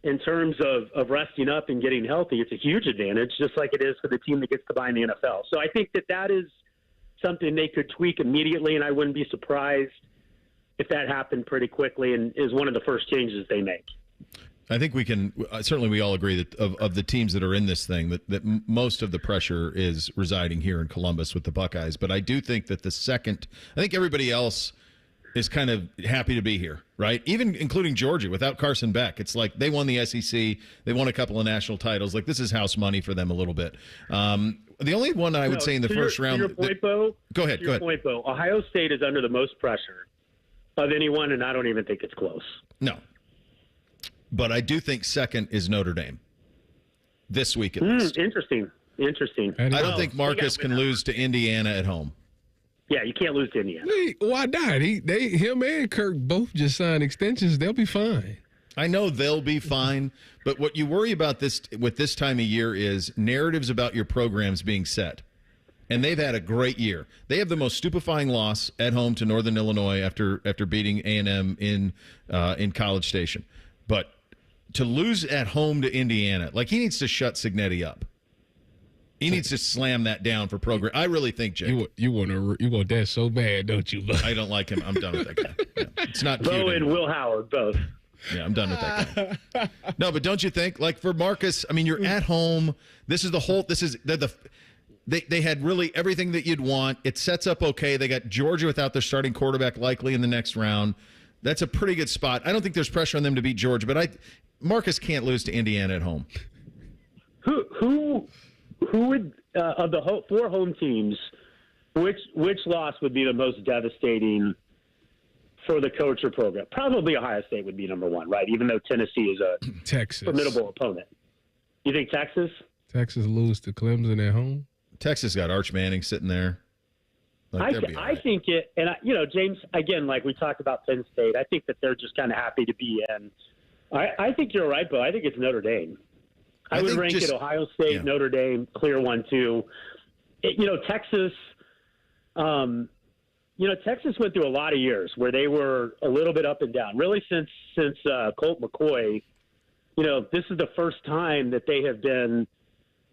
Speaker 9: in terms of resting up and getting healthy, it's a huge advantage, just like it is for the team that gets to buy in the NFL. So I think that is something they could tweak immediately, and I wouldn't be surprised if that happened pretty quickly and is one of the first changes they make.
Speaker 2: I think we can certainly we all agree that of the teams that are in this thing that most of the pressure is residing here in Columbus with the Buckeyes. But I do think that I think everybody else is kind of happy to be here, right? Even including Georgia without Carson Beck. It's like they won the SEC, they won a couple of national titles. Like this is house money for them a little bit. The only one I would say in the first round.
Speaker 9: To your point, Bo.
Speaker 2: Go ahead.
Speaker 9: Point, Bo. Ohio State is under the most pressure of anyone, and I don't even think it's close.
Speaker 2: No. But I do think second is Notre Dame this week at least.
Speaker 9: Interesting.
Speaker 2: I don't think Marcus can lose to Indiana at home.
Speaker 9: Yeah, you can't lose to Indiana.
Speaker 4: Why not? Him and Kirk both just signed extensions. They'll be fine.
Speaker 2: I know they'll be fine, but what you worry about with this time of year is narratives about your programs being set. And they've had a great year. They have the most stupefying loss at home to Northern Illinois after beating A&M in College Station. But to lose at home to Indiana, like he needs to shut Cignetti up. He needs to slam that down for program. I really think, Jake.
Speaker 4: You want that so bad, don't you?
Speaker 2: I don't like him. I'm done with that guy. Yeah. It's not cute.
Speaker 9: Bo and Will Howard, both.
Speaker 2: Yeah, I'm done with that guy. No, but don't you think, like for Marcus, I mean, you're at home. This is they had really everything that you'd want. It sets up okay. They got Georgia without their starting quarterback likely in the next round. That's a pretty good spot. I don't think there's pressure on them to beat Georgia, but Marcus can't lose to Indiana at home.
Speaker 9: Who would of the 4 home teams, which loss would be the most devastating for the coach or program? Probably Ohio State would be number 1, right? Even though Tennessee is a formidable opponent. You think Texas?
Speaker 4: Texas lose to Clemson at home?
Speaker 2: Texas got Arch Manning sitting there.
Speaker 9: I think it, and James, again, like we talked about Penn State, I think that they're just kind of happy to be in. I think you're right, but I think it's Notre Dame. I would rank it Ohio State, Notre Dame, clear 1-2. Texas. Texas went through a lot of years where they were a little bit up and down. Really, since Colt McCoy, this is the first time that they have been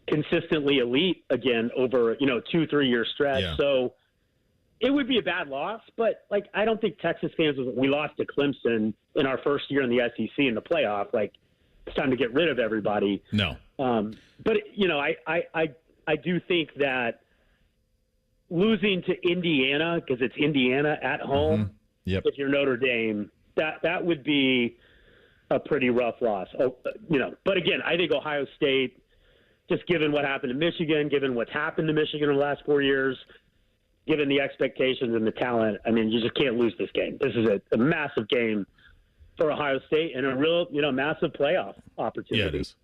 Speaker 9: consistently elite again over 2-3 year stretch. Yeah. So it would be a bad loss, but I don't think Texas fans, we lost to Clemson in our first year in the SEC in the playoff. It's time to get rid of everybody.
Speaker 2: No.
Speaker 9: But I do think that losing to Indiana, because it's Indiana at home, if you're Notre Dame, that would be a pretty rough loss. But again, I think Ohio State, just given what happened to Michigan, given what's happened to Michigan in the last 4 years, given the expectations and the talent, I mean, you just can't lose this game. This is a massive game for Ohio State and a real, massive playoff opportunity.
Speaker 2: Yeah, it is.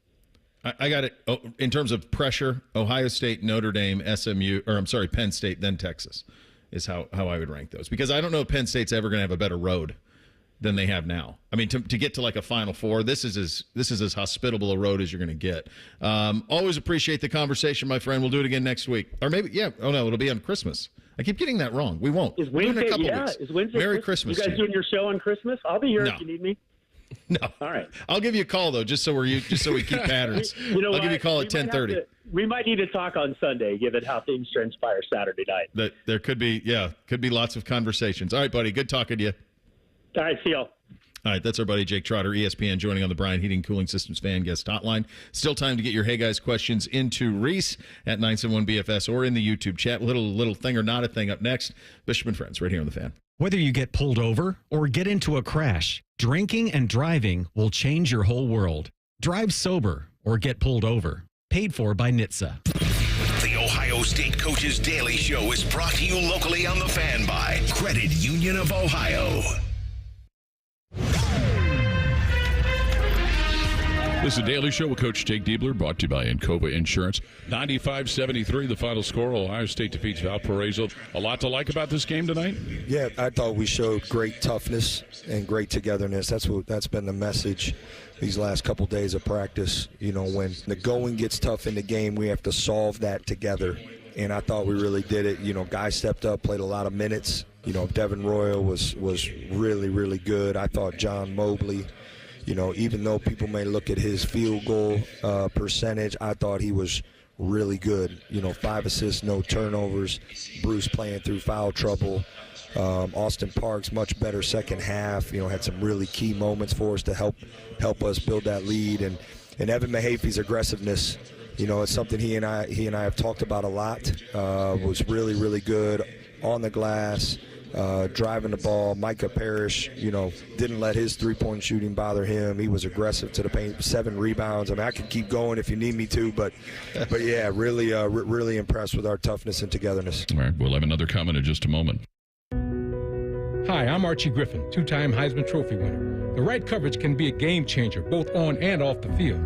Speaker 2: I got it. In terms of pressure, Ohio State, Notre Dame, Penn State, then Texas is how I would rank those. Because I don't know if Penn State's ever going to have a better road than they have now. I mean, to get to a Final Four, this is as hospitable a road as you're going to get. Always appreciate the conversation, my friend. We'll do it again next week. Or maybe, it'll be on Christmas. I keep getting that wrong. We won't.
Speaker 9: Is Wednesday,
Speaker 2: in a couple weeks.
Speaker 9: Is Wednesday
Speaker 2: Merry Christmas.
Speaker 9: You guys doing your show on Christmas? I'll be here if you need me.
Speaker 2: No.
Speaker 9: All right.
Speaker 2: I'll give you a call though, just so we keep patterns. I'll give you a call at 10:30.
Speaker 9: We might need to talk on Sunday, given how things transpire Saturday night.
Speaker 2: There could be lots of conversations. All right, buddy. Good talking to you.
Speaker 9: All right, see y'all.
Speaker 2: All right, that's our buddy Jake Trotter, ESPN, joining on the Bryant Heating Cooling Systems fan guest hotline. Still time to get your Hey Guys questions into Reese at 971BFS or in the YouTube chat. Little thing or not a thing up next. Bishop and Friends right here on the Fan.
Speaker 6: Whether you get pulled over or get into a crash, drinking and driving will change your whole world. Drive sober or get pulled over. Paid for by NHTSA.
Speaker 1: The Ohio State Coaches Daily Show is brought to you locally on the Fan by Credit Union of Ohio.
Speaker 10: This is the Daily Show with Coach Jake Diebler, brought to you by Encova Insurance. 95-73, the final score. Ohio State defeats Valparaiso. A lot to like about this game tonight?
Speaker 11: Yeah, I thought we showed great toughness and great togetherness. That's been the message these last couple days of practice. When the going gets tough in the game, we have to solve that together. And I thought we really did it. Guys stepped up, played a lot of minutes. Devin Royal was really, really good. I thought John Mobley, even though people may look at his field goal percentage, I thought he was really good. 5 assists, no turnovers. Bruce playing through foul trouble. Austin Parks, much better second half. Had some really key moments for us to help us build that lead. And Evan Mahafy's aggressiveness, it's something he and I have talked about a lot. Was really, really good on the glass. Driving the ball. Micah Parrish, didn't let his three-point shooting bother him. He was aggressive to the paint. 7 rebounds. I mean, I could keep going if you need me to, but yeah, really impressed with our toughness and togetherness.
Speaker 10: All right, we'll have another comment in just a moment.
Speaker 21: Hi, I'm Archie Griffin, 2-time Heisman Trophy winner. The right coverage can be a game changer, both on and off the field.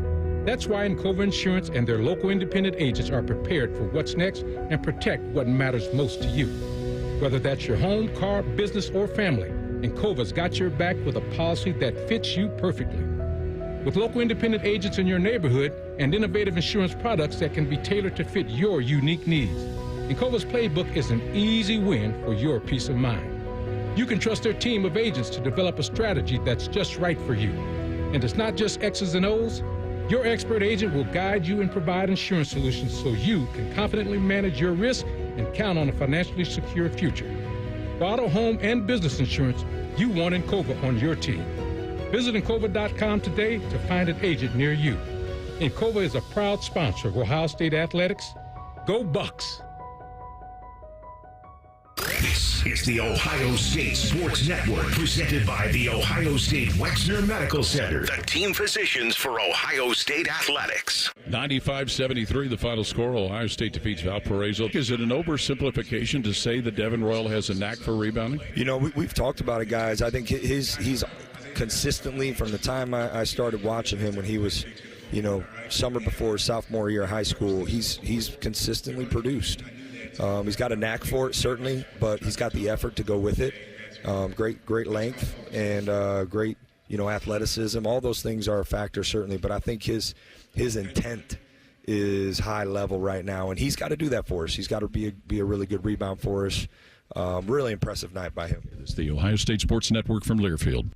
Speaker 21: That's why Encova Insurance and their local independent agents are prepared for what's next and protect what matters most to you. Whether that's your home, car, business, or family, Encova's got your back with a policy that fits you perfectly. With local independent agents in your neighborhood and innovative insurance products that can be tailored to fit your unique needs, Encova's playbook is an easy win for your peace of mind. You can trust their team of agents to develop a strategy that's just right for you. And it's not just X's and O's. Your expert agent will guide you and provide insurance solutions so you can confidently manage your risk and count on a financially secure future. For auto, home, and business insurance, you want Encova on your team. Visit Encova.com today to find an agent near you. Encova is a proud sponsor of Ohio State Athletics. Go Bucks!
Speaker 1: This is the Ohio State Sports Network, presented by the Ohio State Wexner Medical Center, the team physicians for Ohio State Athletics.
Speaker 10: 95-73, the final score. Ohio State defeats Valparaiso. Is it an oversimplification to say that Devin Royal has a knack for rebounding?
Speaker 11: You know, we've talked about it, guys. I think he's consistently, from the time I started watching him when he was, summer before sophomore year of high school, he's consistently produced. He's got a knack for it, certainly, but he's got the effort to go with it. Great length and great, athleticism. All those things are a factor, certainly, but I think his intent is high level right now, and he's got to do that for us. He's got to be a really good rebound for us. Really impressive night by him.
Speaker 10: It's the Ohio State Sports Network from Learfield.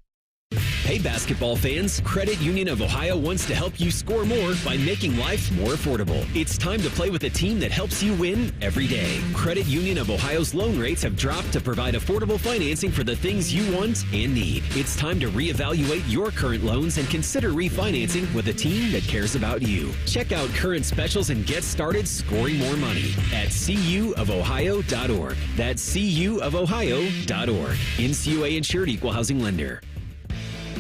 Speaker 12: Hey, basketball fans, Credit Union of Ohio wants to help you score more by making life more affordable. It's time to play with a team that helps you win every day. Credit Union of Ohio's loan rates have dropped to provide affordable financing for the things you want and need. It's time to reevaluate your current loans and consider refinancing with a team that cares about you. Check out current specials and get started scoring more money at cuofohio.org. That's cuofohio.org. NCUA insured, equal housing lender.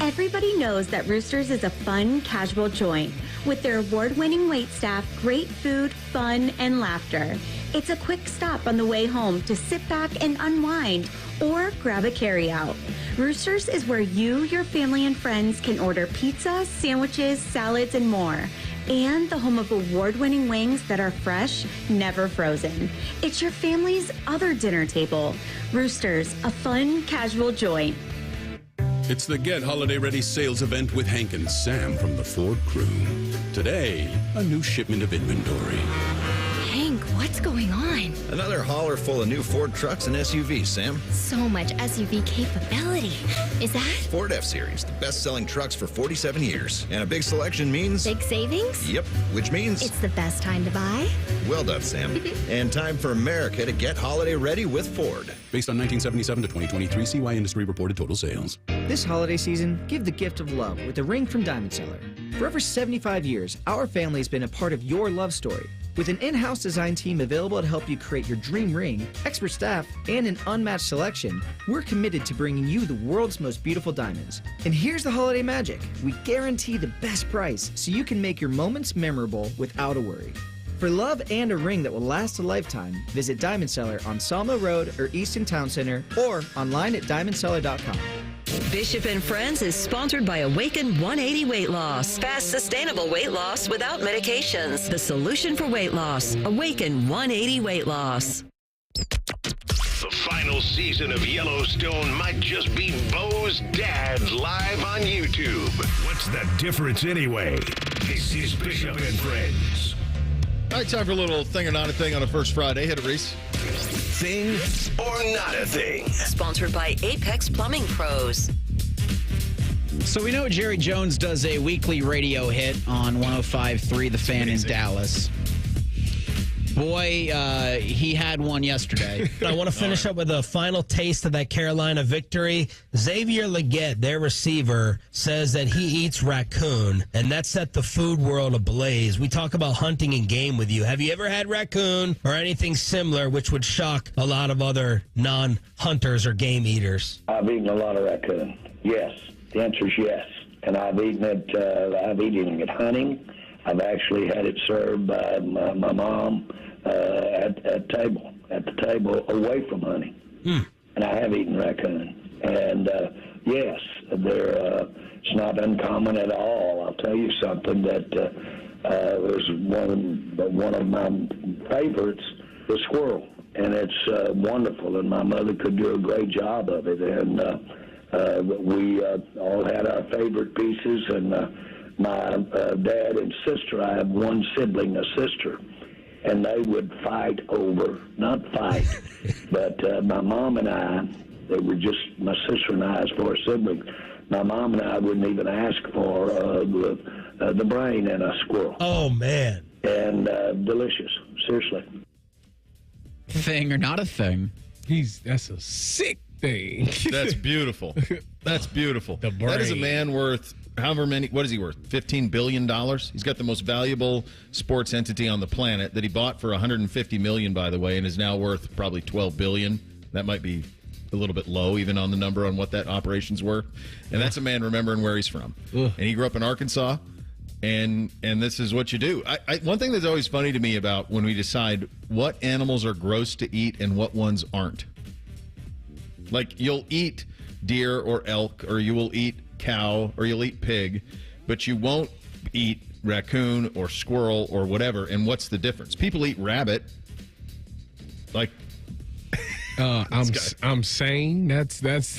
Speaker 15: Everybody knows that Roosters is a fun, casual joint. With their award-winning waitstaff, great food, fun, and laughter. It's a quick stop on the way home to sit back and unwind or grab a carryout. Roosters is where you, your family, and friends can order pizza, sandwiches, salads, and more. And the home of award-winning wings that are fresh, never frozen. It's your family's other dinner table. Roosters, a fun, casual joint.
Speaker 3: It's the Get Holiday Ready sales event with Hank and Sam from the Ford crew. Today, a new shipment of inventory.
Speaker 8: Hank, what's going on?
Speaker 18: Another hauler full of new Ford trucks and SUVs, Sam.
Speaker 8: So much SUV capability. Is that?
Speaker 18: Ford F-Series, the best-selling trucks for 47 years. And a big selection means...
Speaker 8: big savings?
Speaker 18: Yep, which means...
Speaker 8: it's the best time to buy?
Speaker 18: Well done, Sam. And time for America to get holiday ready with Ford.
Speaker 3: Based on 1977 to 2023 CY Industry reported total sales.
Speaker 23: This holiday season, give the gift of love with a ring from Diamond Seller. For over 75 years, our family has been a part of your love story. With an in-house design team available to help you create your dream ring, expert staff, and an unmatched selection, we're committed to bringing you the world's most beautiful diamonds. And here's the holiday magic. We guarantee the best price so you can make your moments memorable without a worry. For love and a ring that will last a lifetime, visit Diamond Seller on Sawmill Road or Easton Town Center or online at diamondseller.com.
Speaker 22: Bishop and Friends is sponsored by Awaken 180 Weight Loss. Fast, sustainable weight loss without medications. The solution for weight loss. Awaken 180 Weight Loss.
Speaker 1: The final season of Yellowstone might just be Bo's dad live on YouTube. What's the difference anyway? This is Bishop and Friends.
Speaker 2: All right, time for a little thing or not a thing on a first Friday. Hit it, Reese.
Speaker 1: Thing or not a thing.
Speaker 22: Sponsored by Apex Plumbing Pros.
Speaker 5: So we know Jerry Jones does a weekly radio hit on 105.3 The Fan in Dallas. Boy, he had one yesterday.
Speaker 24: I want to finish up with a final taste of that Carolina victory. Xavier Legette, their receiver, says that he eats raccoon, and that set the food world ablaze. We talk about hunting and game with you. Have you ever had raccoon or anything similar, which would shock a lot of other non-hunters or game eaters?
Speaker 25: I've eaten a lot of raccoon. Yes. The answer is yes. And I've eaten it hunting. I've actually had it served by my mom at the table away from hunting. And I have eaten raccoon. And yes, it's not uncommon at all. I'll tell you something that was one of my favorites, the squirrel. And it's wonderful, and my mother could do a great job of it. And we all had our favorite pieces, and my dad and sister, I have one sibling, a sister, and they would fight over, not fight, but my mom and I, they were just, my sister and I, as far as siblings, my mom and I wouldn't even ask for the brain in a squirrel.
Speaker 24: Oh, man.
Speaker 25: And delicious, seriously.
Speaker 5: Thing or not a thing?
Speaker 4: That's a sick thing.
Speaker 2: That's beautiful. That's beautiful.
Speaker 4: The brain.
Speaker 2: That is a man worth however many. What is he worth? $15 billion. He's got the most valuable sports entity on the planet that he bought for $150 million, by the way, and is now worth probably $12 billion. That might be a little bit low, even on the number on what that operation's worth. And that's a man remembering where he's from. And he grew up in Arkansas. And this is what you do. One thing that's always funny to me about when we decide what animals are gross to eat and what ones aren't. Like, you'll eat deer or elk, or you will eat cow, or you'll eat pig, but you won't eat raccoon or squirrel or whatever. And what's the difference? People eat rabbit. Like,
Speaker 4: I'm saying that's
Speaker 2: that's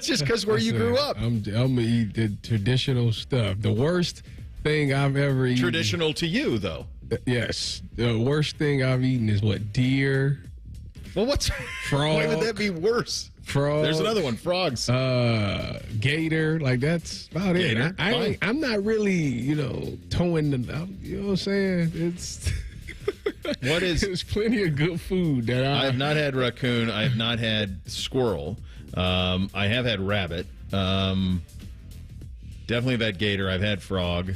Speaker 2: just because where you grew up.
Speaker 4: I'm gonna eat the traditional stuff. The worst thing I've ever eaten.
Speaker 2: Traditional to you, though.
Speaker 4: Yes. The worst thing I've eaten is what? Deer.
Speaker 2: Well, what's
Speaker 4: frog?
Speaker 2: Why would that be worse?
Speaker 4: Frog.
Speaker 2: There's another one. Frogs.
Speaker 4: Gator. Like, that's about
Speaker 2: Gator,
Speaker 4: it. I'm not really, towing the. You know what I'm saying? It's.
Speaker 2: What is?
Speaker 4: There's plenty of good food that
Speaker 2: I have not had raccoon. I have not had squirrel. I have had rabbit. Definitely have had gator. I've had frog.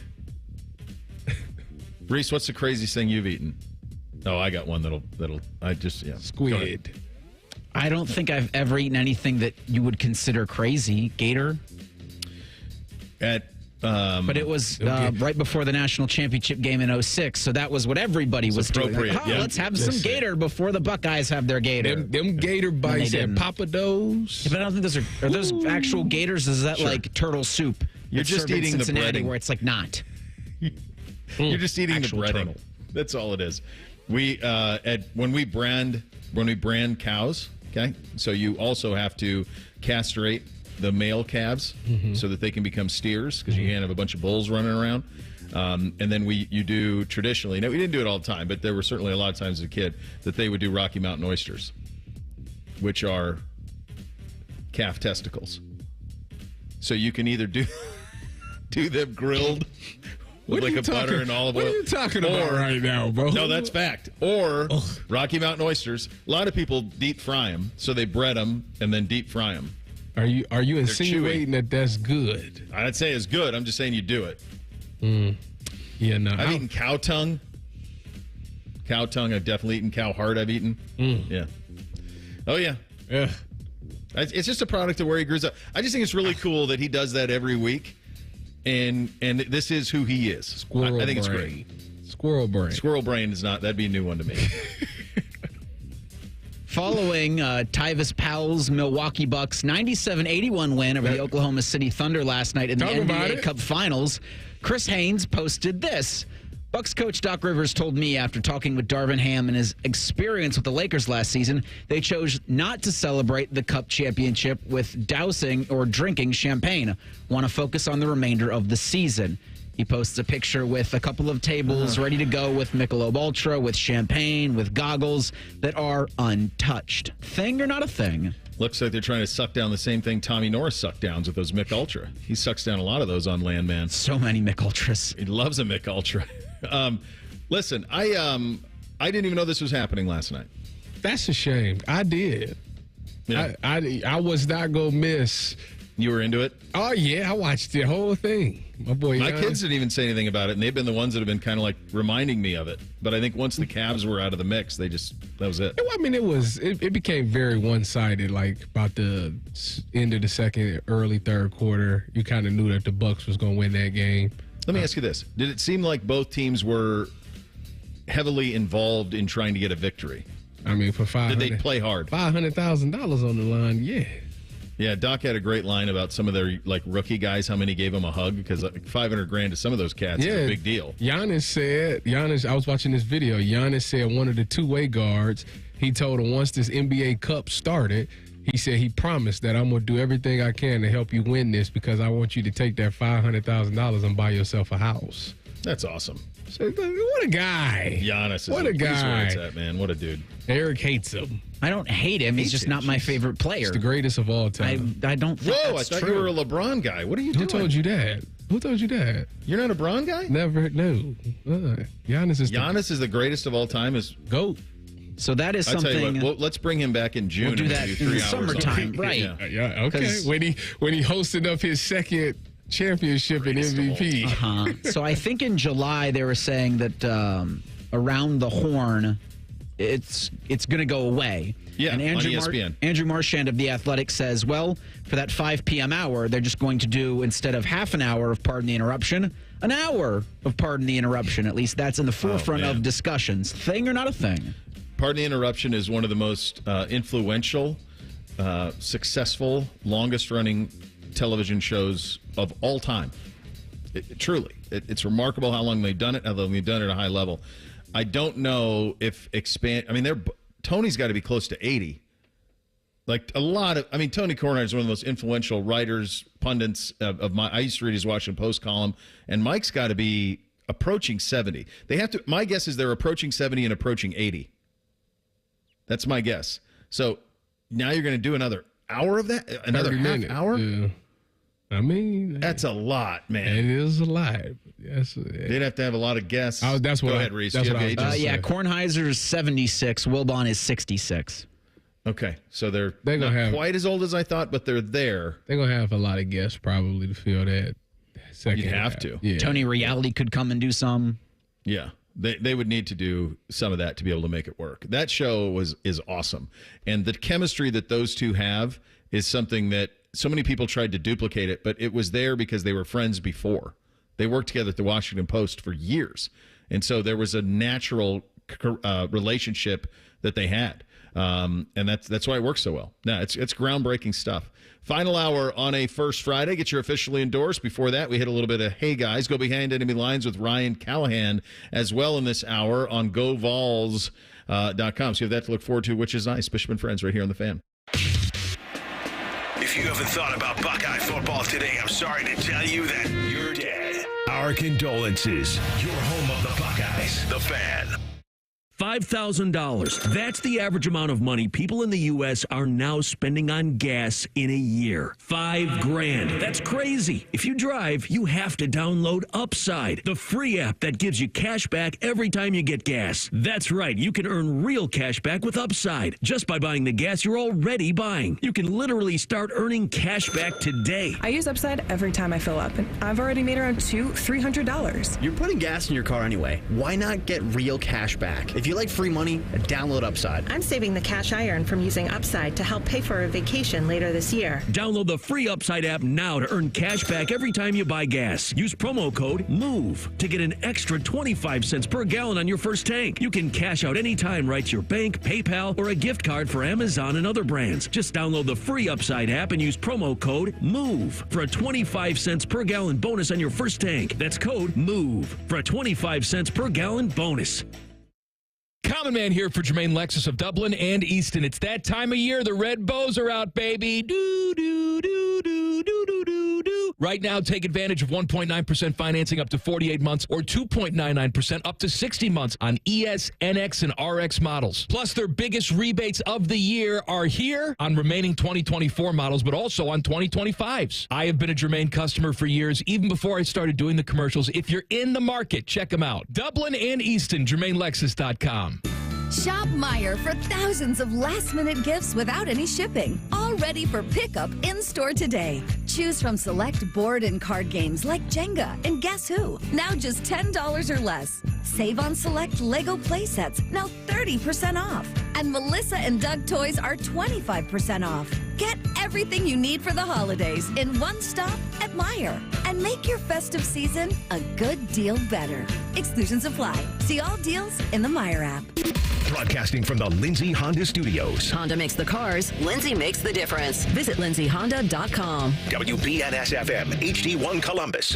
Speaker 2: Reese, what's the craziest thing you've eaten? Oh, I got one that'll.
Speaker 4: Squid.
Speaker 5: I don't think I've ever eaten anything that you would consider crazy. Gator. But it was right before the national championship game in 2006, so that was what everybody was doing. Like, let's have some gator before the Buckeyes have their gator.
Speaker 4: Them gator bites at Papa Do's.
Speaker 5: Yeah, but I don't think those are those actual gators? Is that like turtle soup?
Speaker 2: You're just eating the breading.
Speaker 5: Where it's like not.
Speaker 2: You're just eating the breading.
Speaker 5: Turtle.
Speaker 2: That's all it is. We when we brand cows, okay? So you also have to castrate the male calves so that they can become steers, because you can't have a bunch of bulls running around. And then you do traditionally. Now, we didn't do it all the time, but there were certainly a lot of times as a kid that they would do Rocky Mountain oysters, which are calf testicles. So you can either do them grilled with like a butter and olive oil.
Speaker 4: What are you talking about right now, bro?
Speaker 2: No, that's fact. Or Rocky Mountain oysters. A lot of people deep fry them, so they bread them and then deep fry them.
Speaker 4: Are you insinuating that that's good?
Speaker 2: I'd say it's good. I'm just saying you do it.
Speaker 4: Yeah, no.
Speaker 2: I've eaten cow tongue. Cow tongue. I've definitely eaten cow heart. I've eaten. Yeah. Oh yeah.
Speaker 4: Yeah.
Speaker 2: It's just a product of where he grows up. I just think it's really cool that he does that every week, and this is who he is.
Speaker 4: Squirrel
Speaker 2: I think
Speaker 4: brain.
Speaker 2: it's great.
Speaker 4: Squirrel brain.
Speaker 2: Squirrel brain is not. That'd be a new one to me.
Speaker 5: Following Tyvis Powell's Milwaukee Bucks 97-81 win over the Oklahoma City Thunder last night in the NBA Cup Finals, Chris Haynes posted this. Bucks coach Doc Rivers told me after talking with Darvin Ham and his experience with the Lakers last season, they chose not to celebrate the Cup championship with dousing or drinking champagne. Want to focus on the remainder of the season. He posts a picture with a couple of tables ready to go with Michelob Ultra, with champagne, with goggles that are untouched. Thing or not a thing?
Speaker 2: Looks like they're trying to suck down the same thing Tommy Norris sucked downs with those Mick Ultra. He sucks down a lot of those on Landman.
Speaker 5: So many Mick Ultras.
Speaker 2: He loves a Mick Ultra. Listen, I didn't even know this was happening last night.
Speaker 4: That's a shame. I did.
Speaker 2: Yeah.
Speaker 4: I was not going to miss.
Speaker 2: You were into it?
Speaker 4: Oh, yeah. I watched the whole thing. My
Speaker 2: kids didn't even say anything about it, and they've been the ones that have been kind of like reminding me of it. But I think once the Cavs were out of the mix, that was it.
Speaker 4: I mean, it became very one-sided, like about the end of the second, early third quarter. You kind of knew that the Bucks was going to win that game.
Speaker 2: Let me ask you this. Did it seem like both teams were heavily involved in trying to get a victory?
Speaker 4: I mean, for
Speaker 2: did they play hard?
Speaker 4: $500,000 on the line, yeah.
Speaker 2: Yeah, Doc had a great line about some of their rookie guys, how many gave him a hug, because $500,000 to some of those cats is a big deal.
Speaker 4: Giannis, I was watching this video. Giannis said one of the two-way guards, he told him once this NBA Cup started, he said he promised that I'm going to do everything I can to help you win this because I want you to take that $500,000 and buy yourself a house.
Speaker 2: That's awesome.
Speaker 4: So, what a guy.
Speaker 2: Giannis is
Speaker 4: what a guy.
Speaker 2: He's where it's at, man. What a dude.
Speaker 4: Eric hates him.
Speaker 5: I don't hate him. He's just not my favorite player.
Speaker 4: He's the greatest of all time.
Speaker 5: I don't think
Speaker 2: Whoa,
Speaker 5: that's
Speaker 2: I thought
Speaker 5: true.
Speaker 2: you were a LeBron guy. What are you doing?
Speaker 4: Who told you that? Who told you that?
Speaker 2: You're not a Bron guy?
Speaker 4: Never. No. Giannis
Speaker 2: is the greatest of all time. Is
Speaker 4: GOAT.
Speaker 5: So that is something.
Speaker 2: I tell you what, let's bring him back in June.
Speaker 5: We'll do that in the summertime, right?
Speaker 4: Yeah. Okay. When he hosted up his second championship in MVP.
Speaker 5: So I think in July they were saying that around the horn, it's going to go away.
Speaker 2: Yeah,
Speaker 5: and
Speaker 2: on ESPN.
Speaker 5: Andrew Marchand of The Athletic says, well, for that 5 p.m. hour, they're just going to do, instead of half an hour of Pardon the Interruption, an hour of Pardon the Interruption. At least that's in the forefront of discussions. Thing or not a thing?
Speaker 2: Pardon the Interruption is one of the most influential, successful, longest-running television shows of all time. Truly. It's remarkable how long they've done it, how long they've done it at a high level. I don't know if Tony's got to be close to 80. Like a lot of, Tony Kornheiser is one of the most influential writers, pundits I used to read his Washington Post column, and Mike's got to be approaching 70. My guess is they're approaching 70 and approaching 80. That's my guess. So now you're going to do another hour of that? Another half hour?
Speaker 4: Yeah.
Speaker 2: That's a lot, man.
Speaker 4: It is a lot. Yes,
Speaker 2: they'd have to have a lot of guests. Go ahead, Reese.
Speaker 5: Kornheiser's 76. Wilbon is 66.
Speaker 2: Okay, so they're not quite as old as I thought, but they're there.
Speaker 4: They're going to have a lot of guests probably to fill that second
Speaker 2: You'd have
Speaker 4: half.
Speaker 2: to.
Speaker 4: Yeah.
Speaker 5: Tony Reality could come and do some.
Speaker 2: Yeah. They would need to do some of that to be able to make it work. That show is awesome. And the chemistry that those two have is something that so many people tried to duplicate it, but it was there because they were friends before. They worked together at the Washington Post for years. And so there was a natural relationship that they had. And that's why it works so well. Now, it's groundbreaking stuff. Final hour on a First Friday. Get your officially endorsed. Before that, we hit a little bit of Hey Guys. Go behind enemy lines with Ryan Callahan as well in this hour on GoVols.com. So you have that to look forward to, which is nice. Bishop and Friends right here on The Fan.
Speaker 1: If you haven't thought about Buckeye football today, I'm sorry to tell you that you're dead. Our condolences. Your home of the Buckeyes. The Fan.
Speaker 13: $5,000. That's the average amount of money people in the U.S. are now spending on gas in a year. $5,000. That's crazy. If you drive, you have to download Upside, the free app that gives you cash back every time you get gas. That's right. You can earn real cash back with Upside just by buying the gas you're already buying. You can literally start earning cash back today.
Speaker 14: I use Upside every time I fill up, and I've already made around $300.
Speaker 16: You're putting gas in your car anyway. Why not get real cash back? If you like free money, download Upside.
Speaker 17: I'm saving the cash I earn from using Upside to help pay for a vacation later this year.
Speaker 13: Download the free Upside app now to earn cash back every time you buy gas. Use promo code MOVE to get an extra 25 cents per gallon on your first tank. You can cash out anytime right to your bank, PayPal, or a gift card for Amazon and other brands. Just download the free Upside app and use promo code MOVE for a 25 cents per gallon bonus on your first tank. That's code MOVE for a 25 cents per gallon bonus.
Speaker 20: Common Man here for Jermaine Lexus of Dublin and Easton. It's that time of year. The red bows are out, baby. Do, do, do, do, do, do, do, do. Right now, take advantage of 1.9% financing up to 48 months or 2.99% up to 60 months on ES, NX, and RX models. Plus, their biggest rebates of the year are here on remaining 2024 models, but also on 2025s. I have been a Jermaine customer for years, even before I started doing the commercials. If you're in the market, check them out. Dublin and Easton, JermaineLexus.com.
Speaker 26: Shop Meijer for thousands of last-minute gifts without any shipping. All ready for pickup in-store today. Choose from select board and card games like Jenga and Guess Who, now just $10 or less. Save on select Lego playsets, now 30% off. And Melissa and Doug toys are 25% off. Get everything you need for the holidays in one stop at Meijer. And make your festive season a good deal better. Exclusions apply. See all deals in the Meijer app.
Speaker 1: Broadcasting from the Lindsay Honda Studios.
Speaker 22: Honda makes the cars. Lindsay makes the difference. Visit lindsayhonda.com.
Speaker 1: WBNS-FM, HD1 Columbus.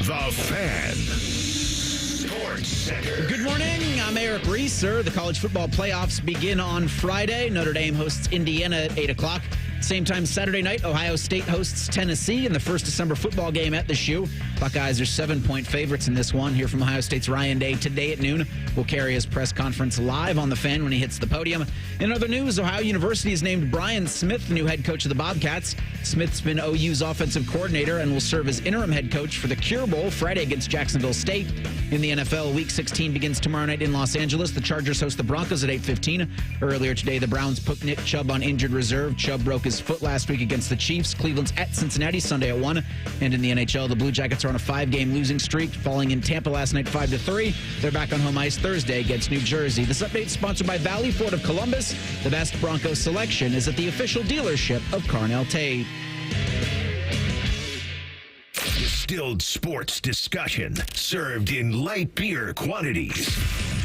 Speaker 1: The Fan. Sports Center.
Speaker 5: Good morning. I'm Eric Reeser. The college football playoffs begin on Friday. Notre Dame hosts Indiana at 8 o'clock. Same time Saturday night, Ohio State hosts Tennessee in the first December football game at the Shoe. Buckeyes are 7-point favorites in this one. Here from Ohio State's Ryan Day today at noon. We'll carry his press conference live on the Fan when he hits the podium. In other news, Ohio University has named Brian Smith the new head coach of the Bobcats. Smith's been OU's offensive coordinator and will serve as interim head coach for the Cure Bowl Friday against Jacksonville State. In the NFL, Week 16 begins tomorrow night in Los Angeles. The Chargers host the Broncos at 8:15. Earlier today, the Browns put Nick Chubb on injured reserve. Chubb broke his foot last week against the Chiefs. Cleveland's at Cincinnati Sunday at 1. And in the NHL, the Blue Jackets are on a 5-game losing streak, falling in Tampa last night 5-3. They're back on home ice Thursday against New Jersey. This update is sponsored by Valley Ford of Columbus. The best Broncos selection is at the official dealership of Carnell Tate.
Speaker 1: Distilled sports discussion served in light beer quantities.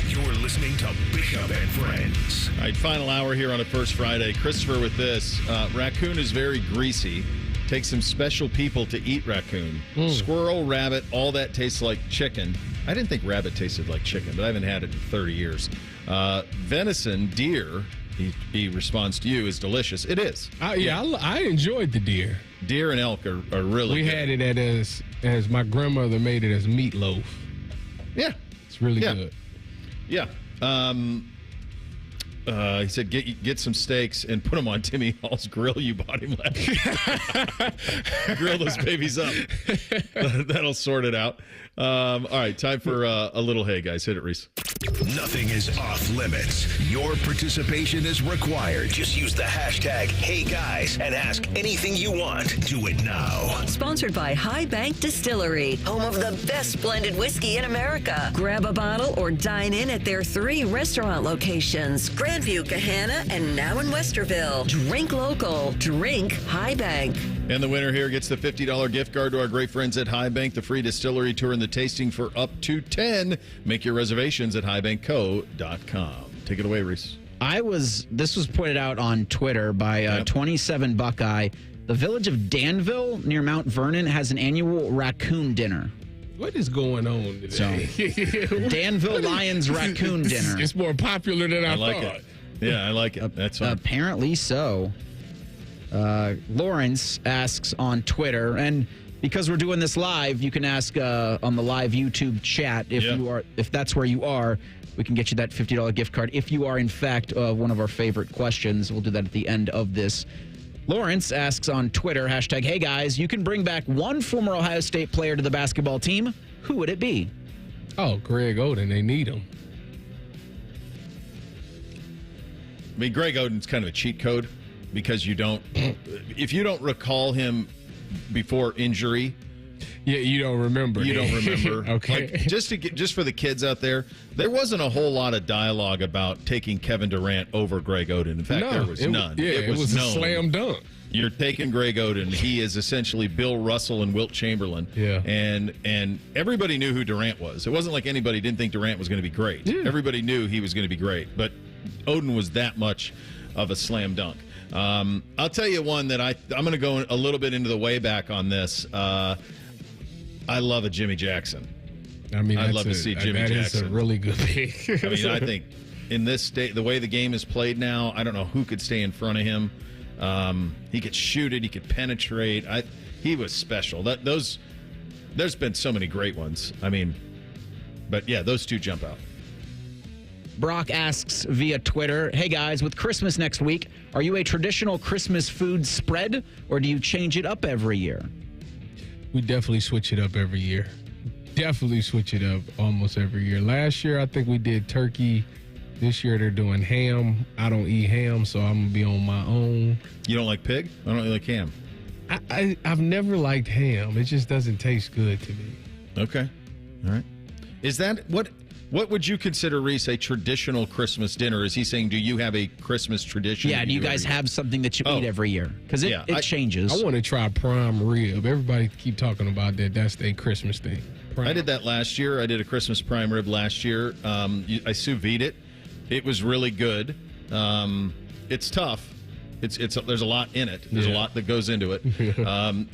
Speaker 1: You're listening to Big Up and Friends.
Speaker 2: All right, final hour here on a First Friday. Christopher with this. Raccoon is very greasy. Takes some special people to eat raccoon. Squirrel, rabbit, all that tastes like chicken. I didn't think rabbit tasted like chicken, but I haven't had it in 30 years. Venison, deer, he responds to you, is delicious. It is.
Speaker 4: I enjoyed the deer.
Speaker 2: Deer and elk are really good.
Speaker 4: We had it as my grandmother made it as meatloaf.
Speaker 2: Yeah.
Speaker 4: It's really good.
Speaker 2: Yeah. He said, get some steaks and put them on Timmy Hall's grill you bought him last year. Grill those babies up. That'll sort it out. All right, time for a little hey, guys. Hit it, Reese.
Speaker 1: Nothing is off limits. Your participation is required. Just use the hashtag HeyGuys and ask anything you want. Do it now.
Speaker 22: Sponsored by High Bank Distillery, home of the best blended whiskey in America. Grab a bottle or dine in at their 3 restaurant locations, Grandview, Callahan, and now in Westerville. Drink local. Drink High Bank.
Speaker 2: And the winner here gets the $50 gift card to our great friends at High Bank, the free distillery tour and the tasting for up to 10. Make your reservations at highbankco.com. Take it away, Reese.
Speaker 5: This was pointed out on Twitter by 27 Buckeye. The village of Danville near Mount Vernon has an annual raccoon dinner.
Speaker 4: What is going on today?
Speaker 5: So, Danville Lions Raccoon Dinner.
Speaker 4: It's more popular than I
Speaker 2: like
Speaker 4: thought.
Speaker 2: it. Yeah, I like it. That's fine.
Speaker 5: Apparently so. Lawrence asks on Twitter, and because we're doing this live, you can ask on the live YouTube chat if that's where you are. We can get you that $50 gift card if you are in fact one of our favorite questions. We'll do that at the end of this. Lawrence asks on Twitter, hashtag, hey guys, you can bring back one former Ohio State player to the basketball team. Who would it be?
Speaker 4: Oh, Greg Oden. They need him.
Speaker 2: I mean, Greg Oden's kind of a cheat code because if you don't recall him before injury.
Speaker 4: Yeah, you don't remember.
Speaker 2: You don't remember.
Speaker 4: Okay.
Speaker 2: Like, just for the kids out there, there wasn't a whole lot of dialogue about taking Kevin Durant over Greg Oden. In fact, there was none.
Speaker 4: It was a slam dunk.
Speaker 2: You're taking Greg Oden. He is essentially Bill Russell and Wilt Chamberlain.
Speaker 4: Yeah.
Speaker 2: And everybody knew who Durant was. It wasn't like anybody didn't think Durant was going to be great. Yeah. Everybody knew he was going to be great. But Oden was that much of a slam dunk. I'll tell you one that I'm going to go a little bit into the way back on this. I love a Jimmy Jackson.
Speaker 4: I mean,
Speaker 2: I'd love to see Jimmy Jackson.
Speaker 4: That is a really good pick.
Speaker 2: I mean, I think in this state, the way the game is played now, I don't know who could stay in front of him. He could shoot it. He could penetrate. He was special. There's been so many great ones. I mean, but yeah, those two jump out.
Speaker 5: Brock asks via Twitter, hey guys, with Christmas next week, are you a traditional Christmas food spread or do you change it up every year?
Speaker 4: We definitely switch it up every year. Definitely switch it up almost every year. Last year, I think we did turkey. This year, they're doing ham. I don't eat ham, so I'm going to be on my own.
Speaker 2: You don't like pig? I don't like ham.
Speaker 4: I've never liked ham. It just doesn't taste good to me.
Speaker 2: Okay. All right. Is that what would you consider, Reese, a traditional Christmas dinner? Is he saying, do you have a Christmas tradition?
Speaker 5: Yeah, do you guys have something that you eat every year? Because it changes.
Speaker 4: I want to try prime rib. Everybody keep talking about that. That's their Christmas thing.
Speaker 2: I did that last year. I did a Christmas prime rib last year. I sous vide it. It was really good. It's tough. There's a lot in it. There's a lot that goes into it.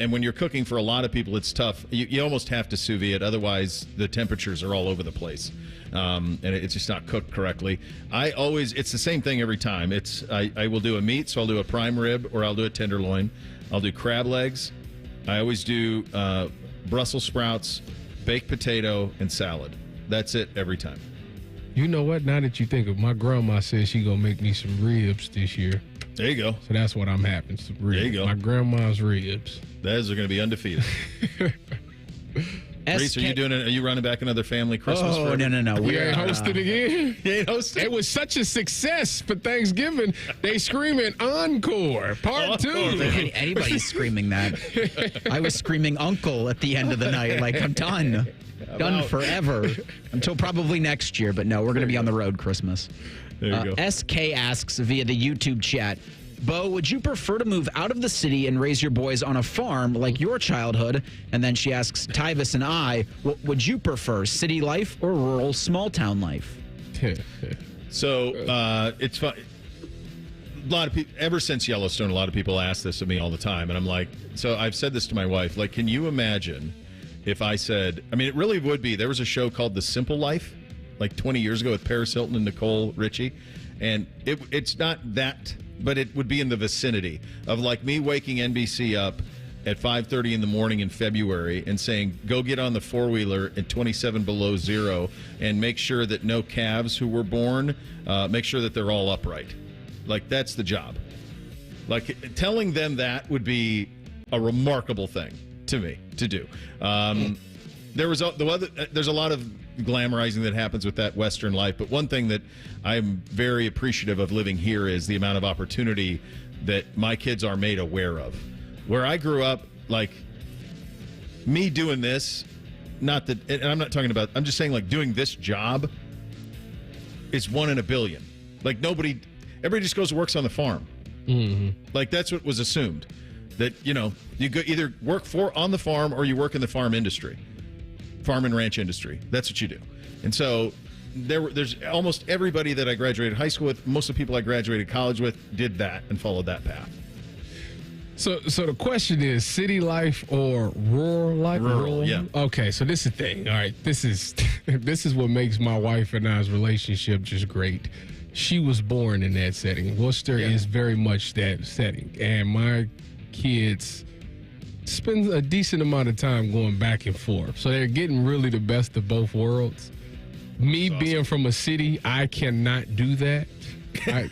Speaker 2: And when you're cooking for a lot of people, it's tough. You almost have to sous vide it. Otherwise, the temperatures are all over the place. And it's just not cooked correctly. It's the same thing every time. I will do a meat, so I'll do a prime rib or I'll do a tenderloin. I'll do crab legs. I always do Brussels sprouts, baked potato, and salad. That's it every time.
Speaker 4: You know what? Now that you think of, my grandma said she gonna make me some ribs this year.
Speaker 2: There you go.
Speaker 4: So that's what I'm having. Some ribs.
Speaker 2: There you go.
Speaker 4: My grandma's ribs.
Speaker 2: Those are going to be undefeated. Reese, are you running back another family Christmas?
Speaker 5: Oh, no.
Speaker 4: We ain't hosting again.
Speaker 2: You ain't hosting?
Speaker 4: It was such a success for Thanksgiving. They screaming encore, part 2.
Speaker 5: Anybody's screaming that. I was screaming uncle at the end of the night. Like, I'm done. Done forever. Until probably next year. But no, we're going to be on the road Christmas.
Speaker 2: There you go.
Speaker 5: SK asks via the YouTube chat, Bo, would you prefer to move out of the city and raise your boys on a farm like your childhood? And then she asks Tyvis and I, what would you prefer, city life or rural small town life?
Speaker 2: So it's fun. A lot of people, ever since Yellowstone, a lot of people ask this of me all the time. And I'm like, so I've said this to my wife, like, can you imagine if I said, I mean, it really would be, there was a show called The Simple Life, like 20 years ago with Paris Hilton and Nicole Richie. And it's not that, but it would be in the vicinity of like me waking NBC up at 5:30 in the morning in February and saying, go get on the four-wheeler at 27 below zero and make sure that no calves who were born, make sure that they're all upright. Like, that's the job. Like, telling them that would be a remarkable thing to me to do. There's a lot of glamorizing that happens with that Western life, but one thing that I'm very appreciative of living here is the amount of opportunity that my kids are made aware of. Where I grew up, like, me doing this, not that, and I'm not talking about, I'm just saying, like, doing this job is 1 in a billion. Like, everybody just goes and works on the farm.
Speaker 4: Mm-hmm.
Speaker 2: Like, that's what was assumed. That, you know, you go either work on the farm or you work in the farm industry. Farm and ranch industry. That's what you do. And so there's almost everybody that I graduated high school with, most of the people I graduated college with did that and followed that path.
Speaker 4: So the question is city life or rural life?
Speaker 2: Rural, yeah.
Speaker 4: Okay, so this is the thing. All right, this is what makes my wife and I's relationship just great. She was born in that setting. Worcester is very much that setting. And my kids spend a decent amount of time going back and forth. So they're getting really the best of both worlds. Me being from a city, I cannot do that.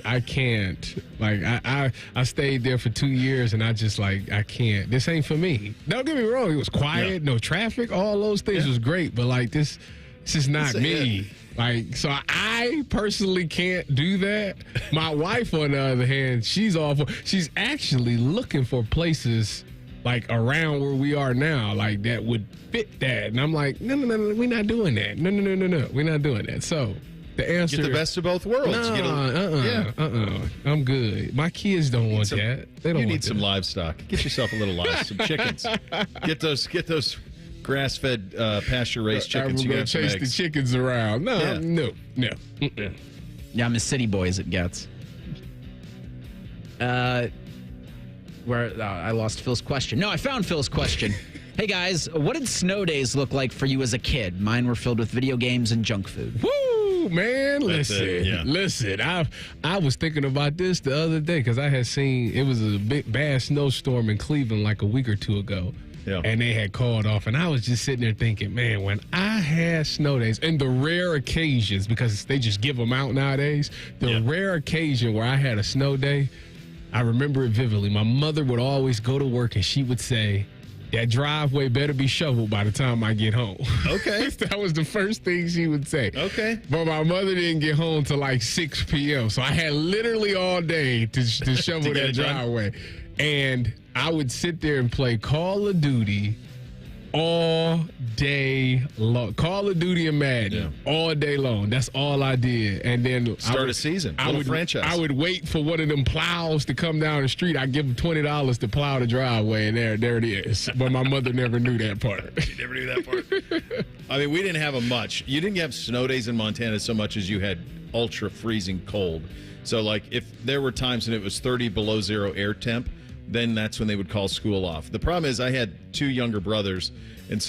Speaker 4: I can't. Like, I stayed there for 2 years, and I just, like, I can't. This ain't for me. Don't get me wrong. It was quiet, no traffic, all those things was great. But, like, this is not me. Like, so I personally can't do that. My wife, on the other hand, she's actually looking for places like around where we are now, like that would fit that. And I'm like, no, we're not doing that. No, we're not doing that. So the answer,
Speaker 2: get the best of both worlds.
Speaker 4: I'm good. My kids don't want that. They don't.
Speaker 2: You need some livestock. Get yourself a little some chickens. Get those grass-fed, pasture-raised chickens.
Speaker 4: I'm gonna chase the chickens around. No. Mm-mm.
Speaker 5: Yeah, I'm a city boy as it gets. I lost Phil's question. No, I found Phil's question. Hey, guys, what did snow days look like for you as a kid? Mine were filled with video games and junk food.
Speaker 4: Woo, man. Listen. I was thinking about this the other day because I had seen it was a big bad snowstorm in Cleveland like a week or two ago.
Speaker 2: Yeah.
Speaker 4: And they had called off. And I was just sitting there thinking, man, when I had snow days and the rare occasions, because they just give them out nowadays, the rare occasion where I had a snow day, I remember it vividly. My mother would always go to work and she would say, that driveway better be shoveled by the time I get home.
Speaker 2: Okay.
Speaker 4: That was the first thing she would say.
Speaker 2: Okay.
Speaker 4: But my mother didn't get home till like 6 p.m. So I had literally all day to shovel that driveway. And I would sit there and play Call of Duty all day long. Call of Duty and Madden all day long. That's all I did. And then
Speaker 2: start a season. Franchise.
Speaker 4: I would wait for one of them plows to come down the street. I'd give them $20 to plow the driveway, and there it is. But my mother never knew that part.
Speaker 2: She never knew that part. I mean, we didn't have them much. You didn't have snow days in Montana so much as you had ultra freezing cold. So, like, if there were times when it was 30 below zero air temp, then that's when they would call school off. The problem is I had 2 younger brothers, and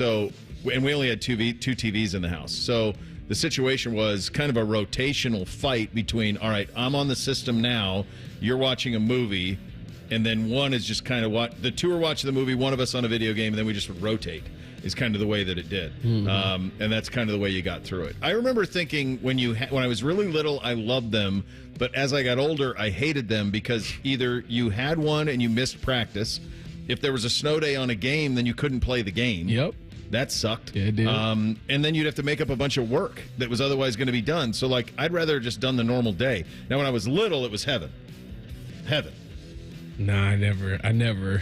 Speaker 2: we only had two TVs in the house. So the situation was kind of a rotational fight between, all right, I'm on the system now, you're watching a movie, and then one is just kind of the 2 are watching the movie, one of us on a video game, and then we just would rotate. Is kind of the way that it did. Mm-hmm. And that's kind of the way you got through it. I remember thinking when I was really little, I loved them, but as I got older, I hated them because either you had one and you missed practice. If there was a snow day on a game, then you couldn't play the game.
Speaker 4: Yep.
Speaker 2: That sucked.
Speaker 4: Yeah, it did.
Speaker 2: And then you'd have to make up a bunch of work that was otherwise going to be done. So, like, I'd rather just done the normal day. Now, when I was little, it was heaven. Heaven.
Speaker 4: Nah, I never.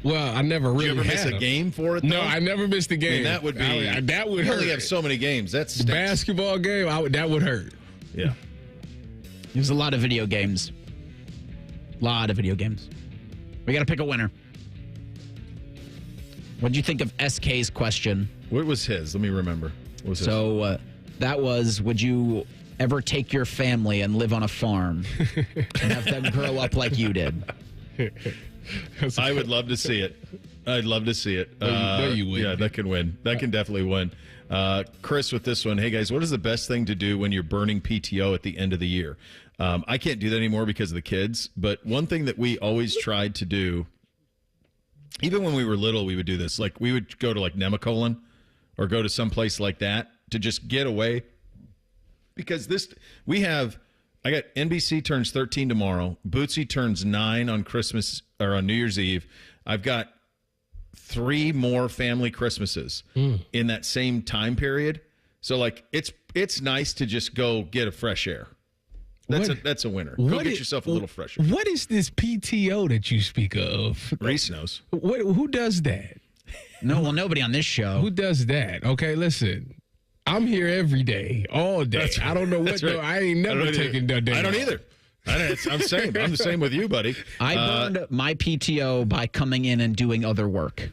Speaker 4: Well, I never really.
Speaker 2: Did you ever miss a game for it, though?
Speaker 4: No, I never missed a game.
Speaker 2: I mean, that would be.
Speaker 4: That would
Speaker 2: you
Speaker 4: hurt.
Speaker 2: only have so many games. That's
Speaker 4: basketball game. That would hurt.
Speaker 2: Yeah.
Speaker 5: There's a lot of video games. We got to pick a winner. What did you think of SK's question?
Speaker 2: What was his? Let me remember. What was his?
Speaker 5: So that was, would you ever take your family and live on a farm and have them grow up like you did?
Speaker 2: I would love to see it. I'd love to see it.
Speaker 4: No, you would.
Speaker 2: Yeah, that can win. That can definitely win. Chris with this one. Hey, guys, what is the best thing to do when you're burning PTO at the end of the year? I can't do that anymore because of the kids. But one thing that we always tried to do, even when we were little, we would do this. Like, we would go to, like, Nemacolin or go to some place like that to just get away. Because I got NBC turns 13 tomorrow. Bootsy turns 9 on Christmas or on New Year's Eve. I've got 3 more family Christmases in that same time period. So, like, it's nice to just go get a fresh air. That's a winner. Go get yourself a little fresh air.
Speaker 4: What is this PTO that you speak of?
Speaker 2: Reese knows.
Speaker 4: Who does that?
Speaker 5: No, well, nobody on this show.
Speaker 4: Who does that? Okay, listen. I'm here every day, all day.
Speaker 2: Right.
Speaker 4: I don't know what.
Speaker 2: Right.
Speaker 4: I ain't never taken that day.
Speaker 2: I don't either. I'm the same with you, buddy.
Speaker 5: I burned my PTO by coming in and doing other work.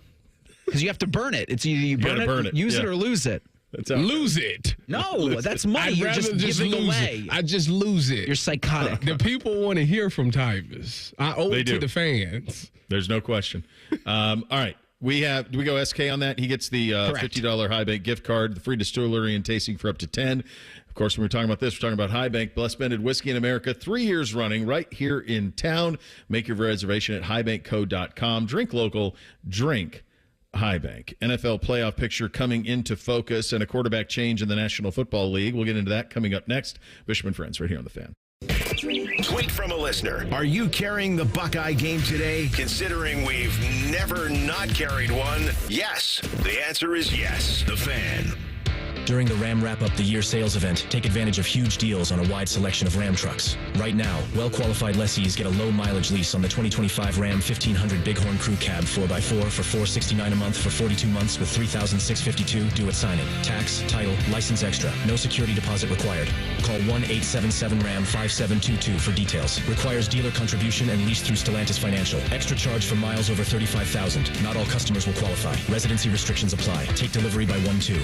Speaker 5: Because you have to burn it. It's either you burn it, use it, or lose it.
Speaker 4: Lose it.
Speaker 5: No, that's money. You're just giving away.
Speaker 4: I just lose it.
Speaker 5: You're psychotic.
Speaker 4: The people want to hear from Tyvis. I owe it to the fans.
Speaker 2: There's no question. All right. Do we go SK on that? He gets the $50 High Bank gift card, the free distillery and tasting for up to 10. Of course, when we're talking about this, we're talking about High Bank, best blended whiskey in America, 3 years running right here in town. Make your reservation at highbankco.com. Drink local, drink High Bank. NFL playoff picture coming into focus and a quarterback change in the National Football League. We'll get into that coming up next. Bishop and Friends right here on The Fan.
Speaker 1: Tweet from a listener. Are you carrying the Buckeye game today? Considering we've never not carried one, yes. The answer is yes. The Fan.
Speaker 6: During the Ram Wrap Up the Year sales event, take advantage of huge deals on a wide selection of Ram trucks. Right now, well-qualified lessees get a low-mileage lease on the 2025 Ram 1500 Bighorn Crew Cab 4x4 for $469 a month for 42 months with $3,652 due at signing. Tax, title, license extra. No security deposit required. Call 1-877-RAM-5722 for details. Requires dealer contribution and lease through Stellantis Financial. Extra charge for miles over 35,000. Not all customers will qualify. Residency restrictions apply. Take delivery by 1-2.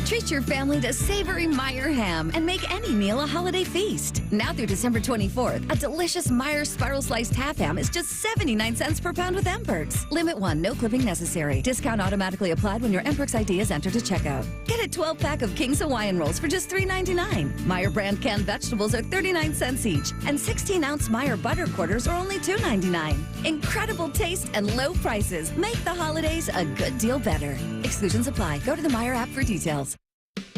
Speaker 26: Treat your family to savory Meyer ham and make any meal a holiday feast. Now through December 24th, a delicious Meyer spiral sliced half ham is just 79 cents per pound with M-Perks. Limit 1, no clipping necessary. Discount automatically applied when your M-Perks ID is entered to checkout. Get a 12-pack of King's Hawaiian rolls for just $3.99. Meyer brand canned vegetables are 39 cents each, and 16-ounce Meyer butter quarters are only $2.99. Incredible taste and low prices make the holidays a good deal better. Exclusions apply. Go to the Meyer app for details.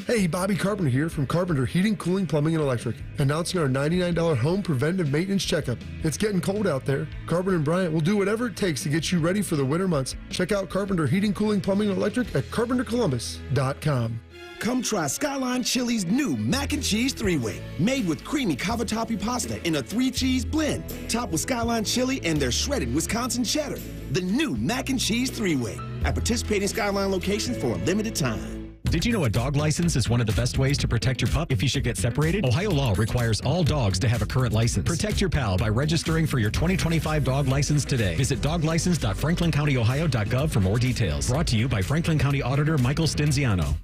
Speaker 7: Hey, Bobby Carpenter here from Carpenter Heating, Cooling, Plumbing, and Electric. Announcing our $99 home preventive maintenance checkup. It's getting cold out there. Carpenter and Bryant will do whatever it takes to get you ready for the winter months. Check out Carpenter Heating, Cooling, Plumbing, and Electric at carpentercolumbus.com.
Speaker 9: Come try Skyline Chili's new mac and cheese 3-way. Made with creamy cavatappi pasta in a 3-cheese blend. Topped with Skyline chili and their shredded Wisconsin cheddar. The new mac and cheese 3-way. At participating Skyline locations for a limited time.
Speaker 10: Did you know a dog license is one of the best ways to protect your pup if you should get separated? Ohio law requires all dogs to have a current license. Protect your pal by registering for your 2025 dog license today. Visit doglicense.franklincountyohio.gov for more details. Brought to you by Franklin County Auditor Michael Stinziano.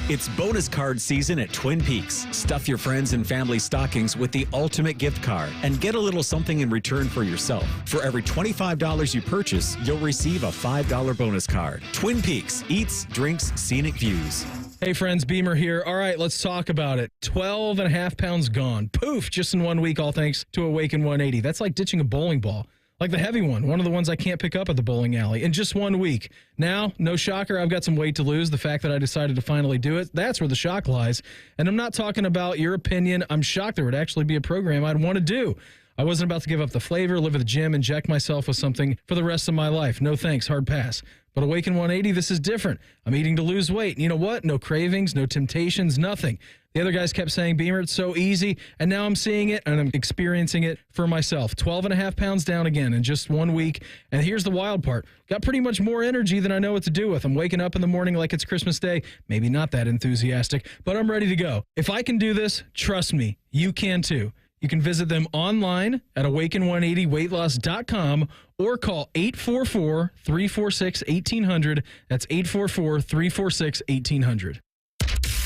Speaker 10: It's bonus card season at Twin Peaks. Stuff your friends and family stockings with the ultimate gift card and get a little something in return for yourself. For every $25 you purchase, you'll receive a $5 bonus card. Twin Peaks, eats, drinks, scenic views.
Speaker 20: Hey friends, Beamer here. All right, let's talk about it. 12 and a half pounds gone. Poof, just in 1 week, all thanks to Awaken 180. That's like ditching a bowling ball. Like the heavy one of the ones I can't pick up at the bowling alley in just 1 week. Now, no shocker, I've got some weight to lose. The fact that I decided to finally do it, that's where the shock lies. And I'm not talking about your opinion. I'm shocked there would actually be a program I'd want to do. I wasn't about to give up the flavor, live at the gym, inject myself with something for the rest of my life. No thanks, hard pass. But Awaken 180, this is different. I'm eating to lose weight. And you know what? No cravings, no temptations, nothing. The other guys kept saying, Beamer, it's so easy. And now I'm seeing it and I'm experiencing it for myself. 12 and a half pounds down again in just 1 week. And here's the wild part. Got pretty much more energy than I know what to do with. I'm waking up in the morning like it's Christmas Day. Maybe not that enthusiastic, but I'm ready to go. If I can do this, trust me, you can too. You can visit them online at awaken180weightloss.com or call 844-346-1800. That's 844-346-1800.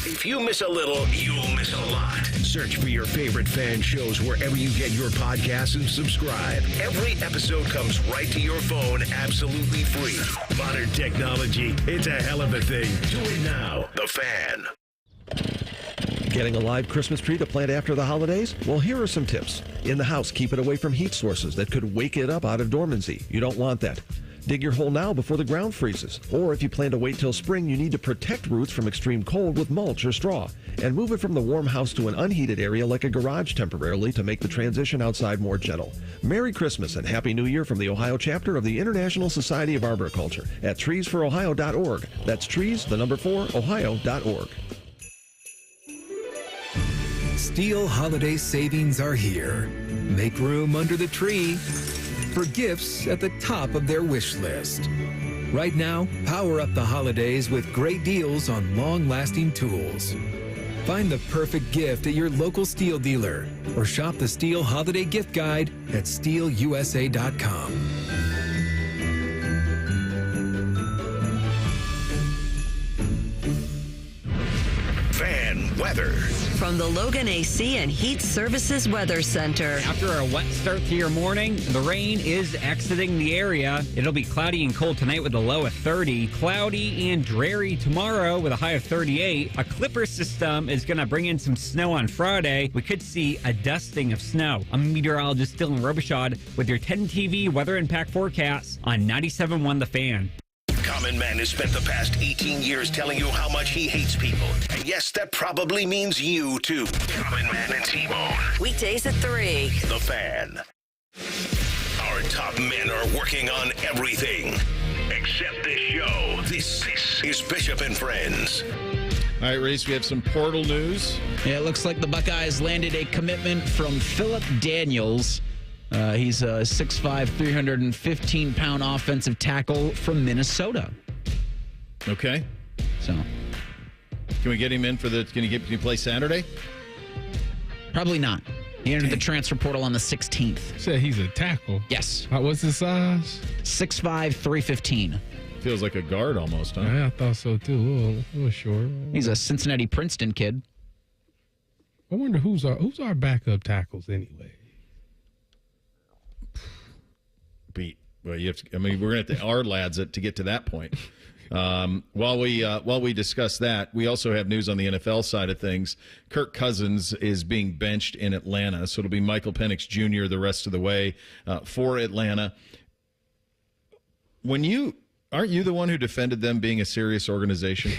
Speaker 1: If you miss a little, you'll miss a lot. Search for your favorite fan shows wherever you get your podcasts and subscribe. Every episode comes right to your phone absolutely free. Modern technology, it's a hell of a thing. Do it now. The Fan.
Speaker 11: Getting a live Christmas tree to plant after the holidays? Well, here are some tips. In the house, keep it away from heat sources that could wake it up out of dormancy. You don't want that. Dig your hole now before the ground freezes. Or if you plan to wait till spring, you need to protect roots from extreme cold with mulch or straw. And move it from the warm house to an unheated area like a garage temporarily to make the transition outside more gentle. Merry Christmas and Happy New Year from the Ohio chapter of the International Society of Arboriculture at treesforohio.org. That's trees, the number 4, ohio.org.
Speaker 12: Steel holiday savings are here. Make room under the tree for gifts at the top of their wish list. Right now, power up the holidays with great deals on long-lasting tools. Find the perfect gift at your local Steel dealer or shop the Steel Holiday Gift Guide at steelusa.com.
Speaker 1: Fan weather.
Speaker 22: From the Logan AC and Heat Services Weather Center.
Speaker 15: After a wet start to your morning, the rain is exiting the area. It'll be cloudy and cold tonight with a low of 30. Cloudy and dreary tomorrow with a high of 38. A clipper system is going to bring in some snow on Friday. We could see a dusting of snow. I'm meteorologist Dylan Robichaud with your 10 TV weather impact forecast on 97.1 The Fan.
Speaker 1: Common Man has spent the past 18 years telling you how much he hates people. And yes, that probably means you, too. Common Man and T-Bone.
Speaker 22: Weekdays at 3.
Speaker 1: The Fan. Our top men are working on everything except this show. This is Bishop and Friends.
Speaker 2: All right, Reese, we have some portal news.
Speaker 5: Yeah, it looks like the Buckeyes landed a commitment from Philip Daniels. He's a 6'5", 315-pound offensive tackle from Minnesota.
Speaker 2: Okay.
Speaker 5: So,
Speaker 2: can we get him in for the? Can he play Saturday?
Speaker 5: Probably not. He entered the transfer portal on the 16th.
Speaker 4: Said he's a tackle.
Speaker 5: Yes.
Speaker 4: What's his size?
Speaker 5: 6'5", 315.
Speaker 2: Feels like a guard almost, huh?
Speaker 4: Yeah, I thought so too. A little short.
Speaker 5: He's a Cincinnati Princeton kid.
Speaker 4: I wonder who's our backup tackles anyway.
Speaker 2: Well, you have to, we're going to have to our lads to get to that point. While we discuss that, we also have news on the NFL side of things. Kirk Cousins is being benched in Atlanta, so it'll be Michael Penix Jr. the rest of the way for Atlanta. Aren't you the one who defended them being a serious organization?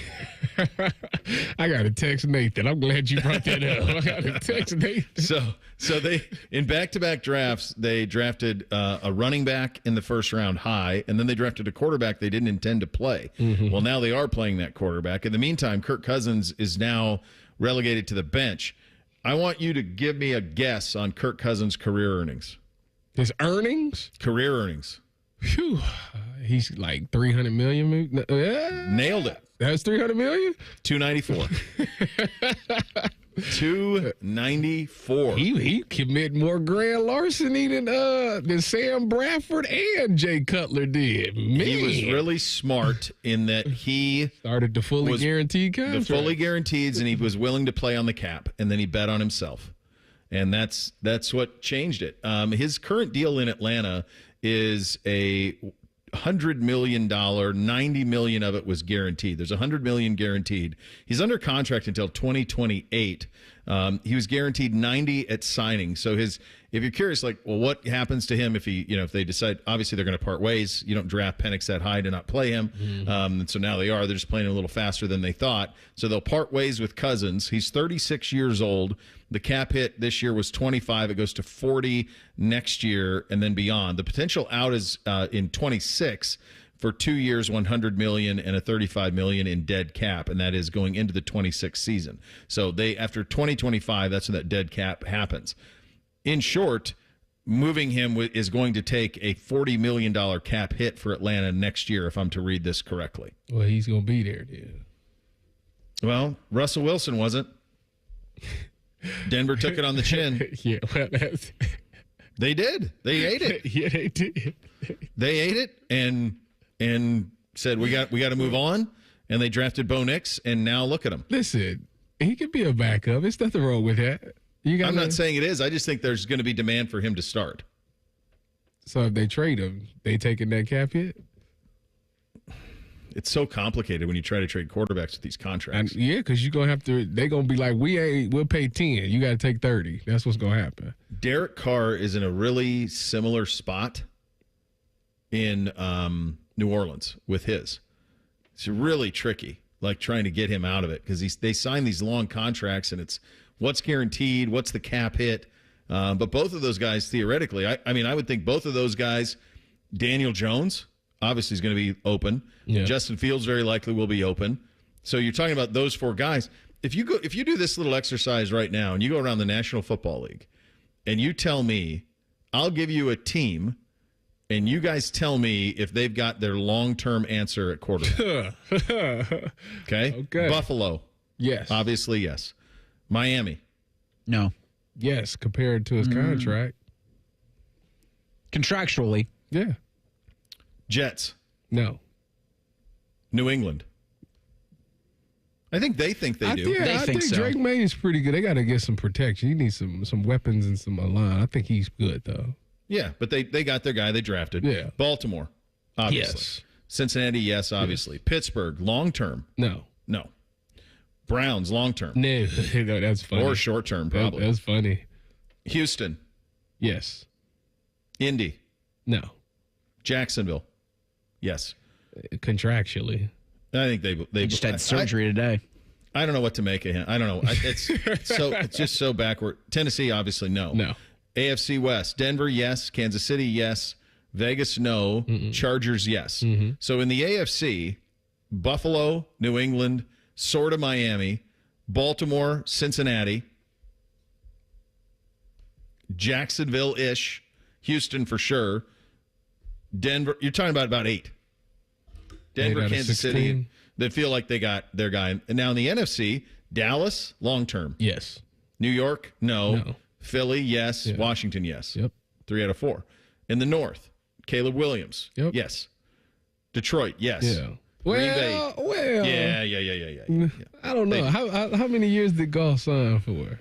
Speaker 4: I got to text Nathan. I'm glad you brought that up. I got to text Nathan.
Speaker 2: So they, in back-to-back drafts, they drafted a running back in the first round high, and then they drafted a quarterback they didn't intend to play. Mm-hmm. Well, now they are playing that quarterback. In the meantime, Kirk Cousins is now relegated to the bench. I want you to give me a guess on Kirk Cousins' career earnings.
Speaker 4: His earnings?
Speaker 2: Career earnings.
Speaker 4: Phew. He's like $300 million.
Speaker 2: Nailed it.
Speaker 4: That's $300 million?
Speaker 2: $294. $294.
Speaker 4: He commit more grand larceny than Sam Bradford and Jay Cutler did. Man.
Speaker 2: He was really smart in that he
Speaker 4: started the fully guaranteed contract.
Speaker 2: The fully guaranteed, and he was willing to play on the cap, and then he bet on himself. And that's what changed it. His current deal in Atlanta is a $100 million, $90 million of it was guaranteed. There's $100 million guaranteed. He's under contract until 2028. He was guaranteed 90 at signing. So if you're curious, like, well, what happens to him if if they decide, obviously they're going to part ways. You don't draft Penix that high to not play him. And so now they're just playing a little faster than they thought. So they'll part ways with Cousins. He's 36 years old. The cap hit this year was 25. It goes to 40 next year and then beyond. The potential out is in 26 for 2 years, $100 million and a $35 million in dead cap, and that is going into the 26th season. So after 2025, that's when that dead cap happens. In short, moving him is going to take a $40 million cap hit for Atlanta next year, if I'm to read this correctly.
Speaker 4: Well, he's going to be there, dude.
Speaker 2: Well, Russell Wilson wasn't. Denver took it on the chin.
Speaker 4: Yeah, well,
Speaker 2: they did. They ate it.
Speaker 4: Yeah, they did.
Speaker 2: They ate it and said we got to move on. And they drafted Bo Nix, and now look at him.
Speaker 4: Listen, he could be a backup. There's nothing wrong with that.
Speaker 2: I'm not saying it is. I just think there's going to be demand for him to start.
Speaker 4: So if they trade him, they taking that cap hit?
Speaker 2: It's so complicated when you try to trade quarterbacks with these contracts.
Speaker 4: Yeah, because you're going to have to – they're going to be like, we'll pay 10. You got to take 30. That's what's going to happen.
Speaker 2: Derek Carr is in a really similar spot in New Orleans with his. It's really tricky, like trying to get him out of it because they sign these long contracts and it's what's guaranteed, what's the cap hit. But both of those guys, theoretically, I mean, I would think both of those guys, Daniel Jones – obviously is going to be open. Yeah. Justin Fields very likely will be open. So you're talking about those four guys. If you do this little exercise right now and you go around the National Football League and you tell me, I'll give you a team and you guys tell me if they've got their long-term answer at quarterback. Okay? Buffalo.
Speaker 4: Yes.
Speaker 2: Obviously, yes. Miami.
Speaker 5: No.
Speaker 4: Yes, compared to his contract.
Speaker 5: Contractually.
Speaker 4: Yeah.
Speaker 2: Jets.
Speaker 4: No.
Speaker 2: New England. I think they think they do.
Speaker 4: I think so. Drake May is pretty good. They got to get some protection. He needs some weapons and some line. I think he's good, though.
Speaker 2: Yeah, but they got their guy they drafted.
Speaker 4: Yeah.
Speaker 2: Baltimore, obviously.
Speaker 4: Yes.
Speaker 2: Cincinnati, yes, obviously. Yes. Pittsburgh, long-term.
Speaker 4: No.
Speaker 2: Browns, long-term.
Speaker 4: No, that's funny.
Speaker 2: Or short-term, probably.
Speaker 4: That's funny.
Speaker 2: Houston.
Speaker 4: Yes.
Speaker 2: Indy.
Speaker 4: No.
Speaker 2: Jacksonville. Yes.
Speaker 4: Contractually.
Speaker 2: I think they
Speaker 5: just had surgery today.
Speaker 2: I don't know what to make of him. I don't know. It's just so backward. Tennessee, obviously, no.
Speaker 4: No.
Speaker 2: AFC West. Denver, yes. Kansas City, yes. Vegas, no. Mm-mm. Chargers, yes.
Speaker 4: Mm-hmm.
Speaker 2: So in the AFC, Buffalo, New England, sort of Miami, Baltimore, Cincinnati, Jacksonville-ish, Houston for sure, Denver. You're talking about 8. Denver, Kansas City, that feel like they got their guy. And now in the NFC, Dallas, long-term.
Speaker 4: Yes.
Speaker 2: New York, no. Philly, yes.
Speaker 4: Yeah.
Speaker 2: Washington, yes.
Speaker 4: Yep.
Speaker 2: 3 out of 4. In the North, Caleb Williams,
Speaker 4: yep.
Speaker 2: Yes. Detroit, yes.
Speaker 4: Yeah.
Speaker 2: Green Bay.
Speaker 4: Well.
Speaker 2: Yeah.
Speaker 4: I don't know. How many years did Goff sign for?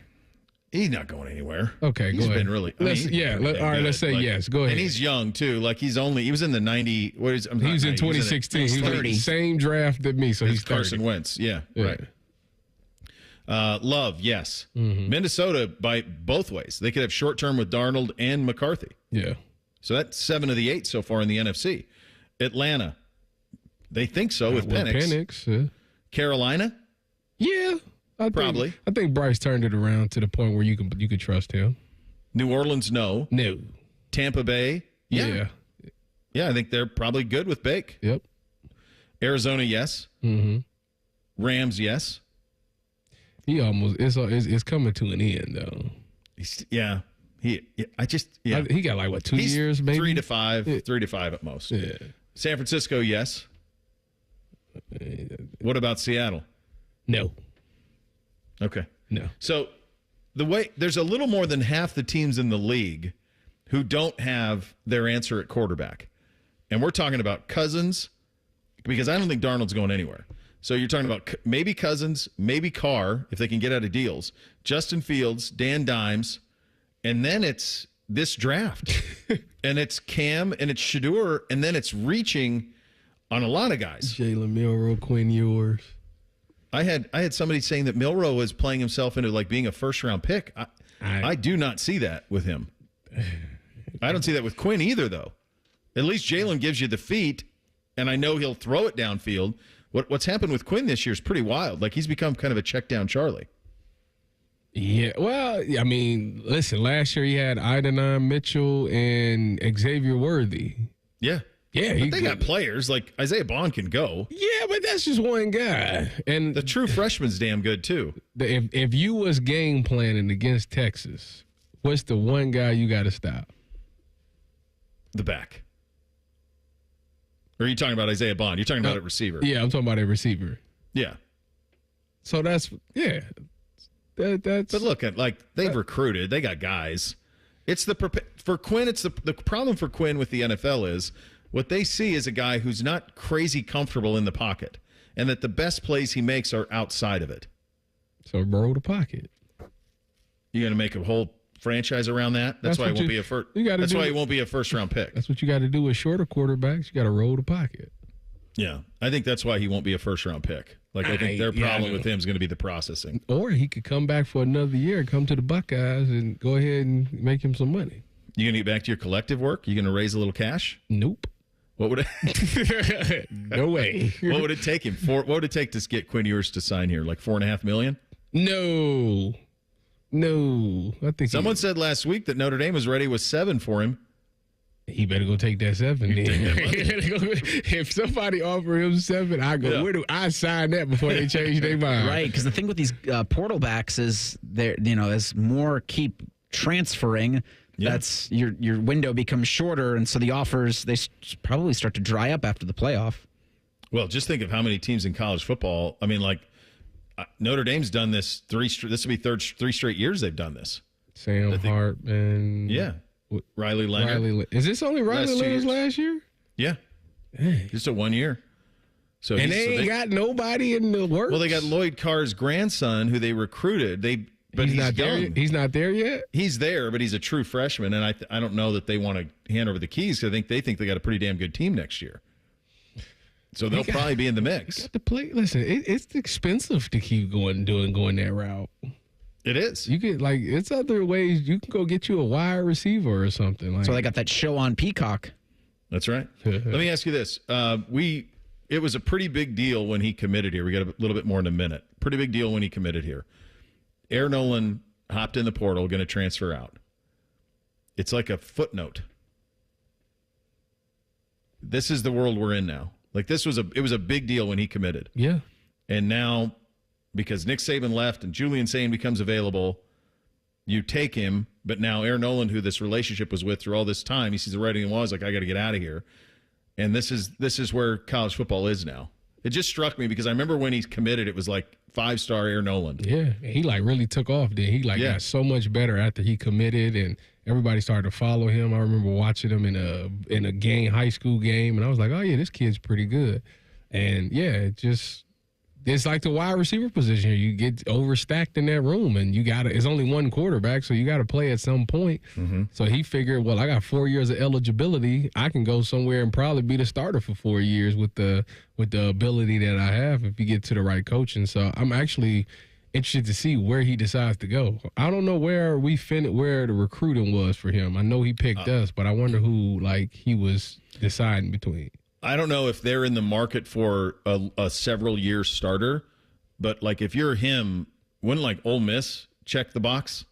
Speaker 2: He's not going anywhere.
Speaker 4: Okay,
Speaker 2: he's
Speaker 4: go ahead.
Speaker 2: Been really.
Speaker 4: All right, let's say yes. Go ahead.
Speaker 2: And he's young too. Like he was in the 90. He was in
Speaker 4: 2016. He was 30. Same draft that me, so he's 30.
Speaker 2: Carson Wentz. Yeah. Right. Love, yes.
Speaker 4: Mm-hmm.
Speaker 2: Minnesota by both ways. They could have short term with Darnold and McCarthy.
Speaker 4: Yeah.
Speaker 2: So that's 7 of the 8 so far in the NFC. Atlanta, they think so with Penix.
Speaker 4: Yeah.
Speaker 2: Carolina.
Speaker 4: Yeah. I think Bryce turned it around to the point where you could trust him.
Speaker 2: New Orleans, no.
Speaker 4: No.
Speaker 2: Tampa Bay, yeah. Yeah, I think they're probably good with Bake.
Speaker 4: Yep.
Speaker 2: Arizona, yes.
Speaker 4: Mm-hmm.
Speaker 2: Rams, yes.
Speaker 4: He almost it's coming to an end though.
Speaker 2: He
Speaker 4: got like what 2 years, maybe
Speaker 2: 3 to 5, 3 to 5 at most.
Speaker 4: Yeah.
Speaker 2: San Francisco, yes. What about Seattle?
Speaker 4: No.
Speaker 2: Okay.
Speaker 4: No.
Speaker 2: So there's a little more than half the teams in the league who don't have their answer at quarterback. And we're talking about Cousins, because I don't think Darnold's going anywhere. So you're talking about maybe Cousins, maybe Carr, if they can get out of deals, Justin Fields, Dan Dimes, and then it's this draft. And it's Cam, and it's Shedeur, and then it's reaching on a lot of guys.
Speaker 4: Jalen Milroe, Quinn Ewers.
Speaker 2: I had somebody saying that Milroe was playing himself into like being a first-round pick. I do not see that with him. I don't see that with Quinn either, though. At least Jalen gives you the feet, and I know he'll throw it downfield. What's happened with Quinn this year is pretty wild. Like, he's become kind of a check-down Charlie.
Speaker 4: Yeah, well, I mean, listen, last year he had Idanon Mitchell and Xavier Worthy.
Speaker 2: Yeah.
Speaker 4: Yeah,
Speaker 2: but they got players. Like, Isaiah Bond can go.
Speaker 4: Yeah, but that's just one guy. And
Speaker 2: the true freshman's damn good, too.
Speaker 4: If you was game planning against Texas, what's the one guy you got to stop?
Speaker 2: The back. Or are you talking about Isaiah Bond? You're talking about a receiver.
Speaker 4: Yeah, I'm talking about a receiver.
Speaker 2: Yeah.
Speaker 4: So that's, yeah. That's.
Speaker 2: But look at, like, they've recruited. They got guys. It's for Quinn, it's the problem for Quinn with the NFL is what they see is a guy who's not crazy comfortable in the pocket, and that the best plays he makes are outside of it.
Speaker 4: So roll the pocket.
Speaker 2: You're going to make a whole franchise around that? That's why he won't be a first. That's why he won't be a first-round pick.
Speaker 4: That's what you got to do with shorter quarterbacks. You got to roll the pocket.
Speaker 2: Yeah, I think that's why he won't be a first-round pick. Like, I think their problem with him is going to be the processing.
Speaker 4: Or he could come back for another year, come to the Buckeyes, and go ahead and make him some money.
Speaker 2: You going to get back to your collective work? You going to raise a little cash?
Speaker 4: Nope.
Speaker 2: What would it?
Speaker 4: No way.
Speaker 2: What would it take him? What would it take to get Quinn Ewers to sign here? Like $4.5 million?
Speaker 4: No. I think
Speaker 2: someone said last week that Notre Dame was ready with $7 million for him.
Speaker 4: He better go take that $7 million. If somebody offer him $7 million, I go. Yeah. Where do I sign that before they change their mind?
Speaker 5: Right, because the thing with these portal backs is as more keep transferring. Yeah. That's your window becomes shorter, and so the offers they probably start to dry up after the playoff.
Speaker 2: Well, just think of how many teams in college football. I mean, like Notre Dame's done this this will be three straight years they've done this.
Speaker 4: Sam Hartman,
Speaker 2: Riley Leonard.
Speaker 4: Is this only Riley Leonard's last year?
Speaker 2: Yeah, just a 1 year. So
Speaker 4: and they got nobody in the works.
Speaker 2: Well, they got Lloyd Carr's grandson, who they recruited. But he's
Speaker 4: not there. He's not there yet.
Speaker 2: He's there, but he's a true freshman, and I don't know that they want to hand over the keys because they think they got a pretty damn good team next year. So they'll probably be in the mix.
Speaker 4: Got to play. Listen, it's expensive to keep going that route.
Speaker 2: It is.
Speaker 4: You get it's other ways. You can go get you a wide receiver or something.
Speaker 5: So they got that show on Peacock.
Speaker 2: That's right. Let me ask you this: it was a pretty big deal when he committed here. We got a little bit more in a minute. Pretty big deal when he committed here. Aaron Neyland hopped in the portal, going to transfer out. It's like a footnote. This is the world we're in now. Like it was a big deal when he committed.
Speaker 4: Yeah.
Speaker 2: And now, because Nick Saban left and Julian Sain becomes available, you take him. But now Aaron Neyland, who this relationship was with through all this time, he sees the writing on the wall. He's like, I got to get out of here. And this is where college football is now. It just struck me because I remember when he committed, it was like 5-star Aaron Neyland.
Speaker 4: Yeah, he really took off. Then he got so much better after he committed, and everybody started to follow him. I remember watching him in a game, high school game, and I was like, oh yeah, this kid's pretty good. And yeah, it's like the wide receiver position here. You get overstacked in that room, and it's only one quarterback, so you got to play at some point. Mm-hmm. So he figured, well, I got 4 years of eligibility. I can go somewhere and probably be the starter for 4 years with the ability that I have if you get to the right coaching. So I'm actually interested to see where he decides to go. I don't know where where the recruiting was for him. I know he picked us, but I wonder who he was deciding between.
Speaker 2: I don't know if they're in the market for a several-year starter, but if you're him, wouldn't Ole Miss check the box?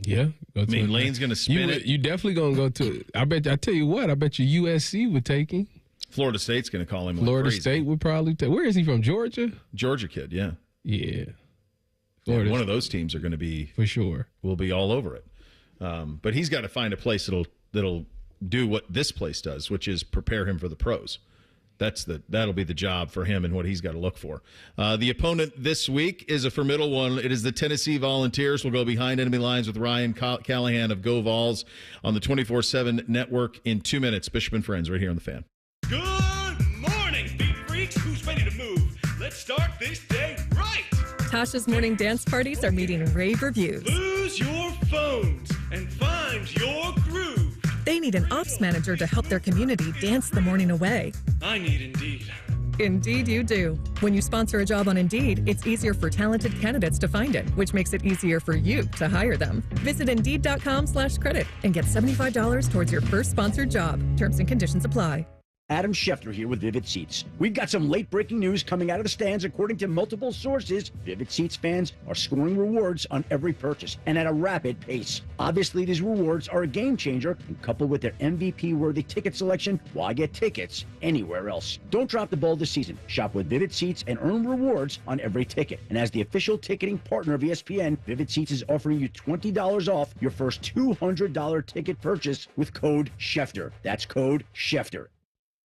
Speaker 4: Yeah,
Speaker 2: Lane's going to spin it.
Speaker 4: You definitely going to go to. I tell you what. I bet you USC would take him.
Speaker 2: Florida State's going to call him.
Speaker 4: Florida State would probably take. Where is he from? Georgia.
Speaker 2: Georgia kid. Yeah.
Speaker 4: Yeah.
Speaker 2: Florida. One of those teams are going to be
Speaker 4: for sure.
Speaker 2: Will be all over it. But he's got to find a place that'll do what this place does, which is prepare him for the pros. That'll be the job for him and what he's got to look for. The opponent this week is a formidable one. It is the Tennessee Volunteers. We'll go behind enemy lines with Ryan Callahan of Go Vols on the 24/7 network in 2 minutes. Bishop and Friends right here on The Fan.
Speaker 3: Good morning, beat freaks. Who's ready to move? Let's start this day right.
Speaker 14: Tasha's morning dance parties are meeting rave reviews.
Speaker 3: Lose your phones and find your groove.
Speaker 14: They need an ops manager to help their community dance the morning away.
Speaker 3: I need Indeed.
Speaker 14: Indeed you do. When you sponsor a job on Indeed, it's easier for talented candidates to find it, which makes it easier for you to hire them. Visit Indeed.com/credit and get $75 towards your first sponsored job. Terms and conditions apply.
Speaker 8: Adam Schefter here with Vivid Seats. We've got some late-breaking news coming out of the stands. According to multiple sources, Vivid Seats fans are scoring rewards on every purchase and at a rapid pace. Obviously, these rewards are a game changer, and coupled with their MVP-worthy ticket selection, why get tickets anywhere else? Don't drop the ball this season. Shop with Vivid Seats and earn rewards on every ticket. And as the official ticketing partner of ESPN, Vivid Seats is offering you $20 off your first $200 ticket purchase with code Schefter. That's code Schefter.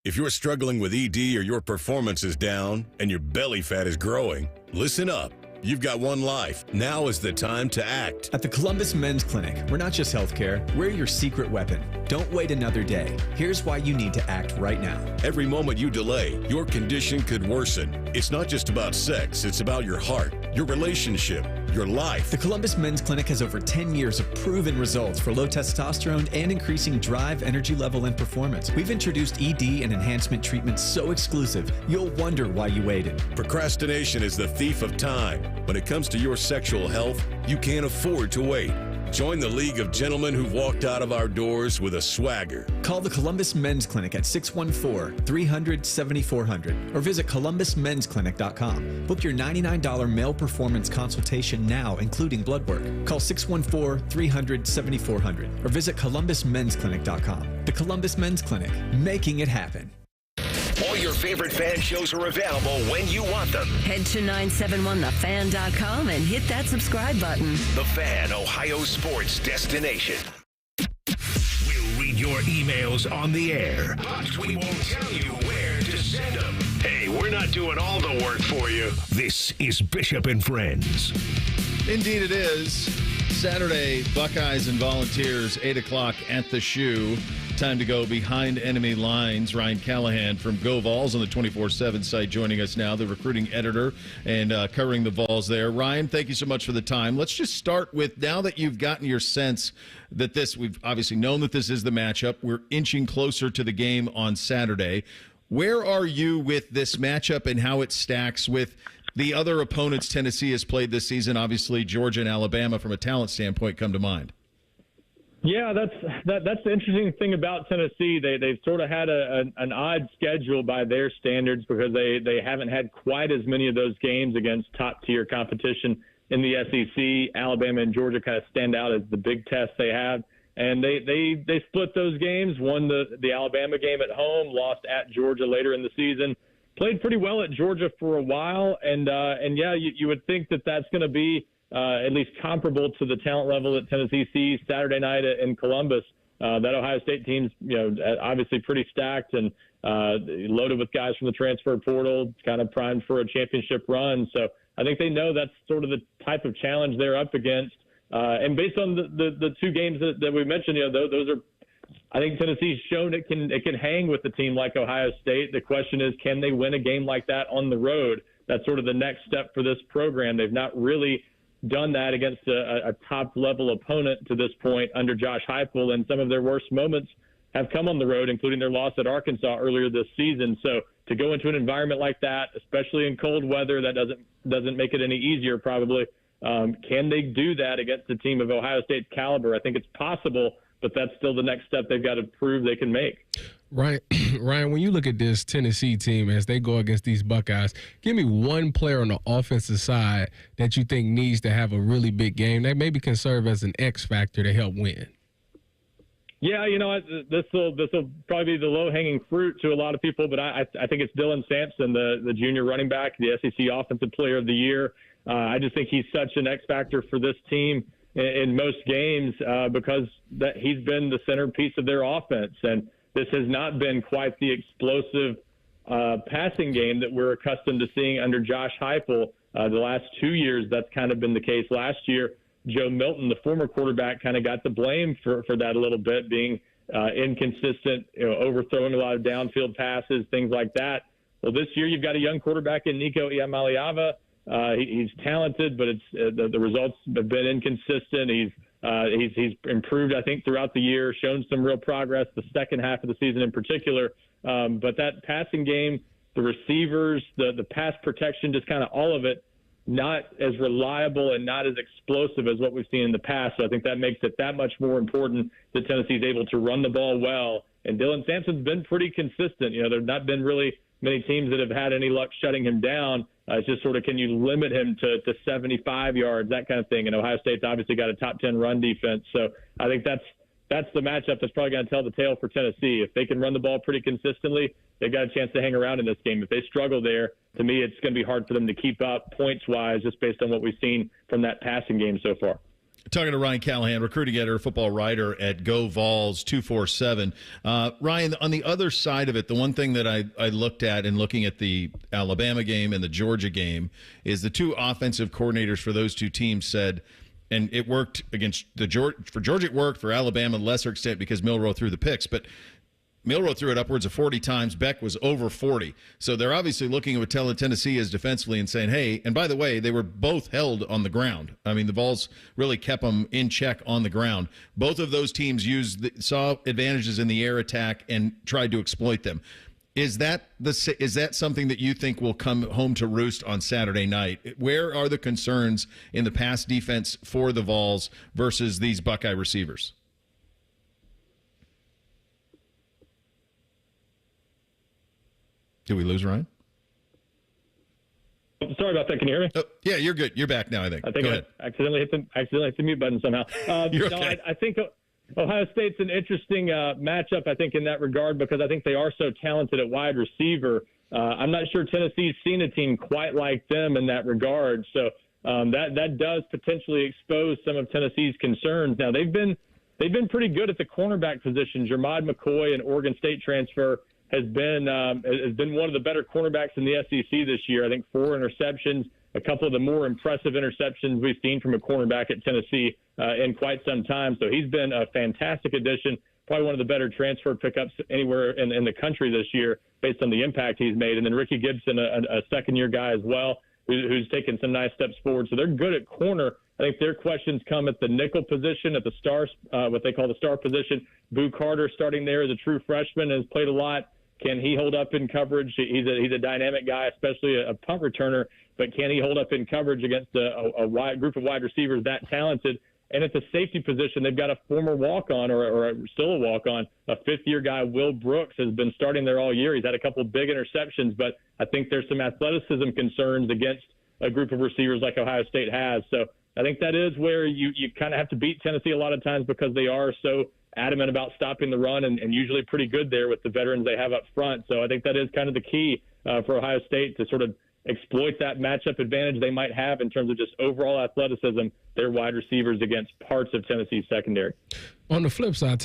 Speaker 1: If you're struggling with ED or your performance is down and your belly fat is growing, listen up. You've got one life. Now is the time to act.
Speaker 10: At the Columbus Men's Clinic, we're not just healthcare, we're your secret weapon. Don't wait another day. Here's why you need to act right now.
Speaker 1: Every moment you delay, your condition could worsen. It's not just about sex, it's about your heart, your relationship, your life.
Speaker 10: The Columbus Men's Clinic has over 10 years of proven results for low testosterone and increasing drive, energy level, and performance. We've introduced ED and enhancement treatments so exclusive, you'll wonder why you waited.
Speaker 1: Procrastination is the thief of time. When it comes to your sexual health, you can't afford to wait. Join the League of Gentlemen who've walked out of our doors with a swagger.
Speaker 10: Call the Columbus Men's Clinic at 614-300-7400 or visit columbusmensclinic.com. Book your $99 male performance consultation now, including blood work. Call 614-300-7400 or visit columbusmensclinic.com. The Columbus Men's Clinic, making it happen.
Speaker 1: All your favorite fan shows are available when you want them.
Speaker 22: Head to 971thefan.com and hit that subscribe button.
Speaker 1: The Fan, Ohio sports destination. We'll read your emails on the air, but we won't tell you where to send them. Hey, we're not doing all the work for you. This is Bishop and Friends.
Speaker 2: Indeed it is. Saturday, Buckeyes and Volunteers, 8 o'clock at the Shoe. Time to go behind enemy lines. Ryan Callahan from Go Vols on the 24/7 site joining us now, the recruiting editor and covering the Vols there. Ryan, thank you so much for the time. Let's just start with, now that you've gotten your sense that we've obviously known that this is the matchup. We're inching closer to the game on Saturday. Where are you with this matchup and how it stacks with the other opponents Tennessee has played this season? Obviously, Georgia and Alabama from a talent standpoint come to mind.
Speaker 18: Yeah, that's the interesting thing about Tennessee. They've sort of had an odd schedule by their standards because they haven't had quite as many of those games against top-tier competition in the SEC. Alabama and Georgia kind of stand out as the big tests they have. And they split those games, won the Alabama game at home, lost at Georgia later in the season, played pretty well at Georgia for a while. And yeah, you would think that that's going to be at least comparable to the talent level that Tennessee sees Saturday night in Columbus. That Ohio State team's, obviously pretty stacked and loaded with guys from the transfer portal, kind of primed for a championship run. So I think they know that's sort of the type of challenge they're up against. And based on the two games that we mentioned, those are, I think Tennessee's shown it can hang with a team like Ohio State. The question is, can they win a game like that on the road? That's sort of the next step for this program. They've not really done that against a top-level opponent to this point under Josh Heupel, and some of their worst moments have come on the road, including their loss at Arkansas earlier this season. So to go into an environment like that, especially in cold weather, that doesn't make it any easier probably. Can they do that against a team of Ohio State's caliber? I think it's possible, but that's still the next step they've got to prove they can make.
Speaker 4: Ryan, when you look at this Tennessee team as they go against these Buckeyes, give me one player on the offensive side that you think needs to have a really big game that maybe can serve as an X factor to help win.
Speaker 18: Yeah, this will probably be the low-hanging fruit to a lot of people, but I think it's Dylan Sampson, the junior running back, the SEC Offensive Player of the Year. I just think he's such an X factor for this team in most games because that he's been the centerpiece of their offense, and this has not been quite the explosive passing game that we're accustomed to seeing under Josh Heupel. The last 2 years, that's kind of been the case. Last year, Joe Milton, the former quarterback, kind of got the blame for that a little bit, being inconsistent, overthrowing a lot of downfield passes, things like that. Well, this year you've got a young quarterback in Nico Iamaleava. He's talented, but the results have been inconsistent. He's improved, I think, throughout the year, shown some real progress the second half of the season in particular. But that passing game, the receivers, the pass protection, just kind of all of it, not as reliable and not as explosive as what we've seen in the past. So I think that makes it that much more important that Tennessee's able to run the ball well. And Dylan Sampson's been pretty consistent. There's not been really many teams that have had any luck shutting him down. It's just sort of, can you limit him to 75 yards, that kind of thing. And Ohio State's obviously got a top 10 run defense. So I think that's the matchup that's probably going to tell the tale for Tennessee. If they can run the ball pretty consistently, they've got a chance to hang around in this game. If they struggle there, to me, it's going to be hard for them to keep up points-wise, just based on what we've seen from that passing game so far.
Speaker 2: Talking to Ryan Callahan, recruiting editor, football writer at Go Vols 247. Ryan, on the other side of it, the one thing that I looked at in looking at the Alabama game and the Georgia game is the two offensive coordinators for those two teams said, and it worked against for Georgia, it worked. For Alabama, to a lesser extent, because Milroe threw the picks, but Milroe threw it upwards of 40 times. Beck was over 40. So they're obviously looking at what Tennessee is defensively and saying, hey, and by the way, they were both held on the ground. I mean, the Vols really kept them in check on the ground. Both of those teams saw advantages in the air attack and tried to exploit them. Is that something that you think will come home to roost on Saturday night? Where are the concerns in the pass defense for the Vols versus these Buckeye receivers? Did we lose Ryan?
Speaker 18: Sorry about that. Can you hear me?
Speaker 2: Oh, yeah, you're good. You're back now, I think.
Speaker 18: I think I accidentally hit the mute button somehow.
Speaker 2: You're okay.
Speaker 18: I think Ohio State's an interesting matchup, I think, in that regard, because I think they are so talented at wide receiver. I'm not sure Tennessee's seen a team quite like them in that regard. So that does potentially expose some of Tennessee's concerns. Now, they've been pretty good at the cornerback position. Jermod McCoy, an Oregon State transfer, has been one of the better cornerbacks in the SEC this year. I think 4 interceptions, a couple of the more impressive interceptions we've seen from a cornerback at Tennessee in quite some time. So he's been a fantastic addition, probably one of the better transfer pickups anywhere in the country this year based on the impact he's made. And then Ricky Gibson, a second-year guy as well, who's taken some nice steps forward. So they're good at corner. I think their questions come at the nickel position, at the star, what they call the star position. Boo Carter starting there as a true freshman, has played a lot. Can he hold up in coverage? He's a dynamic guy, especially a punt returner, but can he hold up in coverage against a wide group of wide receivers that talented? And at the safety position, they've got a former walk-on or still a walk-on, a fifth-year guy, Will Brooks, has been starting there all year. He's had a couple of big interceptions, but I think there's some athleticism concerns against a group of receivers like Ohio State has. So I think that is where you kind of have to beat Tennessee a lot of times, because they are so adamant about stopping the run and usually pretty good there with the veterans they have up front. So I think that is kind of the key for Ohio State to sort of exploit that matchup advantage they might have in terms of just overall athleticism, their wide receivers against parts of Tennessee's secondary.
Speaker 4: On the flip side,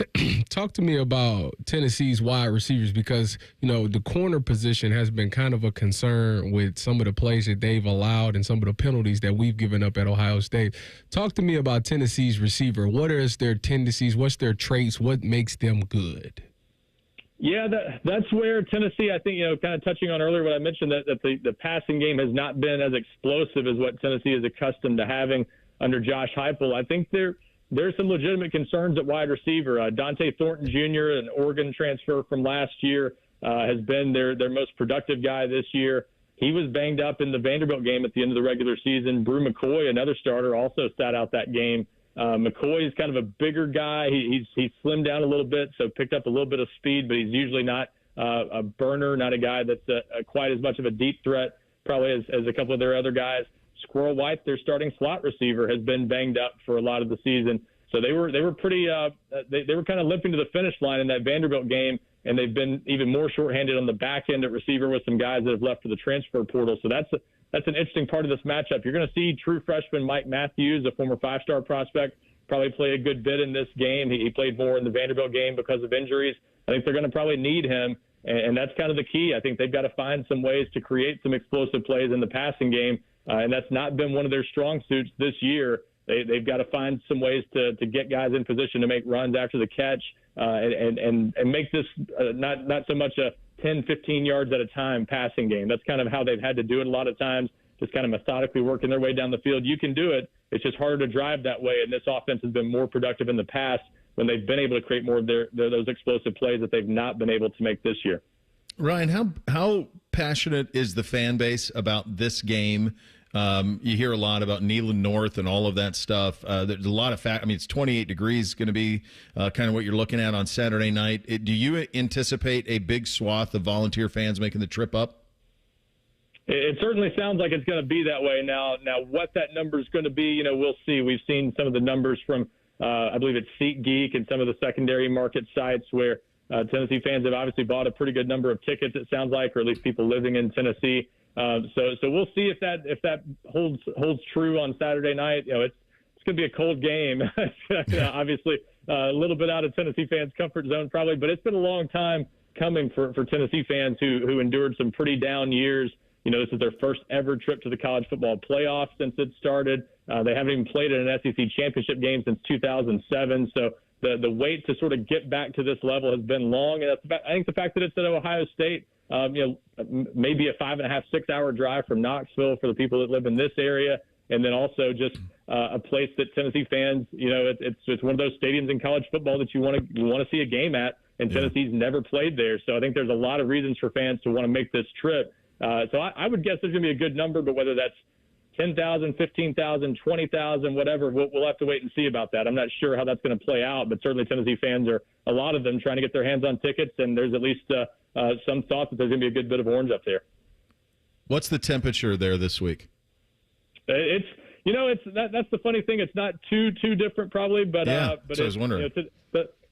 Speaker 4: talk to me about Tennessee's wide receivers, because, the corner position has been kind of a concern with some of the plays that they've allowed and some of the penalties that we've given up at Ohio State. Talk to me about Tennessee's receiver. What is their tendencies? What's their traits? What makes them good?
Speaker 18: Yeah, that's where Tennessee, I think, kind of touching on earlier what I mentioned, that the passing game has not been as explosive as what Tennessee is accustomed to having under Josh Heupel. I think there's some legitimate concerns at wide receiver. Dante Thornton Jr., an Oregon transfer from last year, has been their most productive guy this year. He was banged up in the Vanderbilt game at the end of the regular season. Brew McCoy, another starter, also sat out that game. McCoy is kind of a bigger guy. He's slimmed down a little bit, so picked up a little bit of speed, but he's usually not a burner, not a guy that's quite as much of a deep threat probably as a couple of their other guys. Squirrel White, their starting slot receiver, has been banged up for a lot of the season. So they were pretty they were kind of limping to the finish line in that Vanderbilt game, and they've been even more shorthanded on the back end at receiver with some guys that have left for the transfer portal. So that's an interesting part of this matchup. You're going to see true freshman Mike Matthews, a former 5-star prospect, probably play a good bit in this game. He played more in the Vanderbilt game because of injuries. I think they're going to probably need him. and that's kind of the key. I think they've got to find some ways to create some explosive plays in the passing game, and that's not been one of their strong suits this year. They've got to find some ways to get guys in position to make runs after the catch and make this not so much a 10, 15 yards at a time passing game. That's kind of how they've had to do it a lot of times, just kind of methodically working their way down the field. You can do it. It's just harder to drive that way, and this offense has been more productive in the past when they've been able to create more of those explosive plays that they've not been able to make this year.
Speaker 2: Ryan, how passionate is the fan base about this game? You hear a lot about Neyland North and all of that stuff. There's a lot of it's 28 degrees going to be kind of what you're looking at on Saturday night. Do you anticipate a big swath of volunteer fans making the trip up?
Speaker 18: It certainly sounds like it's going to be that way. Now, what that number is going to be, we'll see. We've seen some of the numbers from, I believe it's SeatGeek and some of the secondary market sites where Tennessee fans have obviously bought a pretty good number of tickets, it sounds like, or at least people living in Tennessee. So we'll see if that holds true on Saturday night. It's going to be a cold game. Obviously, a little bit out of Tennessee fans' comfort zone probably, but it's been a long time coming for Tennessee fans who endured some pretty down years. This is their first ever trip to the college football playoff since it started. They haven't even played in an SEC championship game since 2007. So the wait to sort of get back to this level has been long. And I think the fact that it's at Ohio State, maybe a 5.5, 6 hour drive from Knoxville for the people that live in this area. And then also just a place that Tennessee fans, it's one of those stadiums in college football that you want to see a game at. And Tennessee's never played there. So I think there's a lot of reasons for fans to want to make this trip. So I would guess there's going to be a good number, but whether that's 10,000, 15,000, 20,000, whatever, we'll have to wait and see about that. I'm not sure how that's going to play out, but certainly Tennessee fans are, a lot of them, trying to get their hands on tickets, and there's at least some thought that there's going to be a good bit of orange up there. What's the temperature there this week? It's that's the funny thing. It's not too different probably, but
Speaker 2: so I was wondering.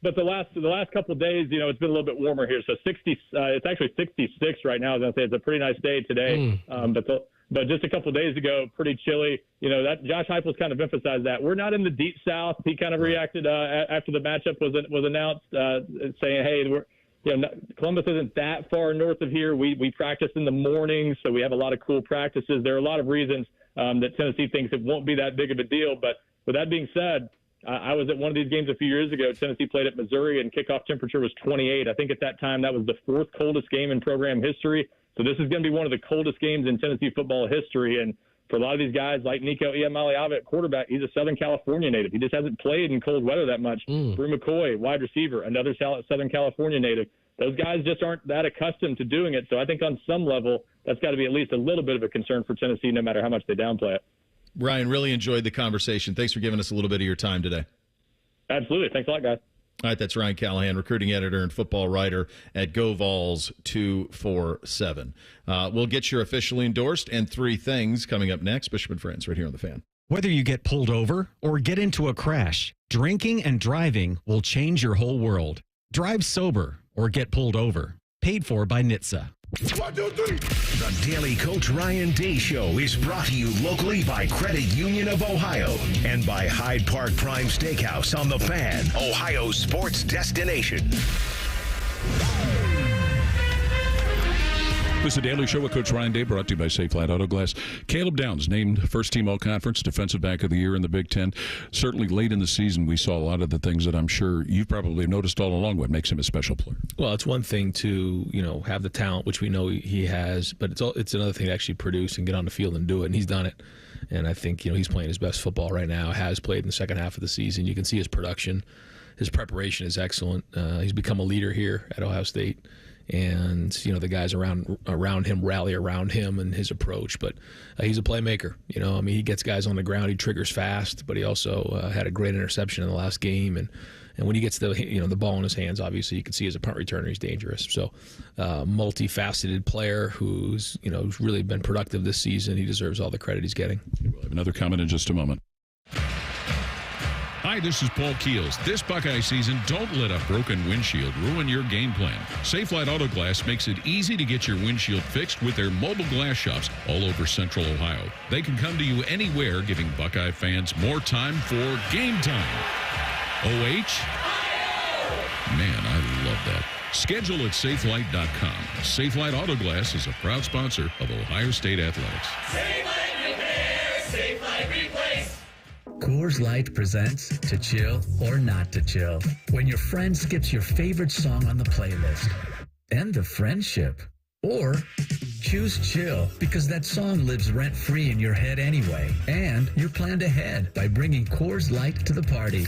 Speaker 18: But the last couple of days, it's been a little bit warmer here. So 60, it's actually 66 right now. I was going to say it's a pretty nice day today. But just a couple of days ago, pretty chilly. That Josh Heupel's kind of emphasized that we're not in the deep South. He kind of reacted after the matchup was announced, saying, "Hey, Columbus isn't that far north of here. We practice in the morning, so we have a lot of cool practices." There are a lot of reasons that Tennessee thinks it won't be that big of a deal. But with that being said, I was at one of these games a few years ago. Tennessee played at Missouri, and kickoff temperature was 28. I think at that time that was the fourth coldest game in program history. So this is going to be one of the coldest games in Tennessee football history. And for a lot of these guys, like Nico Iamaleava at quarterback, he's a Southern California native. He just hasn't played in cold weather that much. Brew McCoy, wide receiver, another Southern California native. Those guys just aren't that accustomed to doing it. So I think on some level, that's got to be at least a little bit of a concern for Tennessee, no matter how much they downplay it.
Speaker 2: Ryan, really enjoyed the conversation. Thanks for giving us a little bit of your time today.
Speaker 18: Absolutely. Thanks a lot, guys.
Speaker 2: All right, that's Ryan Callahan, recruiting editor and football writer at GoVols 247. We'll get your officially endorsed and three things coming up next. Bishop and Friends, right here on The Fan.
Speaker 10: Whether you get pulled over or get into a crash, drinking and driving will change your whole world. Drive sober or get pulled over. Paid for by NHTSA.
Speaker 1: 1, 2, 3. The Daily Coach Ryan Day Show is brought to you locally by Credit Union of Ohio and by Hyde Park Prime Steakhouse on The Fan, Ohio's sports destination.
Speaker 16: This is the Daily Show with Coach Ryan Day, brought to you by Safe Flat Auto Glass. Caleb Downs named first-team All-Conference Defensive Back of the Year in the Big Ten. Certainly late in the season, we saw a lot of the things that I'm sure you've probably noticed all along what makes him a special player.
Speaker 19: Well, it's one thing to, have the talent, which we know he has, but it's another thing to actually produce and get on the field and do it, and he's done it. And I think, he's playing his best football right now, has played in the second half of the season. You can see his production. His preparation is excellent. He's become a leader here at Ohio State. And the guys around him rally around him and his approach, but he's a playmaker. He gets guys on the ground, he triggers fast, but he also had a great interception in the last game, and when he gets the ball in his hands, obviously you can see as a punt returner he's dangerous. So multifaceted player who's really been productive this season. He deserves all the credit he's getting.
Speaker 16: We'll have another comment in just a moment. Hi, this is Paul Keels. This Buckeye season, don't let a broken windshield ruin your game plan. Safe Flat Auto Glass makes it easy to get your windshield fixed with their mobile glass shops all over Central Ohio. They can come to you anywhere, giving Buckeye fans more time for game time. OH? Man, I love that. Schedule at safelight.com. Safelite Auto Glass is a proud sponsor of Ohio State Athletics.
Speaker 3: Safelite Repair, Safelite Replace.
Speaker 13: Coors Light presents To Chill or Not to Chill. When your friend skips your favorite song on the playlist. End of friendship. Or choose chill because that song lives rent-free in your head anyway. And you're planned ahead by bringing Coors Light to the party.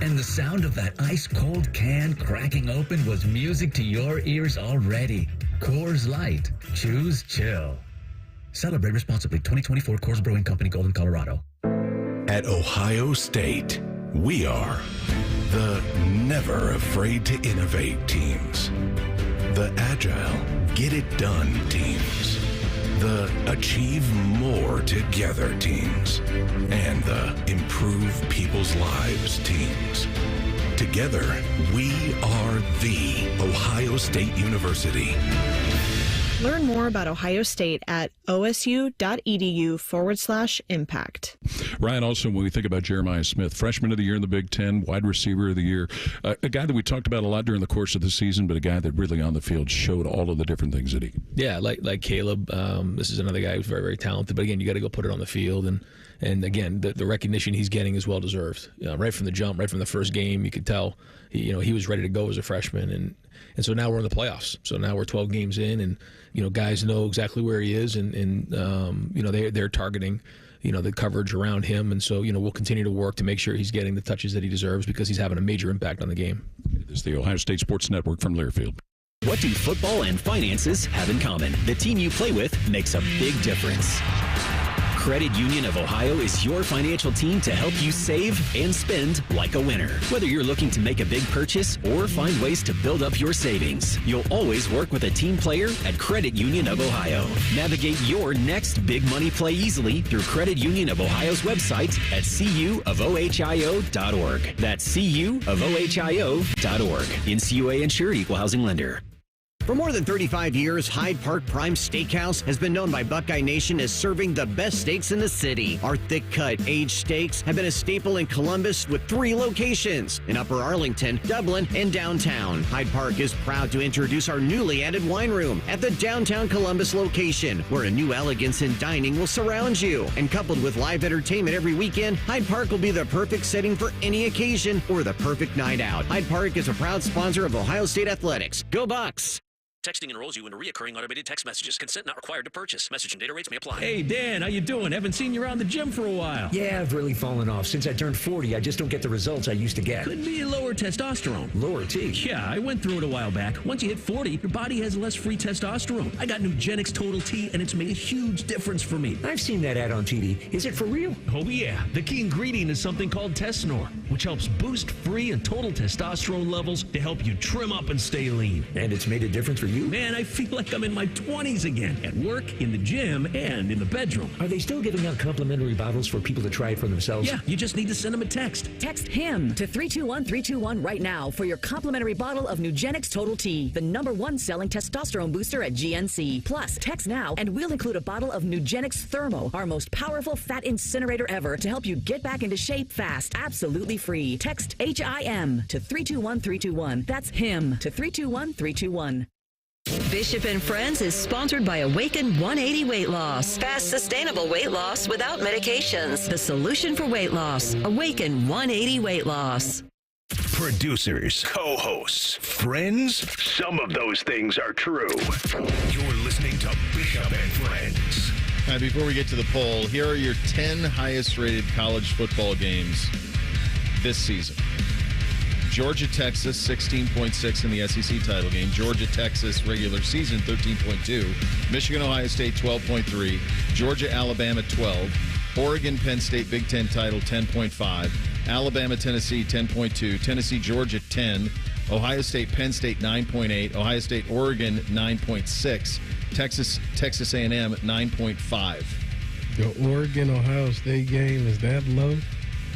Speaker 13: And the sound of that ice-cold can cracking open was music to your ears already. Coors Light. Choose chill. Celebrate responsibly. 2024 Coors Brewing Company, Golden, Colorado.
Speaker 1: At Ohio State, we are the never afraid to innovate teams. The agile, get it done teams. The achieve more together teams. And the improve people's lives teams. Together, we are the Ohio State University.
Speaker 17: Learn more about Ohio State at osu.edu/impact.
Speaker 16: Ryan, also, when we think about Jeremiah Smith, freshman of the year in the Big Ten, wide receiver of the year, a guy that we talked about a lot during the course of the season, but a guy that really on the field showed all of the different things that he could.
Speaker 19: Yeah, like Caleb. This is another guy who's very, very talented. But again, you got to go put it on the field. And again, the recognition he's getting is well deserved. Right from the jump, right from the first game, you could tell he was ready to go as a freshman. And so now we're in the playoffs. So now we're 12 games in, and guys know exactly where he is, and they're targeting the coverage around him. And so we'll continue to work to make sure he's getting the touches that he deserves because he's having a major impact on the game.
Speaker 16: It is the Ohio State Sports Network from Learfield.
Speaker 10: What do football and finances have in common? The team you play with makes a big difference. Credit Union of Ohio is your financial team to help you save and spend like a winner. Whether you're looking to make a big purchase or find ways to build up your savings, you'll always work with a team player at Credit Union of Ohio. Navigate your next big money play easily through Credit Union of Ohio's website at cuofohio.org. That's cuofohio.org. NCUA insured, equal housing lender.
Speaker 21: For more than 35 years, Hyde Park Prime Steakhouse has been known by Buckeye Nation as serving the best steaks in the city. Our thick-cut, aged steaks have been a staple in Columbus with 3 locations in Upper Arlington, Dublin, and downtown. Hyde Park is proud to introduce our newly added wine room at the downtown Columbus location, where a new elegance in dining will surround you. And coupled with live entertainment every weekend, Hyde Park will be the perfect setting for any occasion or the perfect night out. Hyde Park is a proud sponsor of Ohio State Athletics. Go Bucks!
Speaker 6: Texting enrolls you in recurring automated text messages. Consent not required to purchase. Message and data rates may apply.
Speaker 23: Hey, Dan, how you doing? Haven't seen you around the gym for a while.
Speaker 24: Yeah, I've really fallen off. Since I turned 40, I just don't get the results I used to get.
Speaker 23: Could be lower testosterone.
Speaker 24: Lower T?
Speaker 23: Yeah, I went through it a while back. Once you hit 40, your body has less free testosterone. I got Nugenix Total T, and it's made a huge difference for me.
Speaker 24: I've seen that ad on TV. Is it for real?
Speaker 23: Oh, yeah. The key ingredient is something called Tesnor, which helps boost free and total testosterone levels to help you trim up and stay lean.
Speaker 24: And it's made a difference for you?
Speaker 23: Man, I feel like I'm in my 20s again, at work, in the gym, and in the bedroom.
Speaker 24: Are they still giving out complimentary bottles for people to try it for themselves?
Speaker 23: Yeah, you just need to send them a text.
Speaker 25: Text HIM to 321-321 right now for your complimentary bottle of Nugenix Total T, the #1 selling testosterone booster at GNC. Plus, text now and we'll include a bottle of Nugenix Thermo, our most powerful fat incinerator ever, to help you get back into shape fast, absolutely free. Text HIM to 321-321. That's HIM to 321-321.
Speaker 22: Bishop and Friends is sponsored by Awaken 180 Weight Loss. Fast, sustainable weight loss without medications. The solution for weight loss. Awaken 180 Weight Loss.
Speaker 1: Producers, co-hosts, friends, some of those things are true. You're listening to Bishop and Friends.
Speaker 2: All right, before we get to the poll, here are your 10 highest-rated college football games this season. Georgia-Texas, 16.6 in the SEC title game. Georgia-Texas regular season, 13.2. Michigan-Ohio State, 12.3. Georgia-Alabama, 12. Oregon-Penn State Big Ten title, 10.5. Alabama-Tennessee, 10.2. Tennessee-Georgia, 10. Ohio State-Penn State, 9.8. Ohio State-Oregon, 9.6. Texas A&M, 9.5.
Speaker 4: The Oregon-Ohio State game is that low?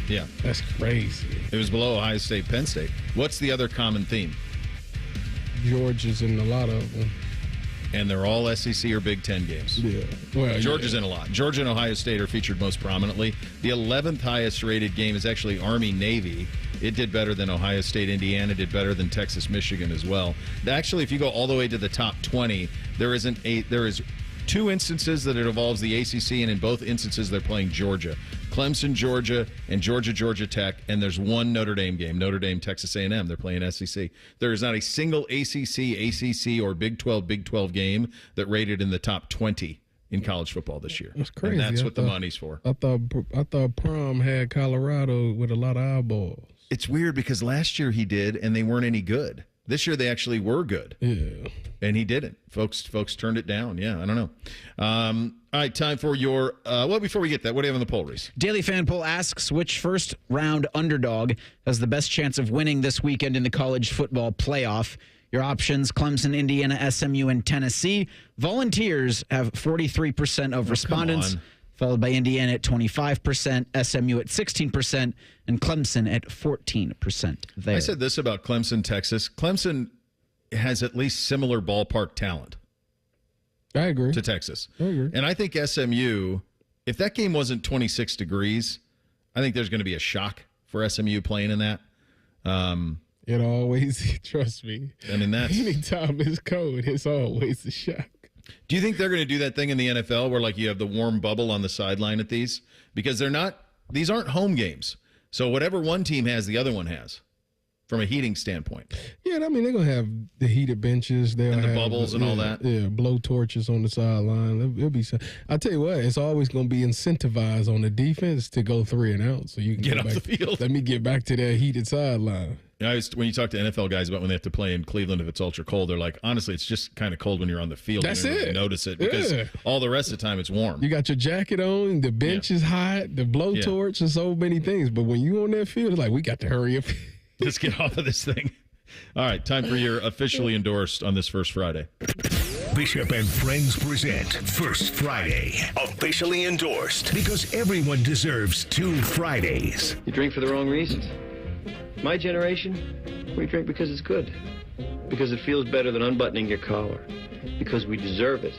Speaker 2: Yeah.
Speaker 4: That's crazy.
Speaker 2: It was below Ohio State, Penn State. What's the other common theme?
Speaker 4: Georgia's in a lot of them.
Speaker 2: And they're all SEC or Big Ten games.
Speaker 4: Yeah. Well,
Speaker 2: Georgia's in a lot. Georgia and Ohio State are featured most prominently. The 11th highest rated game is actually Army-Navy It did better than Ohio State, Indiana, did better than Texas, Michigan as well. Actually, if you go all the way to the top 20, there is 2 instances that it involves the ACC, and in both instances they're playing Georgia. Clemson, Georgia, and Georgia, Georgia Tech, and there's one Notre Dame game. Notre Dame, Texas A&M. They're playing SEC. There is not a single ACC, or Big 12 game that rated in the top 20 in college football this year.
Speaker 4: That's crazy.
Speaker 2: And that's what the money's for.
Speaker 4: I thought Prom had Colorado with a lot of eyeballs.
Speaker 2: It's weird because last year he did, and they weren't any good. This year they actually were good.
Speaker 4: Yeah.
Speaker 2: And he didn't. Folks turned it down. Yeah, I don't know. All right, time for your before we get that, what do you have on the poll, Reese?
Speaker 5: Daily Fan Poll asks which first-round underdog has the best chance of winning this weekend in the college football playoff. Your options, Clemson, Indiana, SMU, and Tennessee. Volunteers have 43% of respondents, followed by Indiana at 25%, SMU at 16%, and Clemson at 14% there.
Speaker 2: I said this about Clemson, Texas. Clemson has at least similar ballpark talent.
Speaker 4: I agree.
Speaker 2: To Texas.
Speaker 4: I agree.
Speaker 2: And I think SMU, if that game wasn't 26 degrees, I think there's going to be a shock for SMU playing in that.
Speaker 4: It always, trust me.
Speaker 2: I mean,
Speaker 4: anytime it's cold, it's always a shock.
Speaker 2: Do you think they're going to do that thing in the NFL where, like, you have the warm bubble on the sideline at these? Because these aren't home games. So whatever one team has, the other one has, from a heating standpoint.
Speaker 4: Yeah, I mean, they're going to have the heated benches.
Speaker 2: And the bubbles and all that.
Speaker 4: Yeah, blow torches on the sideline. It'll be. I'll tell you what, it's always going to be incentivized on the defense to go 3 and out so you can
Speaker 2: get off the field.
Speaker 4: Let me get back to that heated sideline.
Speaker 2: When you talk to NFL guys about when they have to play in Cleveland if it's ultra cold, they're like, honestly, it's just kind of cold when you're on the field.
Speaker 4: That's
Speaker 2: you don't
Speaker 4: it.
Speaker 2: really notice it because all the rest of the time it's warm.
Speaker 4: You got your jacket on, the bench is hot, the blowtorch, and so many things. But when you on that field, it's like, we got to hurry up.
Speaker 2: Let's get off of this thing. All right, time for your officially endorsed on this First Friday.
Speaker 1: Bishop and Friends present First Friday. Officially endorsed. Because everyone deserves 2 Fridays.
Speaker 7: You drink for the wrong reasons. My generation, we drink because it's good. Because it feels better than unbuttoning your collar. Because we deserve it.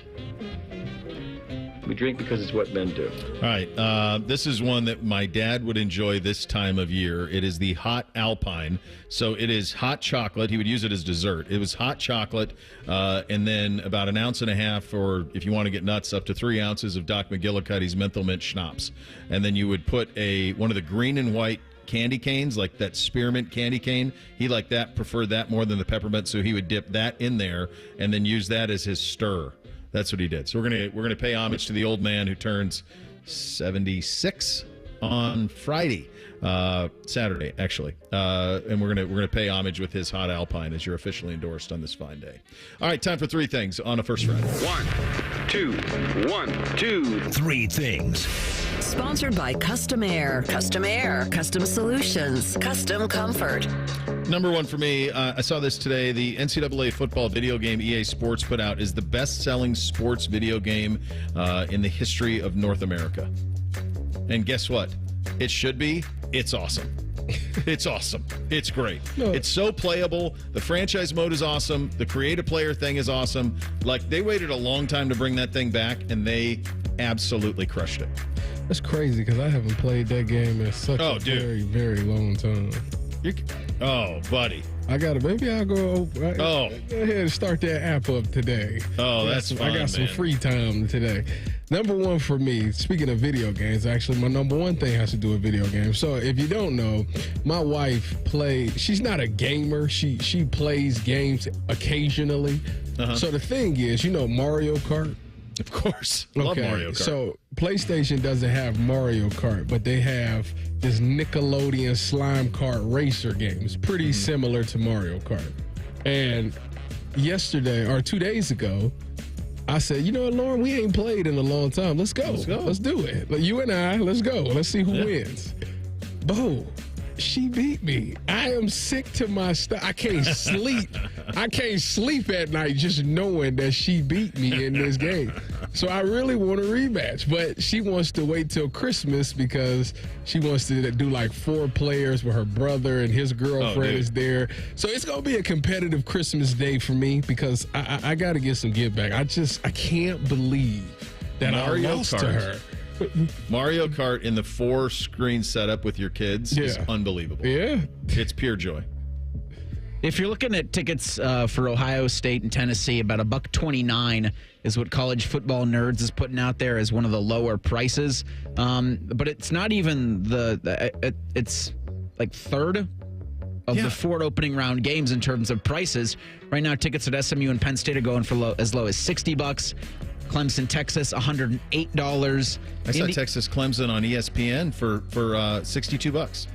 Speaker 7: We drink because it's what men do.
Speaker 2: All right. This is one that my dad would enjoy this time of year. It is the Hot Alpine. So it is hot chocolate. He would use it as dessert. It was hot chocolate and then about 1.5 ounces, or if you want to get nuts, up to 3 ounces of Doc McGillicuddy's Menthol Mint Schnapps. And then you would put one of the green and white candy canes, like that spearmint candy cane. He liked that, preferred that more than the peppermint, so he would dip that in there and then use that as his stir. That's what he did. So we're gonna pay homage to the old man who turns 76 on Friday, Saturday actually, and we're gonna pay homage with his Hot Alpine as you're officially endorsed on this fine day. All right, time for 3 things on a First Friday.
Speaker 1: 1, 2, 1, 2, 3 things.
Speaker 22: Sponsored by Custom Air. Custom Air. Custom Solutions. Custom Comfort.
Speaker 2: Number 1 for me, I saw this today. The NCAA football video game EA Sports put out is the best-selling sports video game in the history of North America. And guess what? It should be. It's awesome. It's awesome. It's great. No. It's so playable. The franchise mode is awesome. The creative player thing is awesome. Like, they waited a long time to bring that thing back, and they absolutely crushed it.
Speaker 4: That's crazy because I haven't played that game in such a very, very long time.
Speaker 2: Buddy.
Speaker 4: Maybe I'll go ahead and start that app up today.
Speaker 2: Oh, that's fun,
Speaker 4: I got some free time today. Number 1 for me, speaking of video games, actually, my number 1 thing has to do with video games. So if you don't know, my wife she's not a gamer. She plays games occasionally. Uh-huh. So the thing is, Mario Kart?
Speaker 2: Of course. Love Mario Kart.
Speaker 4: So PlayStation doesn't have Mario Kart, but they have this Nickelodeon slime kart racer game. It's pretty similar to Mario Kart. And yesterday, or 2 days ago, I said, you know what, Lauren, we ain't played in a long time. Let's go. Let's do it. Like, you and I, let's go. Let's see who wins. Bo, she beat me. I am sick to my stomach. I can't sleep. I can't sleep at night just knowing that she beat me in this game. So I really want a rematch, but she wants to wait till Christmas because she wants to do like 4 players with her brother and his girlfriend is there. So it's going to be a competitive Christmas day for me because I got to get some give back. I can't believe that I lost to her.
Speaker 2: Mario Kart in the 4-screen setup with your kids is unbelievable.
Speaker 4: Yeah.
Speaker 2: It's pure joy.
Speaker 5: If you're looking at tickets for Ohio State and Tennessee, about $129 is what College Football Nerds is putting out there as one of the lower prices. But it's not even it's like third of the 4 opening round games in terms of prices. Right now, tickets at SMU and Penn State are going for as low as $60. Clemson, Texas, $108.
Speaker 2: I saw Texas Clemson on ESPN for $62.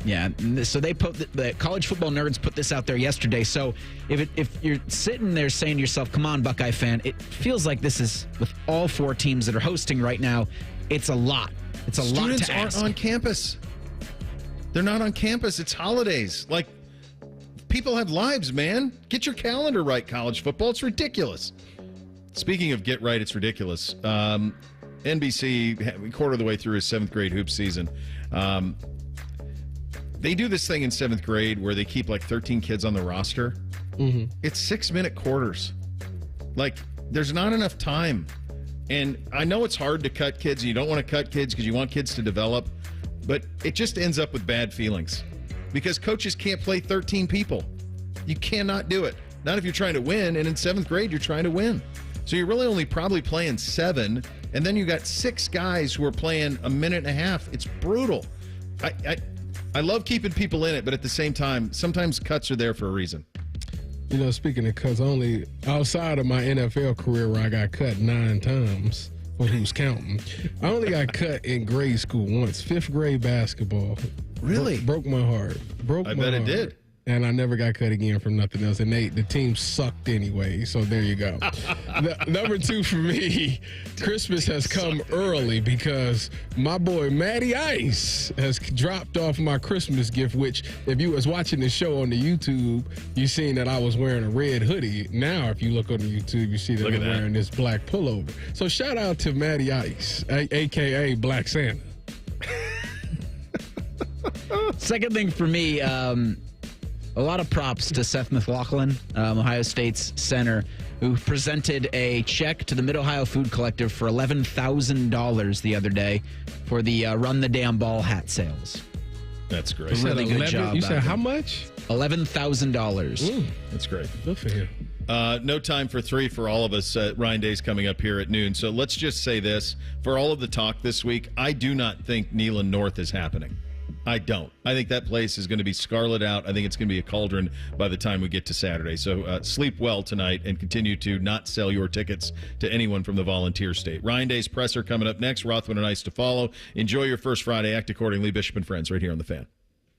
Speaker 5: Yeah, so they put the College Football Nerds put this out there yesterday. So if you're sitting there saying to yourself, come on, Buckeye fan, it feels like this is, with all 4 teams that are hosting right now, it's a lot. It's a lot to ask.
Speaker 2: Students aren't on campus. They're not on campus. It's holidays. Like, people have lives, man. Get your calendar right, college football. It's ridiculous. Speaking of get right, it's ridiculous. NBC, quarter of the way through his 7th grade hoops season. They do this thing in 7th grade where they keep like 13 kids on the roster.
Speaker 4: Mm-hmm.
Speaker 2: It's 6-minute quarters. Like, there's not enough time. And I know it's hard to cut kids. And you don't want to cut kids because you want kids to develop. But it just ends up with bad feelings because coaches can't play 13 people. You cannot do it. Not if you're trying to win. And in 7th grade, you're trying to win. So you're really only probably playing 7. And then you got 6 guys who are playing a minute and a half. It's brutal. I love keeping people in it, but at the same time, sometimes cuts are there for a reason.
Speaker 4: You know, speaking of cuts, only outside of my NFL career where I got cut 9 times, for who's counting, I only got cut in grade school once, 5th grade basketball.
Speaker 2: Really?
Speaker 4: Broke my heart.
Speaker 2: I bet it did.
Speaker 4: And I never got cut again from nothing else. And the team sucked anyway, so there you go. Number 2 for me, Christmas has come early because my boy Matty Ice has dropped off my Christmas gift, which if you was watching the show on the YouTube, you seen that I was wearing a red hoodie. Now, if you look on the YouTube, you see that I'm wearing this black pullover. So shout out to Matty Ice, a.k.a. Black Santa.
Speaker 5: Second thing for me, a lot of props to Seth McLaughlin, Ohio State's center, who presented a check to the Mid-Ohio Food Collective for $11,000 the other day for the Run the Damn Ball hat sales.
Speaker 2: That's great.
Speaker 5: Really good job.
Speaker 4: You said how much?
Speaker 5: $11,000.
Speaker 2: That's great.
Speaker 4: Good for him.
Speaker 2: No time for 3 for all of us. Ryan Day's coming up here at noon. So let's just say this. For all of the talk this week, I do not think Neyland North is happening. I don't. I think that place is going to be scarlet out. I think it's going to be a cauldron by the time we get to Saturday. So sleep well tonight and continue to not sell your tickets to anyone from the Volunteer State. Ryan Day's presser coming up next. Rothman and Ice to follow. Enjoy your first Friday. Act accordingly. Bishop and Friends right here on The Fan.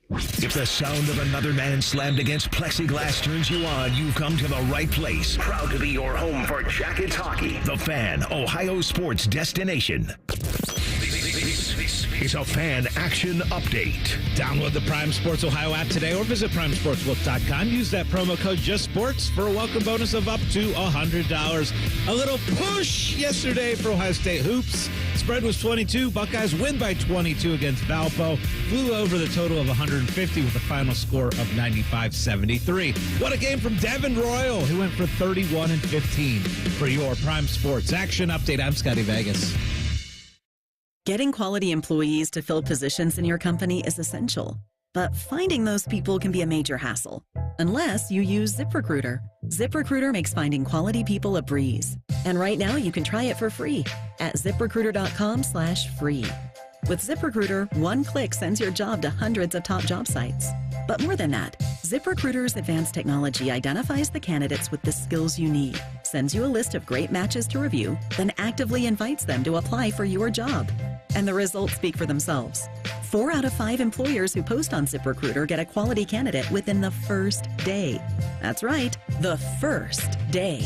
Speaker 1: If the sound of another man slammed against plexiglass turns you on, you've come to the right place. Proud to be your home for Jackets hockey. The Fan, Ohio sports destination. This is a Fan Action Update.
Speaker 9: Download the Prime Sports Ohio app today or visit primesportsbook.com. Use that promo code JustSports for a welcome bonus of up to $100. A little push yesterday for Ohio State hoops. Spread was 22. Buckeyes win by 22 against Valpo. Flew over the total of 150 with a final score of 95-73. What a game from Devin Royal, who went for 31 and 15. For your Prime Sports Action Update, I'm Scotty Vegas.
Speaker 11: Getting quality employees to fill positions in your company is essential, but finding those people can be a major hassle, unless you use ZipRecruiter. ZipRecruiter makes finding quality people a breeze. And right now you can try it for free at ZipRecruiter.com/free. With ZipRecruiter, one click sends your job to hundreds of top job sites. But more than that, ZipRecruiter's advanced technology identifies the candidates with the skills you need, sends you a list of great matches to review, then actively invites them to apply for your job. And the results speak for themselves. 4 out of 5 employers who post on ZipRecruiter get a quality candidate within the first day. That's right, the first day.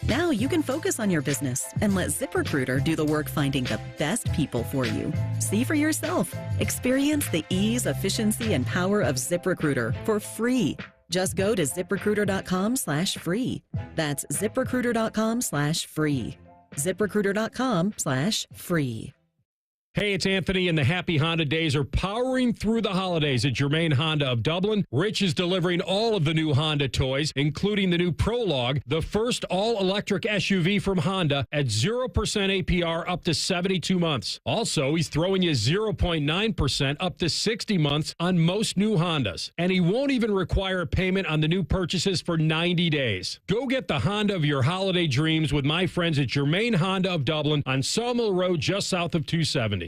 Speaker 11: Now you can focus on your business and let ZipRecruiter do the work finding the best people for you. See for yourself. Experience the ease, efficiency, and power of ZipRecruiter for free. Just go to ZipRecruiter.com/free. That's ZipRecruiter.com/free. ZipRecruiter.com/free.
Speaker 8: Hey, it's Anthony, and the Happy Honda days are powering through the holidays at Germain Honda of Dublin. Rich is delivering all of the new Honda toys, including the new Prologue, the first all-electric SUV from Honda at 0% APR up to 72 months. Also, he's throwing you 0.9% up to 60 months on most new Hondas. And he won't even require a payment on the new purchases for 90 days. Go get the Honda of your holiday dreams with my friends at Germain Honda of Dublin on Sawmill Road just south of 270.